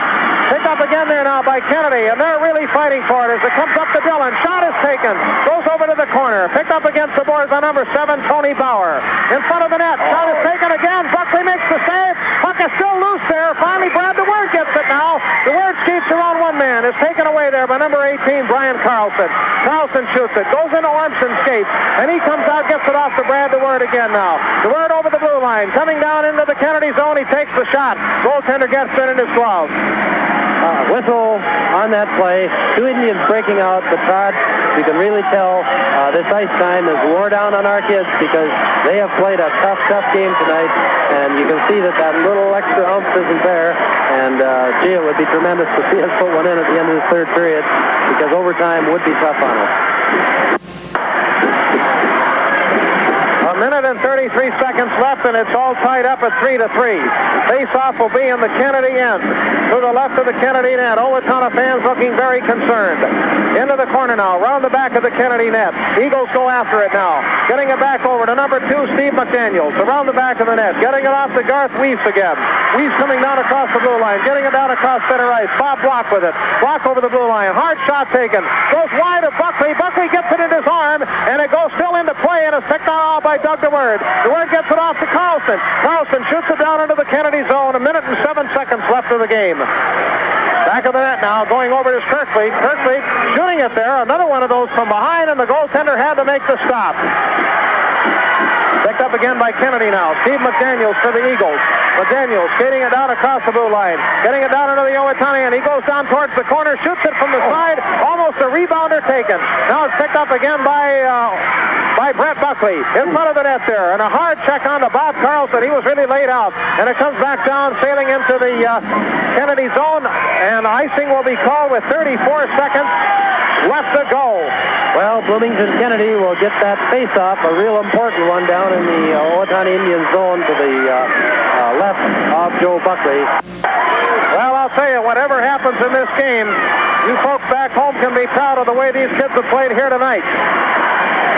Speaker 2: Picked up again there now now by Kennedy, and they're really fighting for it as it comes up to Dillon. Shot is taken. Goes over to the corner. Picked up against the boards on number 7, Tony Bauer. In front of the net. Shot is taken again. Buckley makes the save. Puck is still loose there. Finally, Brad DeWord gets it now. DeWord skates around one man. It's taken away there by number 18, Brian Carlson. Carlson shoots it. Goes into Ormson, skates. And he comes out, gets it off to Brad DeWord again now. DeWord over the blue line. Coming down into the Kennedy zone. He takes the shot. Goaltender gets it in his glove.
Speaker 13: Whistle on that play. 2 Indians breaking out, but Todd, you can really tell this ice time is wore down on our kids because they have played a tough game tonight, and you can see that little extra oomph isn't there, and gee, it would be tremendous to see us put one in at the end of the third period because overtime would be tough on us.
Speaker 2: A minute and 33 seconds left, and it's all tied up at 3-3. Face-off will be in the Kennedy end. To the left of the Kennedy net. Owatonna fans looking very concerned. Into the corner now, round the back of the Kennedy net. Eagles go after it now. Getting it back over to number 2, Steve McDaniels. Around the back of the net. Getting it off to Garth Weiss again. Weiss coming down across the blue line. Getting it down across center ice. Bob Block with it. Block over the blue line. Hard shot taken. Goes wide of Buckley. Buckley gets it in his arm, and it goes still into play, and it's picked out by Doug DeWord. DeWord gets it off to Carlson. Carlson shoots it down into the Kennedy zone. A minute and 7 seconds left of the game. Back of the net now, going over to Kirkleek. Kirkleek shooting it there. Another one of those from behind, and the goaltender had to make the stop. Picked up again by Kennedy now. Steve McDaniels for the Eagles. McDaniels skating it down across the blue line. Getting it down into the Owatonian. He goes down towards the corner, shoots it from the side. Almost a rebounder taken. Now it's picked up again by Brett Buckley. In front of the net there. And a hard check on to Bob Carlson. He was really laid out. And it comes back down, sailing into the Kennedy zone. And icing will be called with 34 seconds left to go.
Speaker 13: Well, Bloomington Kennedy will get that face-off, a real important one, down in the Owatonna Indian zone to the left of Joe Buckley.
Speaker 2: Well, I'll tell you, whatever happens in this game, you folks back home can be proud of the way these kids have played here tonight.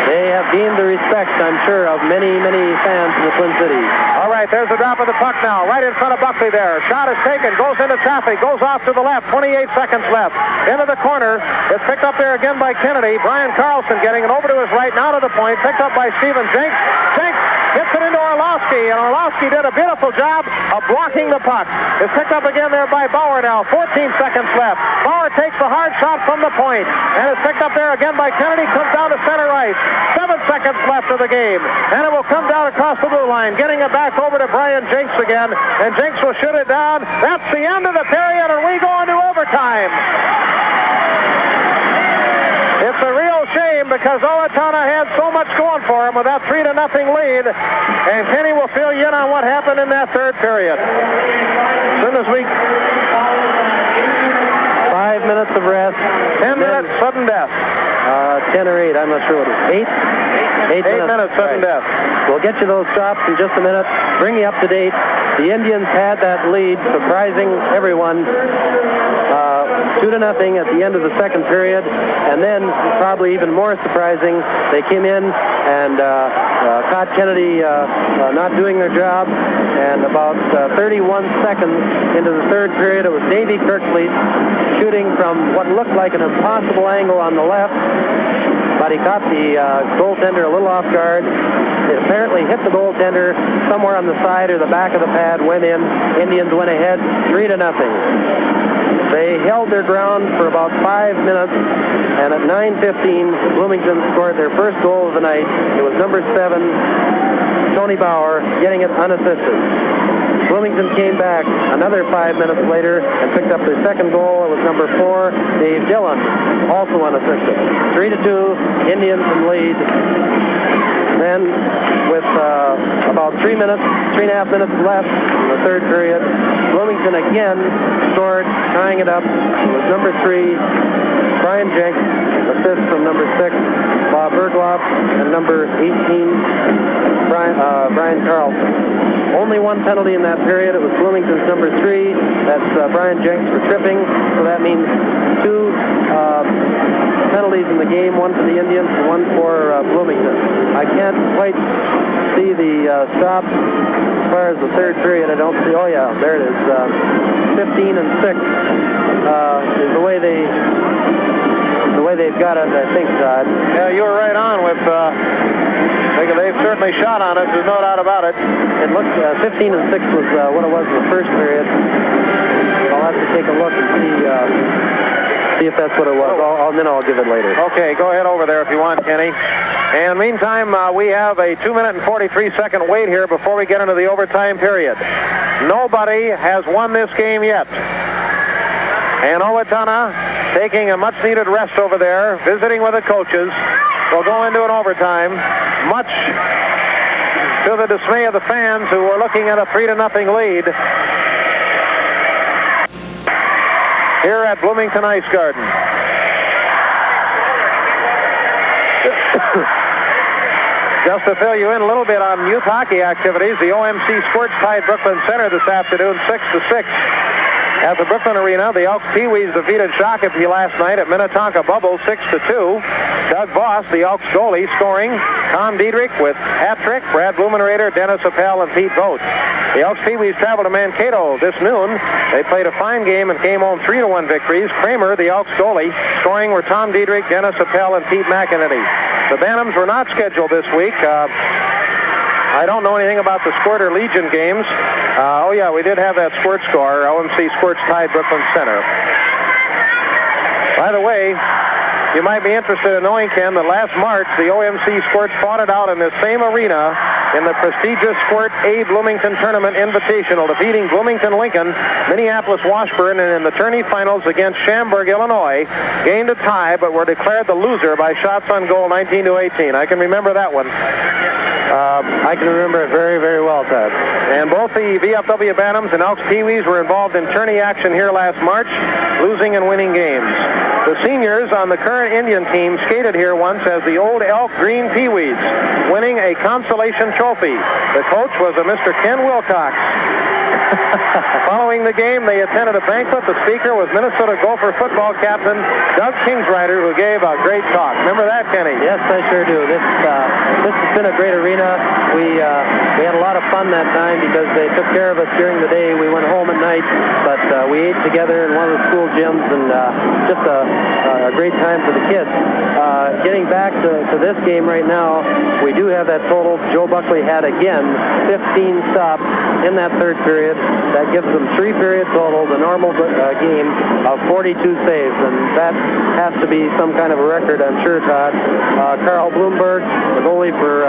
Speaker 13: They have gained the respect, I'm sure, of many fans in the Twin Cities.
Speaker 2: All right, there's a drop of the puck now, right in front of Buckley there. Shot is taken, goes into traffic, goes off to the left, 28 seconds left. Into the corner, it's picked up there again by Kennedy. Brian Carlson getting it over to his right, now to the point, picked up by Stephen Jenks. Jenks gets it into Orlowski, and Orlowski did a beautiful job of blocking the puck. It's picked up again there by Bauer now, 14 seconds left. Bauer takes the hard shot from the point, and it's picked up there again by Kennedy, comes down to center ice. 7 seconds left of the game, and it will come down across the blue line, getting it back over to Brian Jenks again, and Jenks will shoot it down. That's the end of the period, and we go into overtime. It's a real shame because Owatonna had so much going for him with that 3-0 lead, and Kenny will fill you in on what happened in that third period. As soon as we...
Speaker 13: 5 minutes of rest.
Speaker 2: 10 minutes, sudden death.
Speaker 13: 10 or 8, I'm not sure what it is. 8
Speaker 2: minutes, sudden death.
Speaker 13: We'll get you those stops in just a minute. Bring you up to date. The Indians had that lead, surprising everyone. 2-0 at the end of the second period, and then probably even more surprising, they came in and caught Kennedy not doing their job, and about 31 seconds into the third period, it was Davey Kirkleet shooting from what looked like an impossible angle on the left, but he caught the goaltender a little off guard. It apparently hit the goaltender somewhere on the side or the back of the pad, went in. Indians went ahead 3-0. They held their ground for about 5 minutes, and at 9:15, Bloomington scored their first goal of the night. It was number 7, Tony Bauer, getting it unassisted. Bloomington came back another 5 minutes later and picked up their second goal. It was number 4, Dave Dillon, also unassisted. 3-2, Indians in lead. Then, with about 3.5 minutes left in the third period, Bloomington again scored, tying it up. It was number 3, Brian Jenks, assist from number 6, Bob Bergloff, and number 18, Brian Carlson. Only one penalty in that period. It was Bloomington's number 3. That's Brian Jenks for tripping. So that means 2 penalties in the game, one for the Indians and one for Bloomington. I can't quite see the stop as far as the third period. I don't see. Oh yeah, there it is. 15-6. is the way they've got it, I think, Todd.
Speaker 2: Yeah, you were right on with. They've certainly shot on us. There's no doubt about it.
Speaker 13: It looked 15 and 6 was what it was in the first period. I'll have to take a look and see if that's what it was. Then I'll give it later.
Speaker 2: Okay, go ahead over there if you want, Kenny. And meantime, we have a 2-minute and 43-second wait here before we get into the overtime period. Nobody has won this game yet. And Owatonna, taking a much-needed rest over there, visiting with the coaches, will go into an overtime, much to the dismay of the fans who were looking at a 3-0 lead here at Bloomington Ice Garden. Just to fill you in a little bit on youth hockey activities, the OMC Squirts tied Brooklyn Center this afternoon 6-6. At the Brooklyn Arena, the Elks Pee-wees defeated Shakopee last night at Minnetonka Bubbles 6-2. Doug Voss, the Elks goalie, scoring. Tom Diedrich with hat trick. Brad Blumenrader, Dennis Appel, and Pete Vogt. The Elks Pee-wees traveled to Mankato this noon. They played a fine game and came home 3-1 victories. Kramer, the Elks goalie, scoring were Tom Diedrich, Dennis Appel, and Pete McEnany. The Bantams were not scheduled this week. I don't know anything about the Squirter Legion games. Oh, yeah, we did have that Squirt score. OMC Squirts tied Brooklyn Center. By the way, you might be interested in knowing, Ken, that last March, the OMC Squirts fought it out in this same arena in the prestigious Squirt A Bloomington Tournament Invitational, defeating Bloomington Lincoln, Minneapolis Washburn, and in the tourney finals against Schaumburg, Illinois, gained a tie, but were declared the loser by shots on goal 19-18. I can remember that one.
Speaker 13: I can remember it very, very well, Ted.
Speaker 2: And both the VFW Bantams and Elks Pee-wees were involved in tourney action here last March, losing and winning games. The seniors on the current Indian team skated here once as the old Elk Green Pee-wees, winning a consolation trophy. The coach was a Mr. Ken Wilcox. Following the game, they attended a banquet. The speaker was Minnesota Gopher football captain Doug Kingsrider, who gave a great talk. Remember that, Kenny?
Speaker 13: Yes, I sure do. This has been a great arena. We had a lot of fun that time because they took care of us during the day. We went home at night, but we ate together in one of the school gyms, and just a great time for the kids. Getting back to this game right now, we do have that total. Joe Buckley had, again, 15 stops in that third period. That gives them 3 period total, the normal game of 42 saves, and that has to be some kind of a record, I'm sure, Todd. Carl Bloomberg, the goalie for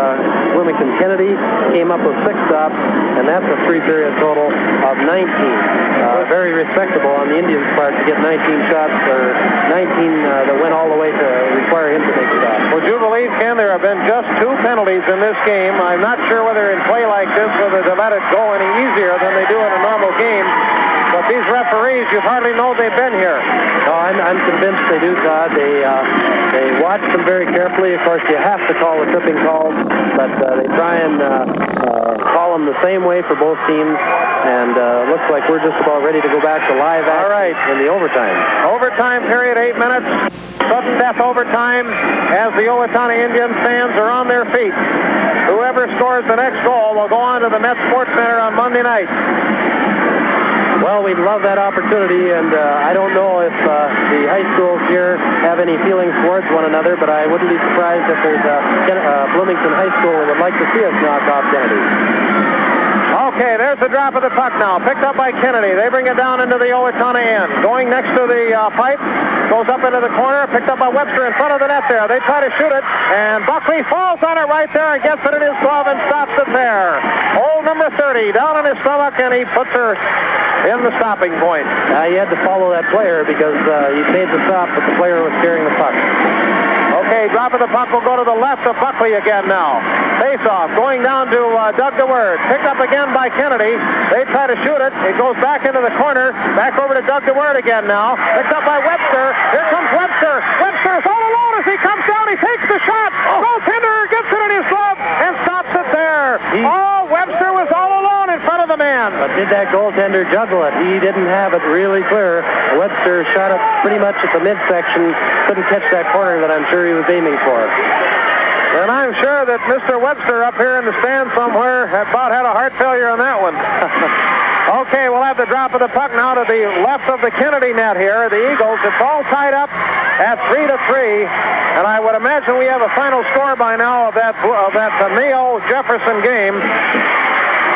Speaker 13: Bloomington Kennedy, came up with 6 stops, and that's a 3 period total of 19. Very respectable on the Indians' part to get 19 shots, or 19 that went all the way to require him to make stops.
Speaker 2: Would you believe, Ken, there have been just 2 penalties in this game. I'm not sure whether in play like this, whether they let it go any easier than they do in a normal game. But these referees, you hardly know they've been here.
Speaker 13: No, I'm convinced they do, Todd. They watch them very carefully. Of course, you have to call the tripping calls, but they try and call them the same way for both teams. And looks like we're just about ready to go back to live action in the overtime.
Speaker 2: Overtime period, 8 minutes. Sudden death overtime as the Owatonna Indians fans are on their feet. Whoever scores the next goal will go on to the Met Sports Center on Monday night.
Speaker 13: Well, we'd love that opportunity, and I don't know if the high schools here have any feelings towards one another, but I wouldn't be surprised if there's a Bloomington High School that would like to see us knock off Kennedy.
Speaker 2: Okay, there's the drop of the puck now. Picked up by Kennedy. They bring it down into the Owatonna end. Going next to the pipe. Goes up into the corner. Picked up by Webster in front of the net there. They try to shoot it. And Buckley falls on it right there and gets it in his glove and stops it there. Old number 30 down on his stomach, and he puts her in the stopping point.
Speaker 13: He had to follow that player because he made the stop, but the player was carrying the puck.
Speaker 2: Okay, drop of the puck will go to the left of Buckley again now. Face-off going down to Doug DeWord. Picked up again by Kennedy. They try to shoot it. It goes back into the corner. Back over to Doug DeWord again now. Picked up by Webster. Here comes Webster. Webster's all alone as he comes down. He takes the shot. Goaltender gets it in his glove and stops it there. Webster was all alone in front of the man.
Speaker 13: But did that goaltender juggle it? He didn't have it really clear. Webster shot it pretty much at the midsection. Couldn't catch that corner that I'm sure he was aiming for.
Speaker 2: And I'm sure that Mr. Webster up here in the stand somewhere about had a heart failure on that one. Okay, we'll have the drop of the puck now to the left of the Kennedy net here. The Eagles, it's all tied up at 3-3. And I would imagine we have a final score by now of that Mayo Jefferson game.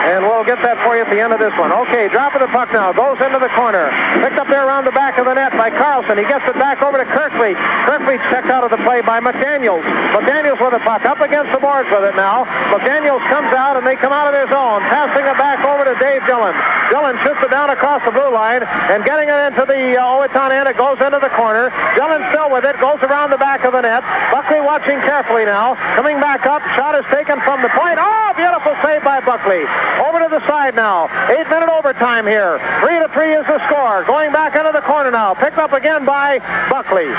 Speaker 2: And we'll get that for you at the end of this one. Okay, drop of the puck now. Goes into the corner. Picked up there around the back of the net by Carlson. He gets it back over to Kirkleet. Kirkleet's checked out of the play by McDaniels. McDaniels with the puck up against the boards with it now. McDaniels comes out and they come out of their zone. Passing it back over to Dave Dillon. Dillon shoots it down across the blue line and getting it into the Owatonna end. It goes into the corner. Dillon still with it. Goes around the back of the net. Buckley watching carefully now. Coming back up. Shot is taken from the point. Oh, beautiful save by Buckley. Over to the side now. 8-minute overtime here. 3-3 is the score. Going back into the corner now. Picked up again by Buckley.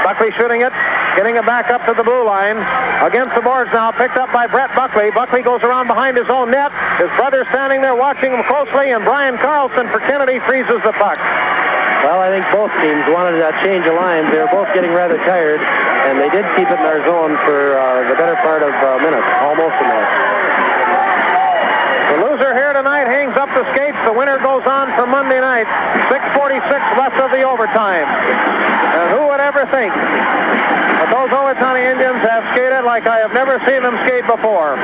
Speaker 2: Buckley shooting it. Getting it back up to the blue line. Against the boards now. Picked up by Brett Buckley. Buckley goes around behind his own net. His brother standing there watching him closely. And Brian Carlson for Kennedy freezes the puck.
Speaker 13: Well, I think both teams wanted that change of lines. They were both getting rather tired. And they did keep it in their zone for the better part of a minute. Almost a minute.
Speaker 2: The loser here tonight hangs up the skates. The winner goes on for Monday night. 6:46 left of the overtime. And who would ever think that those Owatonna Indians have skated like I have never seen them skate before.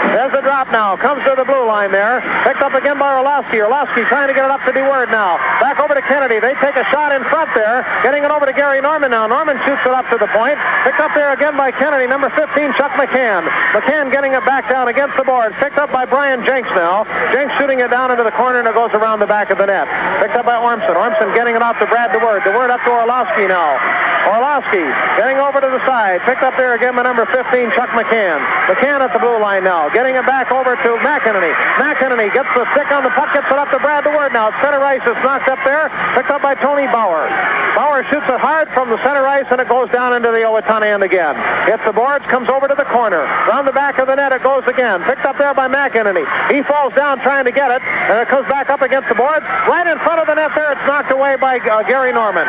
Speaker 2: There's the drop now. Comes to the blue line there. Picked up again by Orlowski. Orlowski trying to get it up to DeWord now. Back over to Kennedy. They take a shot in front there. Getting it over to Gary Norman now. Norman shoots it up to the point. Picked up there again by Kennedy. Number 15, Chuck McCann. McCann getting it back down against the boards. Picked up by Brian Jenks now. Jenks shooting it down into the corner and it goes around the back of the net. Picked up by Ormson. Ormson getting it off to Brad DeWord. DeWord up to Orlowski now. Orlowski getting over to the side. Picked up there again by number 15, Chuck McCann. McCann at the blue line now. Getting it back over to McEnany. McEnany gets the stick on the puck, gets it up to Brad DeWord now. Center ice is knocked up there. Picked up by Tony Bauer. Bauer shoots it hard from the center ice and it goes down into the Owatonna end again. Hits the boards, comes over to the corner. Round the back of the net it goes again. Picked up there by McEnany. He falls down trying to get it and it comes back up against the boards. Right in front of the net there, it's knocked away by Gary Norman.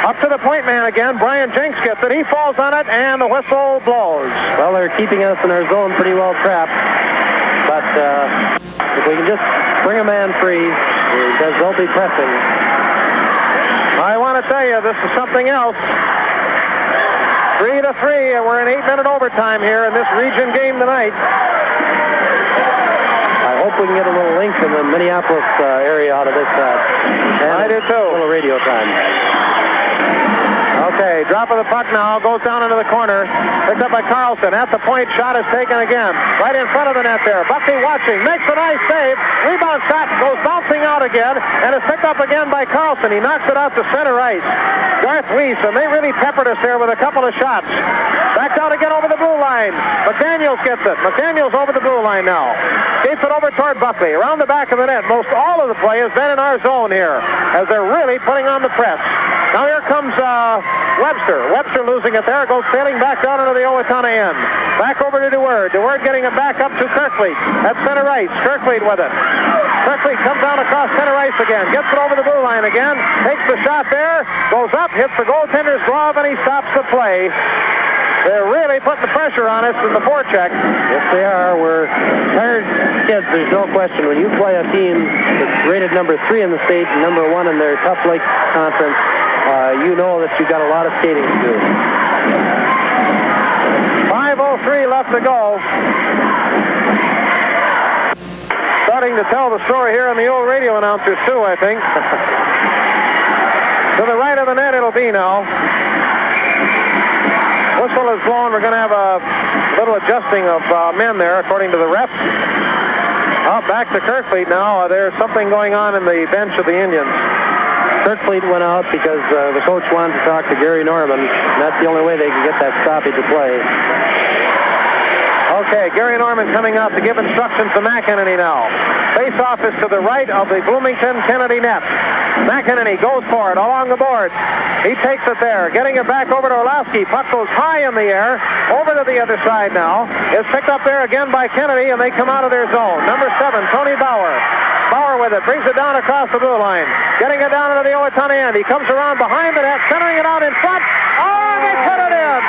Speaker 2: Up to the point man again. Brian Jenks gets it. He falls on it, and the whistle blows.
Speaker 13: Well, they're keeping us in our zone pretty well trapped. But if we can just bring a man free, because they'll be pressing.
Speaker 2: I want to tell you, this is something else. 3-3, and we're in 8-minute overtime here in this region game tonight.
Speaker 13: I hope we can get a little link in the Minneapolis area out of this.
Speaker 2: I do too.
Speaker 13: A little radio time.
Speaker 2: Okay, drop of the puck now, goes down into the corner, picked up by Carlson. At the point, shot is taken again. Right in front of the net there. Buckley watching, makes a nice save. Rebound shot goes bouncing out again, and is picked up again by Carlson. He knocks it out to center ice. Garth Weiss, and they really peppered us there with a couple of shots. Back down again over the blue line. McDaniels gets it. McDaniels over the blue line now. Skates it over toward Buckley. Around the back of the net. Most all of the play has been in our zone here, as they're really putting on the press. Now here comes Webster. Webster losing it there. Goes sailing back down into the Owatonna end. Back over to DeWord. DeWord getting it back up to Kirkleet. At center ice. Kirkleet with it. Kirkleet comes down across center ice again. Gets it over the blue line again. Takes the shot there. Goes up. Hits the goaltender's glove and he stops the play. They're really putting the pressure on us in the forecheck.
Speaker 13: Yes, they are. We're tired kids, there's no question. When you play a team that's rated number 3 in the state and number 1 in their Tough Lake Conference, you know that you've got a lot of skating to do.
Speaker 2: 5:03 left to go. Starting to tell the story here on the old radio announcers, too, I think. To the right of the net it'll be now. Whistle is blown. We're going to have a little adjusting of men there, according to the ref. Back to Kirkleet now. There's something going on in the bench of the Indians.
Speaker 13: Kirkleet went out because the coach wanted to talk to Gary Norman, and that's the only way they can get that stoppage of play.
Speaker 2: Okay, Gary Norman coming out to give instructions to McEnany now. Face-off is to the right of the Bloomington-Kennedy net. McEnany goes for it along the boards. He takes it there, getting it back over to Orlowski. Puck goes high in the air, over to the other side now. It's picked up there again by Kennedy, and they come out of their zone. Number 7, Tony Bauer. Bauer with it, brings it down across the blue line. Getting it down into the Owatonna end. He comes around behind the net, centering it out in front. Oh, they put it in!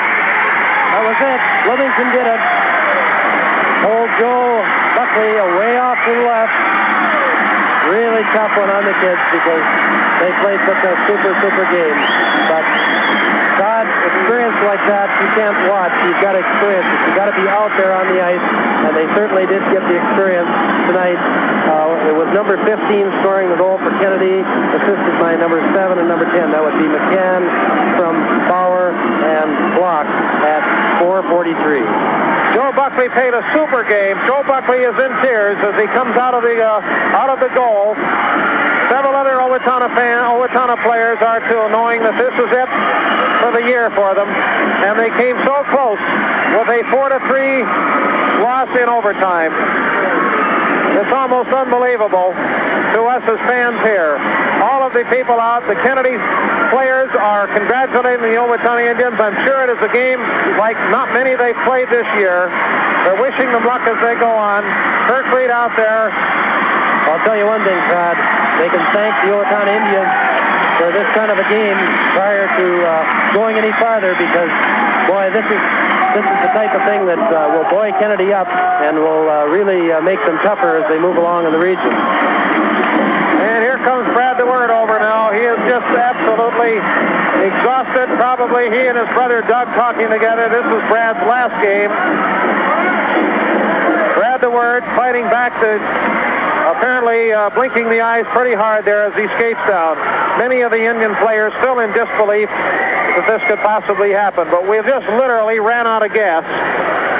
Speaker 13: That was it. Bloomington did it. Old Joe Buckley away off to the left. Really tough one on the kids because they played such a super game. But Todd, experience like that you can't watch. You've got to experience it. You've got to be out there on the ice, and they certainly did get the experience tonight. It was number 15 scoring the goal for Kennedy, assisted by number 7 and number 10. That would be McCann from Bauer and Block at 4:43.
Speaker 2: Joe Buckley played a super game. Joe Buckley is in tears as he comes out of the goal. Several other Owatonna players are too, knowing that this is it for the year for them. And they came so close with a 4-3 loss in overtime. It's almost unbelievable to us as fans here. All of the people out, the Kennedy players are congratulating the Owatonna Indians. I'm sure it is a game like not many they've played this year. They're wishing them luck as they go on. Kirk Reed out there.
Speaker 13: I'll tell you one thing, Todd. They can thank the Owatonna Indians for this kind of a game prior to going any farther because, boy, this is the type of thing that will buoy Kennedy up and will really make them tougher as they move along in the region.
Speaker 2: And here comes Brad DeWord over now. He is just absolutely exhausted. Probably he and his brother Doug talking together. This was Brad's last game. Brad DeWord fighting back to apparently blinking the eyes pretty hard there as he skates down. Many of the Indian players still in disbelief that this could possibly happen, but we just literally ran out of gas,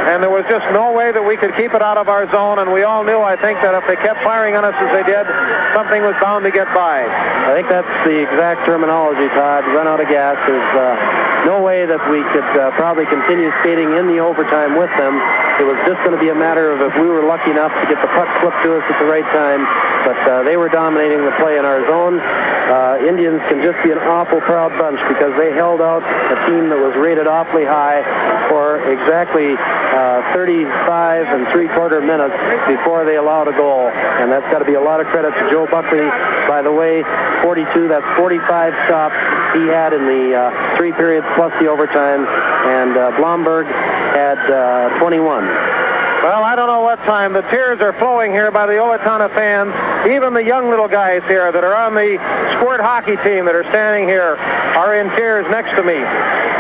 Speaker 2: and there was just no way that we could keep it out of our zone, and we all knew, I think, that if they kept firing on us as they did, something was bound to get by.
Speaker 13: I think that's the exact terminology, Todd. Run out of gas. There's no way that we could probably continue skating in the overtime with them. It was just going to be a matter of if we were lucky enough to get the puck flipped to us at the right time, but they were dominating the play in our zone. Indians can just be an awful proud bunch because they held out a team that was rated awfully high for exactly 35 3/4 minutes before they allowed a goal, and that's got to be a lot of credit to Joe Buckley. By the way, 42, that's 45 stops he had in the 3 periods plus the overtime, and Blomberg had 21.
Speaker 2: Well, I don't know what time. The tears are flowing here by the Owatonna fans. Even the young little guys here that are on the squirt hockey team that are standing here are in tears next to me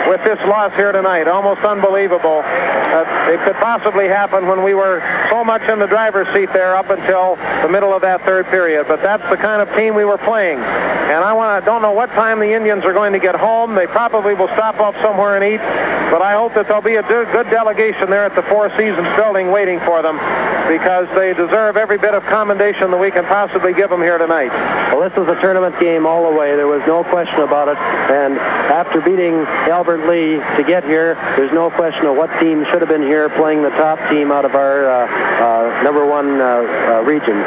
Speaker 2: with this loss here tonight. Almost unbelievable that it could possibly happen when we were so much in the driver's seat there up until the middle of that third period. But that's the kind of team we were playing. And I don't know what time the Indians are going to get home. They probably will stop off somewhere and eat. But I hope that there'll be a good delegation there at the Four Seasons building waiting for them, because they deserve every bit of commendation that we can possibly give them here tonight.
Speaker 13: Well, this was a tournament game all the way. There was no question about it. And after beating Albert Lee to get here, there's no question of what team should have been here playing the top team out of our number one region.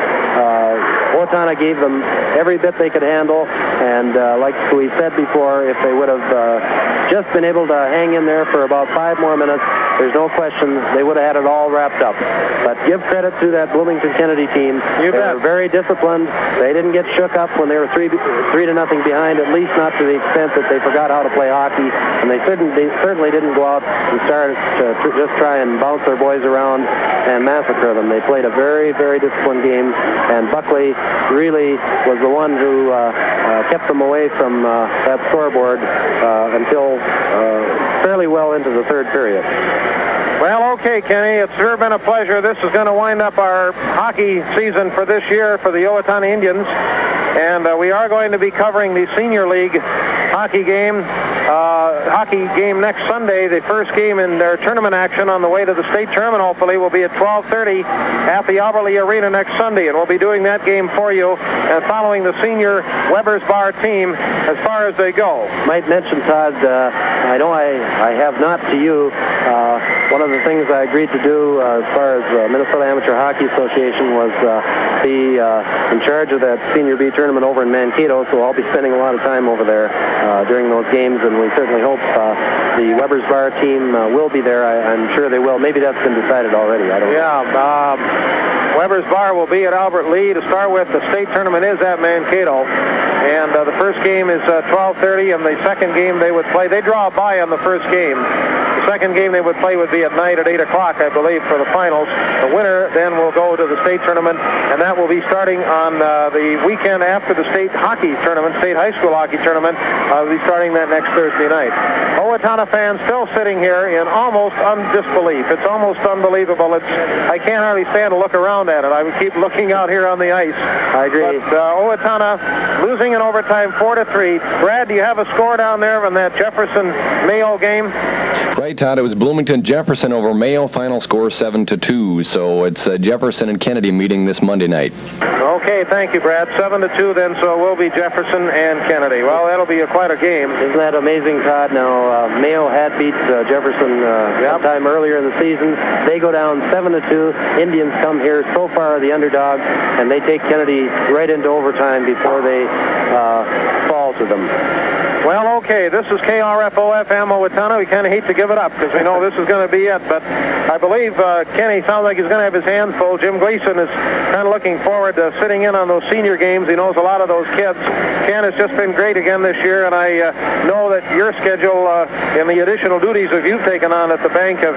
Speaker 13: Owatonna gave them every bit they could handle, and like we said before, if they would have just been able to hang in there for about 5 more minutes, there's no question they would have had it all wrapped up. But give credit to that Bloomington Kennedy team. They were very disciplined. They didn't get shook up when they were 3-0 behind, at least not to the extent that they forgot how to play hockey. And they certainly didn't go out and start to just try and bounce their boys around and massacre them. They played a very, very disciplined game, and Buckley really was the one who kept them away from that scoreboard until fairly well into the third period.
Speaker 2: Well, okay, Kenny, it's sure been a pleasure. This is going to wind up our hockey season for this year for the Owatonna Indians, and we are going to be covering the Senior League hockey game next Sunday. The first game in their tournament action on the way to the state tournament, hopefully, will be at 12:30 at the Albert Lee Arena next Sunday, and we'll be doing that game for you and following the senior Weber's Bar team as far as they go.
Speaker 13: Might mention, Todd, I know I have not to you. One of the things I agreed to do as far as Minnesota Amateur Hockey Association was be in charge of that Senior B tournament over in Mankato, so I'll be spending a lot of time over there during those games, and we certainly hope the Weber's Bar team will be there. I'm sure they will. Maybe that's been decided already. I don't know.
Speaker 2: Weber's Bar will be at Albert Lee. To start with, the state tournament is at Mankato, and the first game is 12:30, and the second game they would play, they draw a bye on the first game. The second game they would play would be be at night at 8 o'clock, I believe, for the finals. The winner then will go to the state tournament, and that will be starting on the weekend after the state hockey tournament, state high school hockey tournament. We'll be starting that next Thursday night. Owatonna fans still sitting here in almost disbelief. It's almost unbelievable. I can't hardly stand to look around at it. I would keep looking out here on the ice.
Speaker 13: I agree.
Speaker 2: But Owatonna losing in overtime 4-3. Brad, do you have a score down there from that Jefferson-Mayo game?
Speaker 1: Right, Todd. It was Bloomington Jefferson over Mayo. Final score 7-2. So it's Jefferson and Kennedy meeting this Monday night.
Speaker 2: Okay, thank you, Brad. 7-2 then, so it will be Jefferson and Kennedy. Well, that'll be quite a game.
Speaker 13: Isn't that amazing, Todd? Now, Mayo had beat Jefferson sometime earlier in the season. They go down 7-2. Indians come here, so far the underdog, and they take Kennedy right into overtime before they fall to them.
Speaker 2: Well, okay, this is KRFO-FM Owatonna. We kind of hate to give it up because we know this is going to be it, but I believe Kenny sounds like he's going to have his hands full. Jim Gleason is kind of looking forward to sitting in on those senior games. He knows a lot of those kids. Ken has just been great again this year, and I know that your schedule and the additional duties that you've taken on at the bank have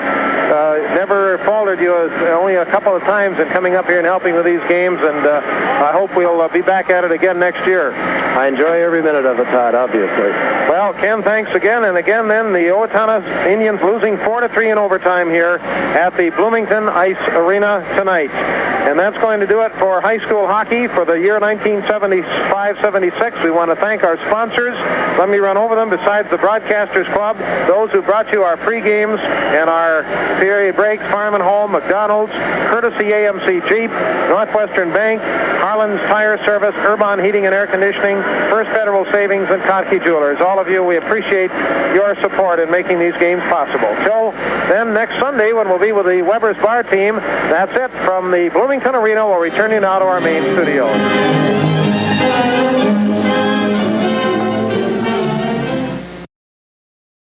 Speaker 2: never faltered you only a couple of times in coming up here and helping with these games, and I hope we'll be back at it again next year.
Speaker 13: I enjoy every minute of it, Todd, obviously.
Speaker 2: Well, Ken, thanks again. And again, then, the Owatonna Indians losing 4-3 in overtime here at the Bloomington Ice Arena tonight. And that's going to do it for high school hockey for the year 1975-76. We want to thank our sponsors. Let me run over them. Besides the Broadcasters Club, those who brought you our free games and our period breaks, Farm and Home, McDonald's, courtesy AMC Jeep, Northwestern Bank, Harlan's Tire Service, Urban Heating and Air Conditioning, First Federal Savings, and Kotke Jewelers. All of you, we appreciate your support in making these games possible. Till then, next Sunday, when we'll be with the Weber's Bar team, that's it from the Bloomington Arena. We'll return you now to our main studio.